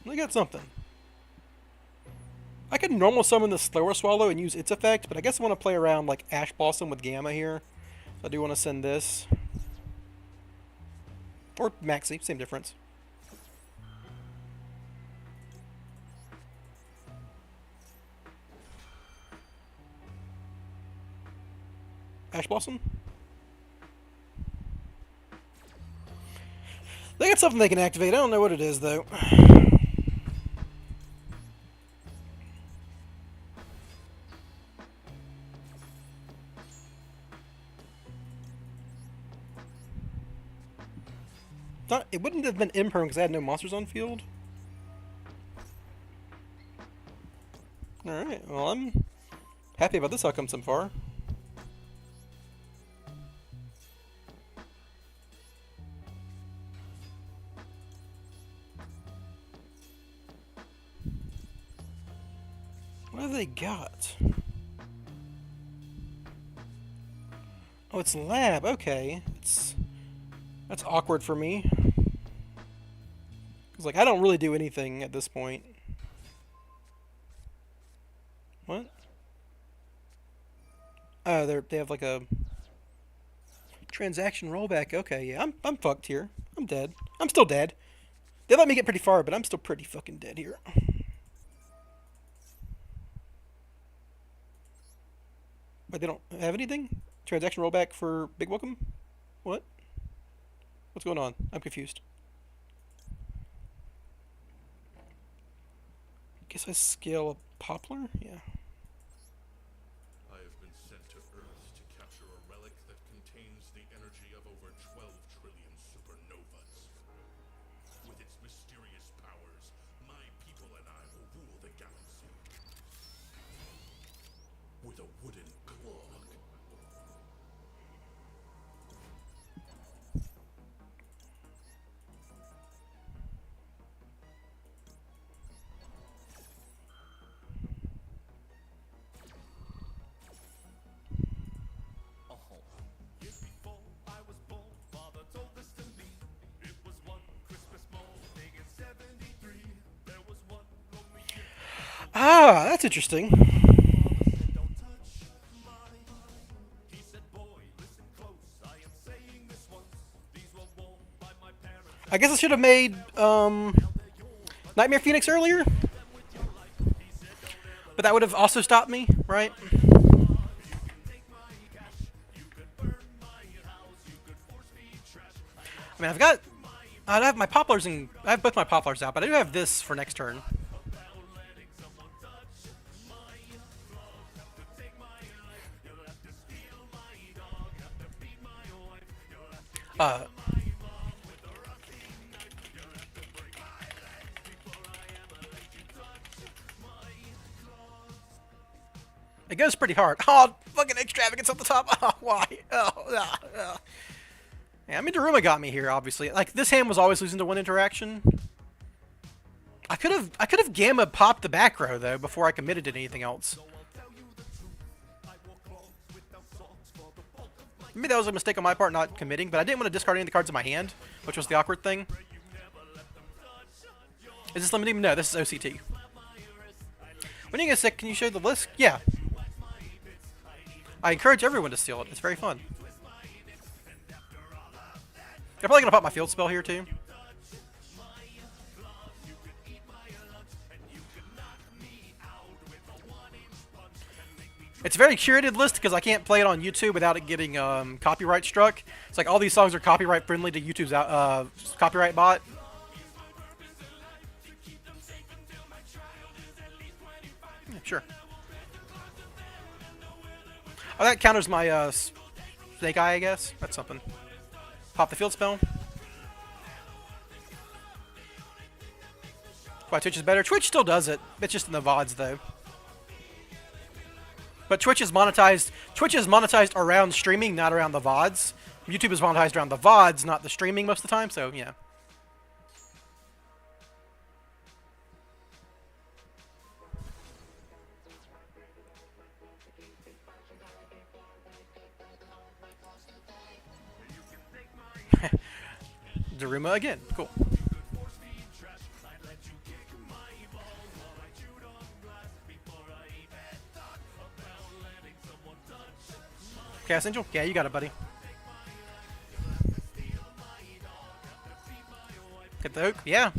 [SPEAKER 1] I got something. I could normal summon the Slower Swallow and use its effect, but I guess I want to play around like Ash Blossom with Gamma here. So I do want to send this. Or Maxx C'd, same difference. Ash Blossom? They got something they can activate. I don't know what it is, though. It wouldn't have been Imperm because I had no monsters on field. Alright, well, I'm happy about this outcome so far. What have they got? Oh, it's Lab. Okay. That's awkward for me. Because, like, I don't really do anything at this point. What? Oh, they have, like, a transaction rollback. Okay, yeah, I'm fucked here. I'm dead. I'm still dead. They let me get pretty far, but I'm still pretty fucking dead here. But they don't have anything? Transaction rollback for Big Welcome? What? What's going on? I'm confused. Guess I scale a poplar? Yeah.
[SPEAKER 4] I have been sent to Earth to capture a relic that contains the energy of over 12 trillion supernovas. With its mysterious powers, my people and I will rule the galaxy. With a wooden clog.
[SPEAKER 2] Years before I was born, Father told this to me. It was one Christmas morning in '73. There was one lonely kid.
[SPEAKER 1] Ah, that's interesting.
[SPEAKER 2] Father said, "Don't touch mine." He said, "Boy, listen close. I am saying this once. These were worn by my parents.
[SPEAKER 1] I guess I should have made Nightmare Phoenix earlier. But that would have also stopped me, right? I mean, I have my poplars and I have both my poplars out, but I do have this for next turn. Uh, it goes pretty hard. Oh, fucking extravagance at the top. Oh, why? Oh. Yeah, I mean, Daruma got me here, obviously. Like, this hand was always losing to one interaction. I could have Gamma popped the back row, though, before I committed to anything else. Maybe that was a mistake on my part, not committing, but I didn't want to discard any of the cards in my hand, which was the awkward thing. Is this limiting? No, this is OCT. When you get sick, can you show the list? Yeah. I encourage everyone to steal it. It's very fun. I'm probably going to pop my field spell here, too. It's a very curated list because I can't play it on YouTube without it getting copyright struck. It's like all these songs are copyright friendly to YouTube's copyright bot. Yeah, sure. Oh, that counters my Snake Eye, I guess. That's something. Pop the field spell. Why Twitch is better? Twitch still does it. It's just in the VODs, though. But Twitch is monetized. Twitch is monetized around streaming, not around the VODs. YouTube is monetized around the VODs, not the streaming most of the time. So yeah. Daruma again. Cool. Chaos Angel? Yeah, you got it, buddy. Get the hook? Yeah.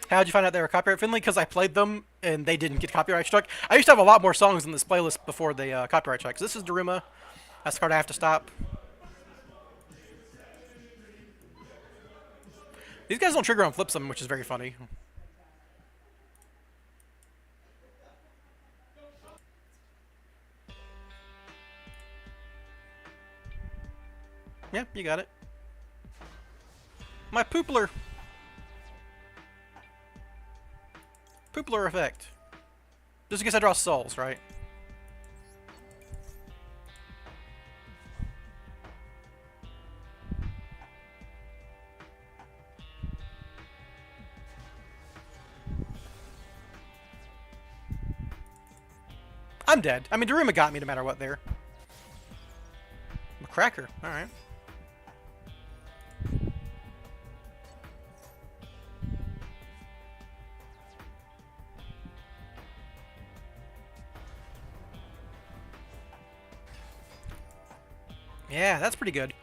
[SPEAKER 1] How'd you find out they were copyright friendly? Because I played them and they didn't get copyright struck. I used to have a lot more songs in this playlist before the copyright struck. This is Daruma. That's the card I have to stop. These guys don't trigger on flip them, which is very funny. Yeah, you got it. My Poopler. Poopler effect. Just in case I draw souls, right? I'm dead. I mean, Daruma got me no matter what there. I'm a cracker. Alright. Yeah, that's pretty good.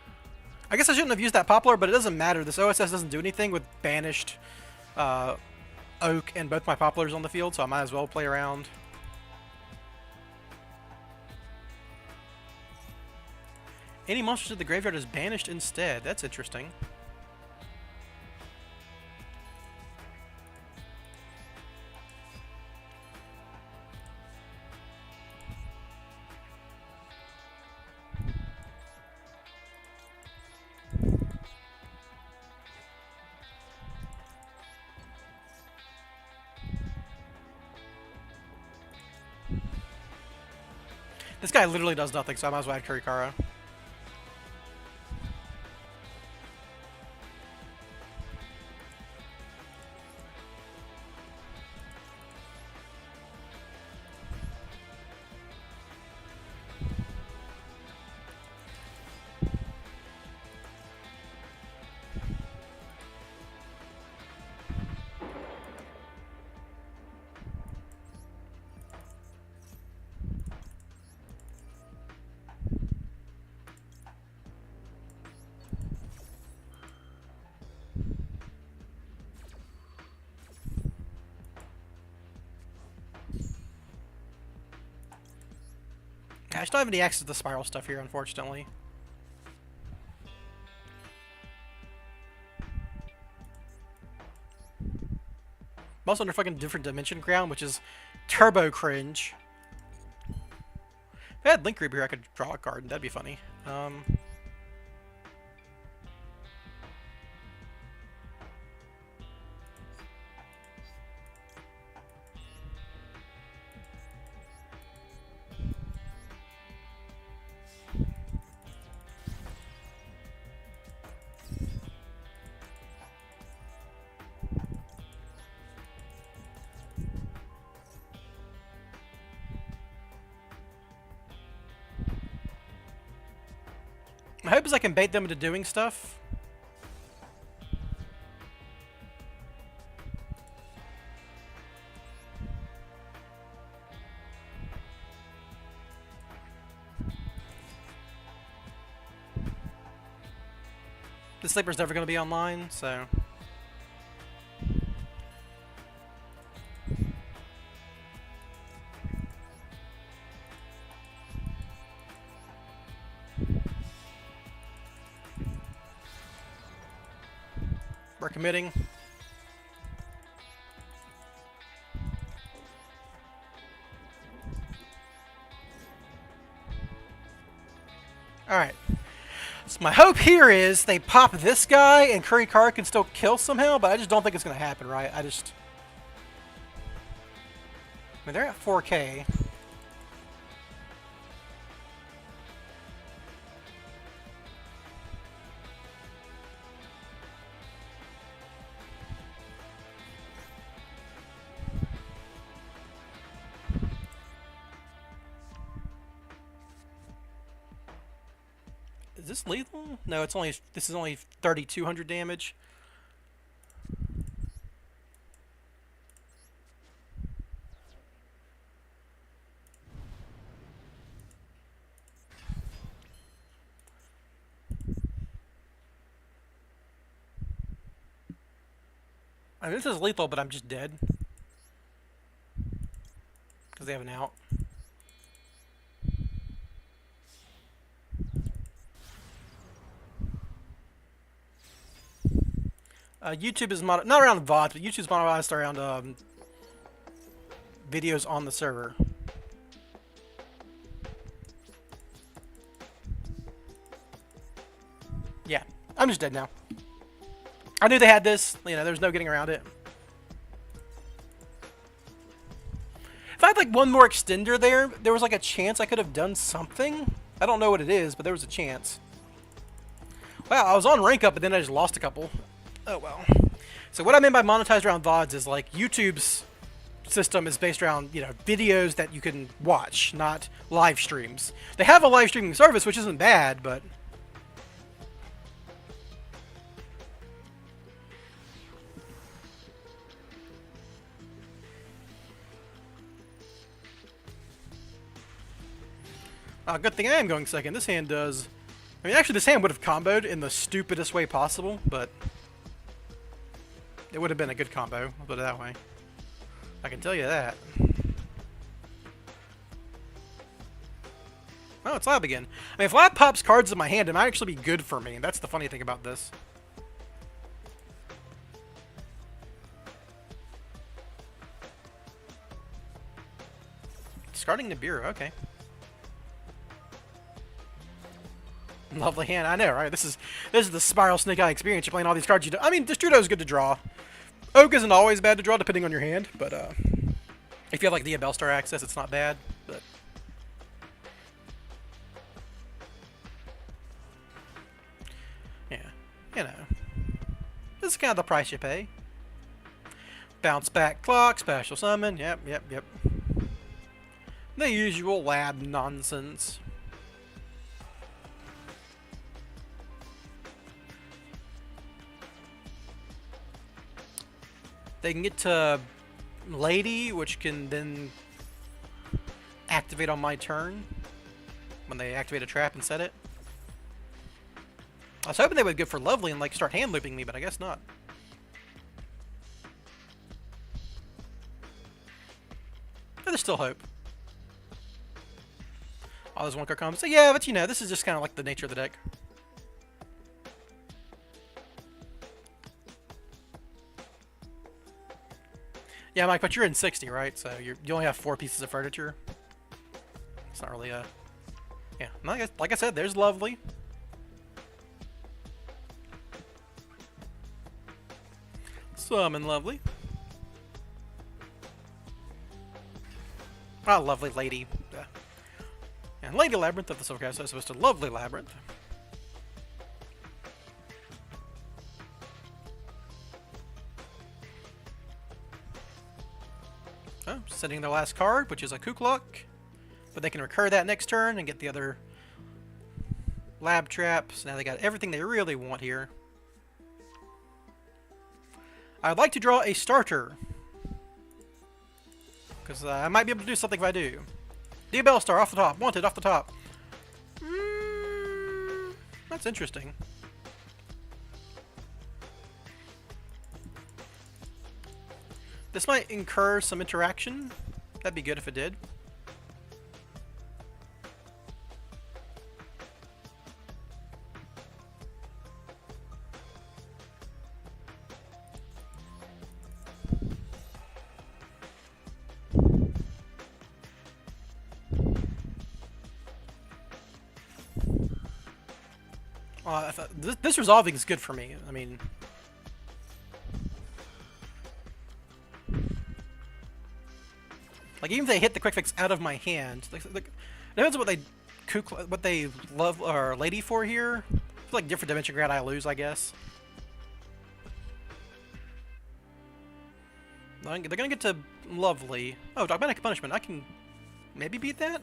[SPEAKER 1] I guess I shouldn't have used that Poplar, but it doesn't matter. This OSS doesn't do anything with banished Oak and both my Poplars on the field, so I might as well play around. Any monsters in the graveyard is banished instead. That's interesting. This guy literally does nothing, so I might as well add Kurikara. I just don't have any access to the spiral stuff here, unfortunately. I'm also under fucking different dimension ground, which is turbo cringe. If I had Link Creep here, I could draw a card. That'd be funny. My hope is I can bait them into doing stuff. The Sleeper's never going to be online, so... We're committing. Alright. So my hope here is they pop this guy and Curry Card can still kill somehow, but I just don't think it's going to happen, right? I mean, they're at 4K. Is this lethal? No, it's only. This is only 3,200 damage. I mean, this is lethal, but I'm just dead because they have an out. YouTube is not around VODs, but YouTube's monetized around videos on the server. Yeah, I'm just dead now. I knew they had this. You know, there's no getting around it. If I had like one more extender there was like a chance I could have done something. I don't know what it is, but there was a chance. Wow, I was on rank up, but then I just lost a couple. Oh well. So what I mean by monetized around VODs is like YouTube's system is based around, you know, videos that you can watch, not live streams. They have a live streaming service, which isn't bad, but... good thing I am going second. This hand does... I mean, actually, this hand would have comboed in the stupidest way possible, but... it would have been a good combo, I'll put it that way. I can tell you that. Oh, it's Lab again. I mean, if Lab pops cards in my hand, it might actually be good for me. That's the funny thing about this. Discarding Nibiru, okay. Lovely hand, I know, right? This is the Spiral Snake Eye experience. You're playing all these cards you do. I mean, Destrudo is good to draw. Oak isn't always bad to draw, depending on your hand, but if you have like the Bellstar access, it's not bad. But yeah, you know, this is kind of the price you pay. Bounce back clock, special summon. Yep. The usual lab nonsense. They can get to Lady, which can then activate on my turn when they activate a trap and set it. I was hoping they would go for Lovely and like start hand looping me, but I guess not. But there's still hope. Oh, there's one card comes. So yeah, but you know, this is just kind of like the nature of the deck. Yeah, Mike, but you're in 60, right? So you only have 4 pieces of furniture. It's not really a Yeah, like I said, there's Lovely. Summon Lovely. Ah, Lovely Lady. And Lady Labyrinth of the Soulcast, so it's supposed to Lovely Labyrinth. Oh, sending their last card, which is a Kukluk. But they can recur that next turn and get the other lab traps. Now they got everything they really want here. I'd like to draw a starter. Because I might be able to do something if I do. Diabell Star off the top. Wanted off the top. That's interesting. This might incur some interaction. That'd be good if it did. I thought this resolving is good for me. I mean, like even if they hit the quick fix out of my hand, like depends on what they love or lady for here. I feel like different dimension grad I lose, I guess. They're gonna get to Lovely. Oh, Dogmatic Punishment. I can maybe beat that.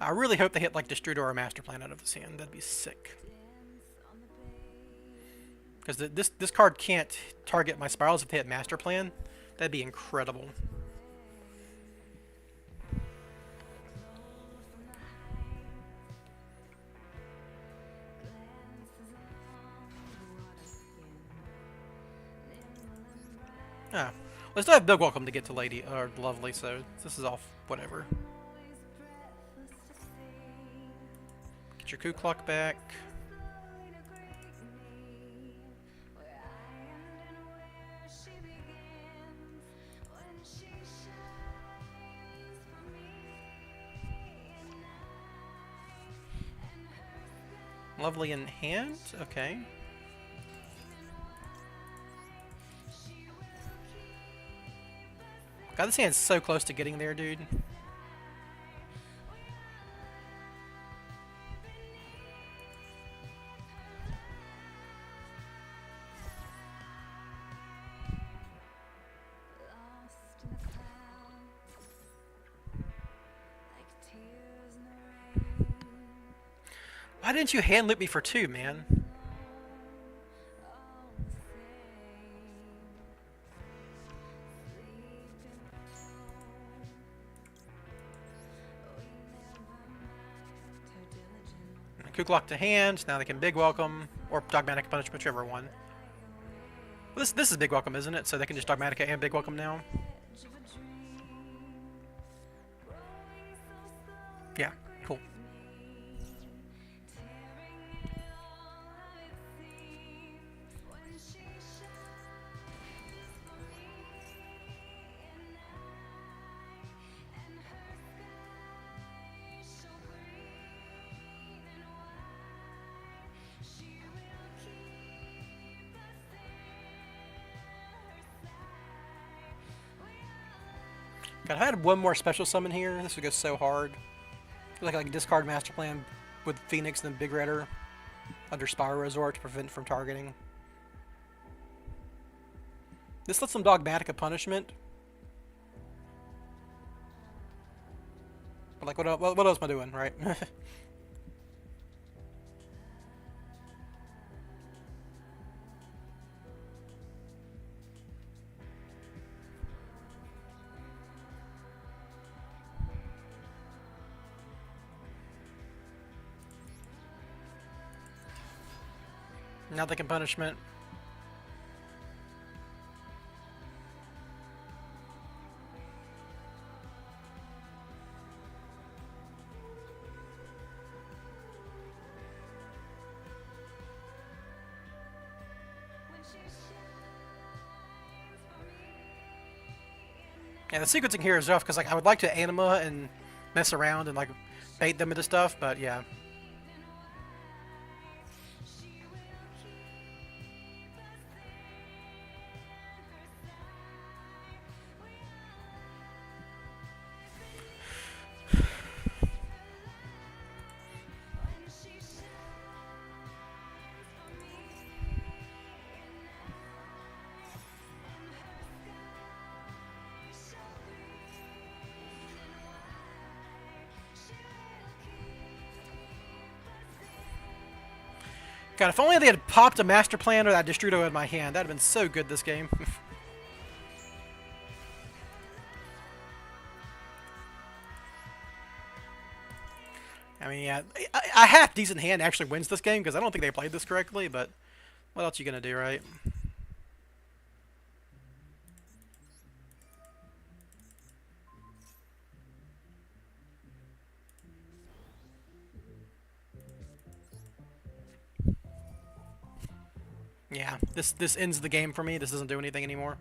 [SPEAKER 1] I really hope they hit like Destruder or Master Plan out of this hand. That'd be sick. Because this card can't target my spirals if they hit Master Plan. That'd be incredible. Ah, well, I still have Big Welcome to get to Lady or Lovely, so this is all whatever. Get your Kukluk back. Lovely in hand? Okay. God, this hand's so close to getting there, dude. Why didn't you hand loop me for 2, man? Kukluk to hand. Now they can Big Welcome or Dogmatic Punishment, whichever one. Well, this is Big Welcome, isn't it? So they can just Dogmatica and Big Welcome now. Yeah, cool. God, if I had one more special summon here, this would go so hard. Like discard Master Plan with Phoenix and then Big Redder under Spiral Resort to prevent from targeting. This lets them Dogmatica Punishment. But like, what else am I doing, right? Now they can Punishment. Yeah, the sequencing here is rough because like I would like to anima and mess around and like bait them into stuff, but yeah. God, if only they had popped a master plan or that Destrudo in my hand, that'd have been so good this game. I mean, yeah, a half decent hand actually wins this game because I don't think they played this correctly, but what else you gonna do, right? Yeah, this ends the game for me. This doesn't do anything anymore.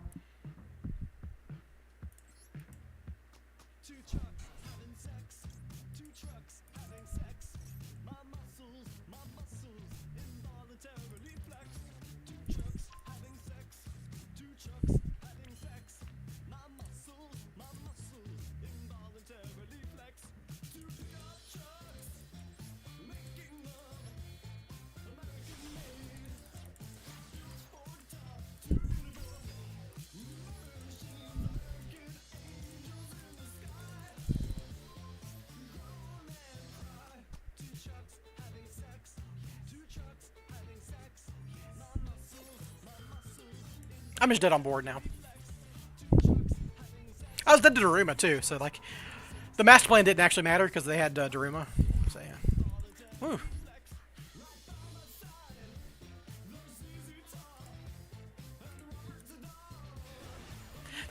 [SPEAKER 1] I'm just dead on board now. I was dead to Daruma too, so like the master plan didn't actually matter because they had Daruma. So yeah. Woo.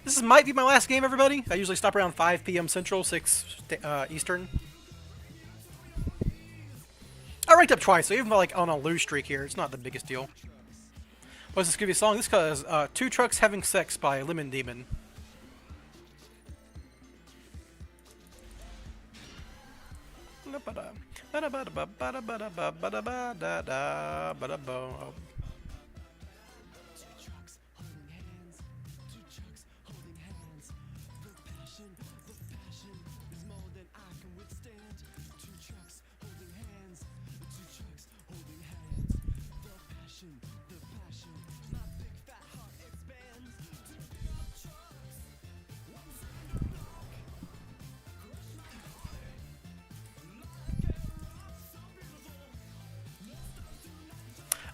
[SPEAKER 1] This might be my last game, everybody. I usually stop around 5 p.m. Central, 6 Eastern. I ranked up twice, so even like on a lose streak here, it's not the biggest deal. What's this Scooby song? This is Two Trucks Having Sex by Lemon Demon.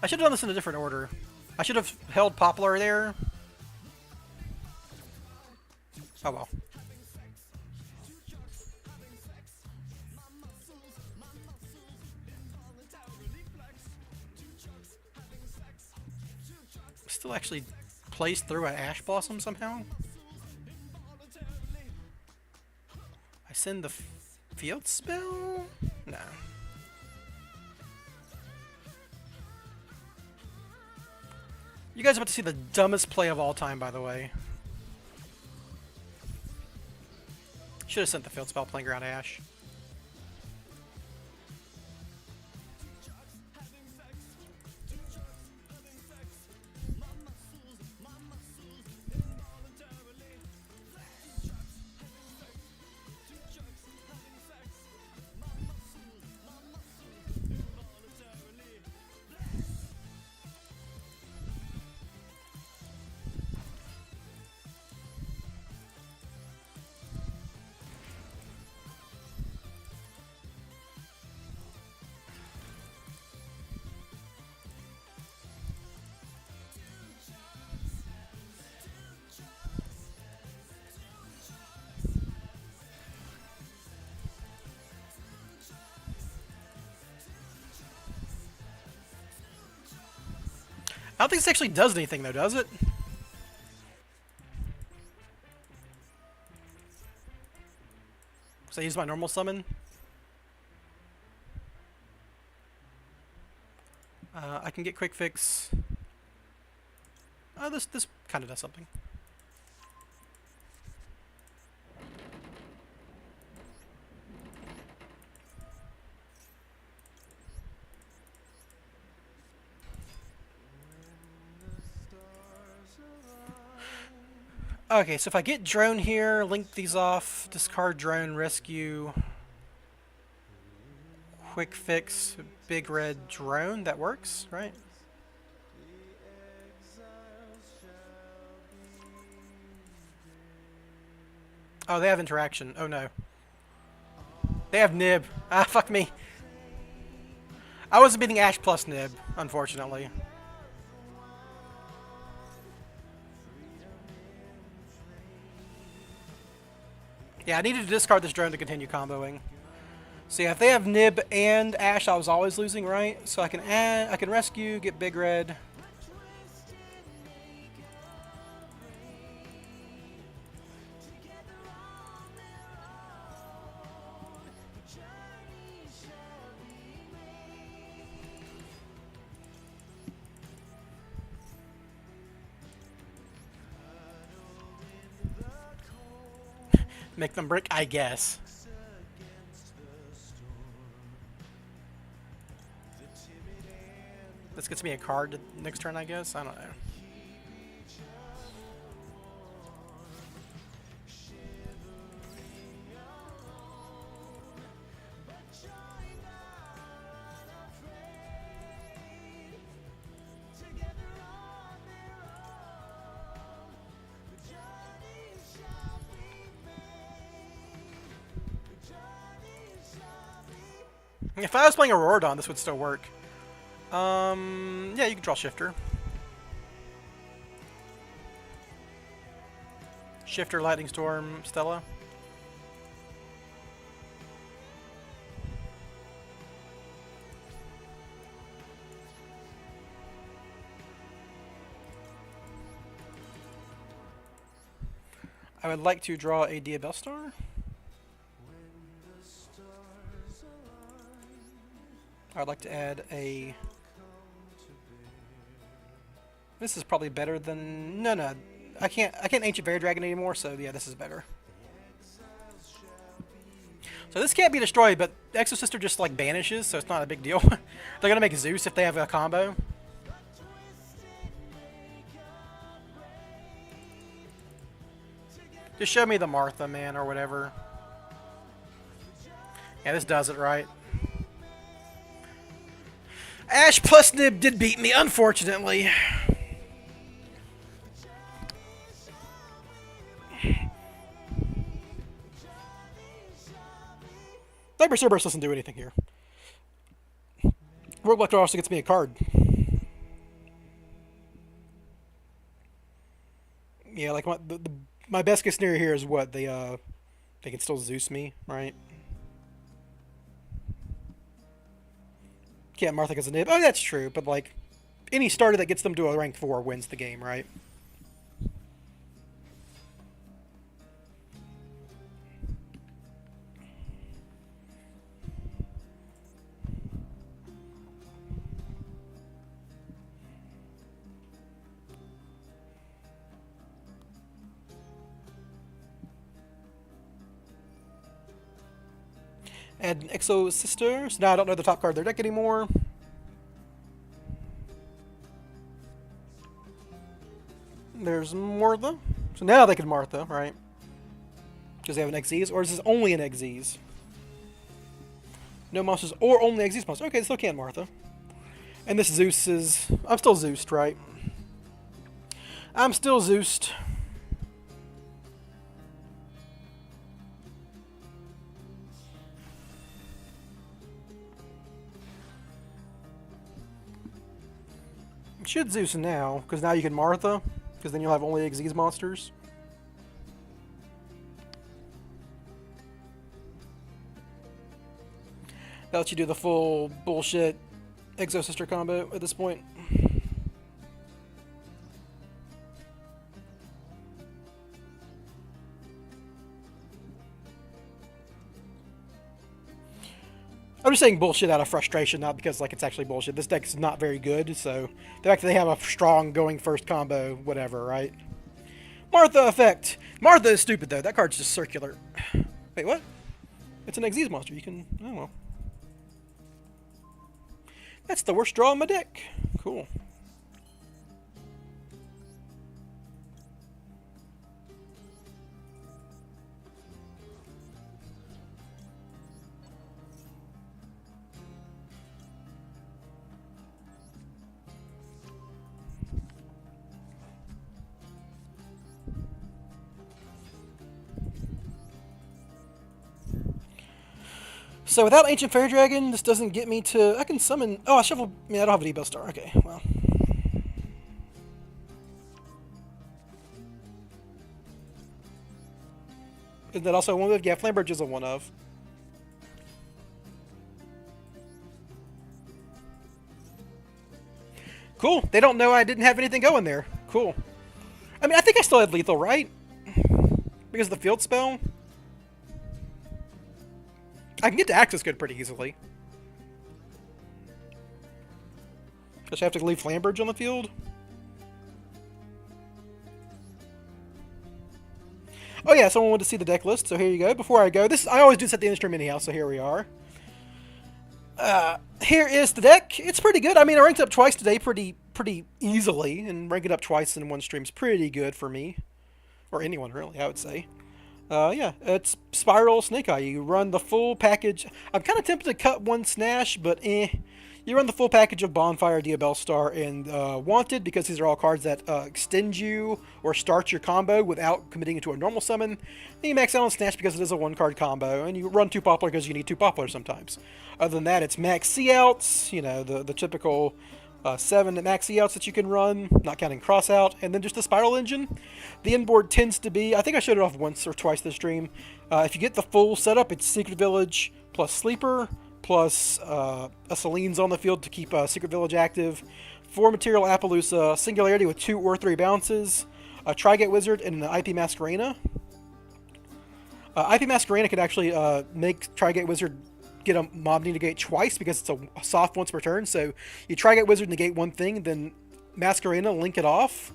[SPEAKER 1] I should have done this in a different order. I should have held Poplar there. Oh well. Still actually placed through an Ash Blossom somehow? I send the field spell? No. You guys are about to see the dumbest play of all time, by the way. Should have sent the field spell playing around Ash. I don't think this actually does anything though, does it? So I use my normal summon. I can get quick fix. This kind of does something. Okay, so if I get drone here, link these off, discard drone, rescue, quick fix, big red drone, that works, right? Oh, they have interaction. Oh no. They have nib. Ah, fuck me. I wasn't beating Ash plus nib, unfortunately. Yeah, I needed to discard this drone to continue comboing. So yeah, if they have nib and Ash, I was always losing, right? So I can rescue, get big red. Make them brick, I guess. This gets me a card next turn, I guess? I don't know. If I was playing Auroradon, this would still work. Yeah, you can draw Shifter. Shifter, Lightning Storm, Stella. I would like to draw a Diabellstar. I'd like to add a... This is probably better than... No. I can't Ancient Fairy Dragon anymore, so yeah, this is better. So this can't be destroyed, but Exo Sister just like banishes, so it's not a big deal. They're gonna make Zeus if they have a combo. Just show me the Martha, man, or whatever. Yeah, this does it right. Ash plus Nib did beat me, unfortunately. Cyber Cerberus doesn't do anything here. Rogue Lector also gets me a card. Yeah, like my best case scenario here is what they can still Zeus me, right? Can't Martha as a nib. Oh, that's true, but like any starter that gets them to a rank 4 wins the game, right? Add an Exo Sister. So now I don't know the top card of their deck anymore. There's Martha. So now they can Martha, right? Because they have an Xyz, or is this only an Xyz? No monsters, or only Xyz monsters. Okay, they still can Martha. And this Zeus is... I'm still Zeused, right? I'm still Zeused. Should Zeus now, because now you can Martha, because then you'll have only Xyz monsters. That lets you do the full bullshit Exo Sister combo at this point. I'm just saying bullshit out of frustration, not because like it's actually bullshit. This deck's not very good, so the fact that they have a strong going first combo, whatever, right? Martha effect! Martha is stupid though, that card's just circular. Wait, what? It's an Xyz monster, you can... oh well. That's the worst draw in my deck. Cool. So without Ancient Fairy Dragon, this doesn't get me to... I can summon... Oh, I shuffle... Yeah, I don't have an Ebel Star. Okay, well. Isn't that also a one of? Yeah, Flambridge is a one of. Cool. They don't know I didn't have anything going there. Cool. I mean, I think I still had lethal, right? Because of the field spell. I can get to Access Good pretty easily. Just have to leave Flambridge on the field. Oh yeah, someone wanted to see the deck list, so here you go. Before I go, I always do set the end stream anyhow, so here we are. Here is the deck. It's pretty good. I mean, I ranked up twice today pretty easily, and ranking up twice in one stream is pretty good for me. Or anyone, really, I would say. Yeah, it's SPYRAL Snake Eye. You run the full package. I'm kind of tempted to cut one Snash, but You run the full package of Bonfire, Diabell Star, and Wanted, because these are all cards that extend you or start your combo without committing it to a normal summon. Then you max out on Snatch because it is a one-card combo, and you run 2 Poplar because you need 2 Poplar sometimes. Other than that, it's Maxx C'd, you know, the typical 7 Maxx C'd that you can run, not counting Crossout, and then just the Spiral Engine. The inboard tends to be, I think I showed it off once or twice this stream. If you get the full setup, it's Secret Village plus Sleeper, plus a Celine's on the field to keep Secret Village active, 4 Material Appaloosa, Singularity with 2 or 3 bounces, a Trigate Wizard, and an IP Masquerena. IP Masquerena could actually make Trigate Wizard get a mob negate twice because it's a soft once per turn. So you Trigate Wizard negate one thing, then Masquerena link it off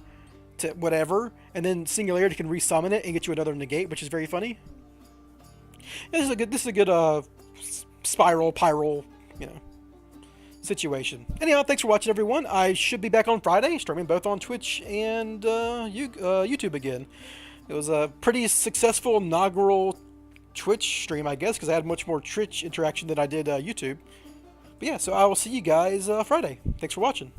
[SPEAKER 1] to whatever, and then Singularity can resummon it and get you another negate, which is very funny. Yeah, this is a good spiral, pyral, you know, situation. Anyhow, thanks for watching, everyone. I should be back on Friday, streaming both on Twitch and YouTube again. It was a pretty successful inaugural Twitch stream, I guess, because I had much more Twitch interaction than I did YouTube. But yeah, so I will see you guys Friday. Thanks for watching.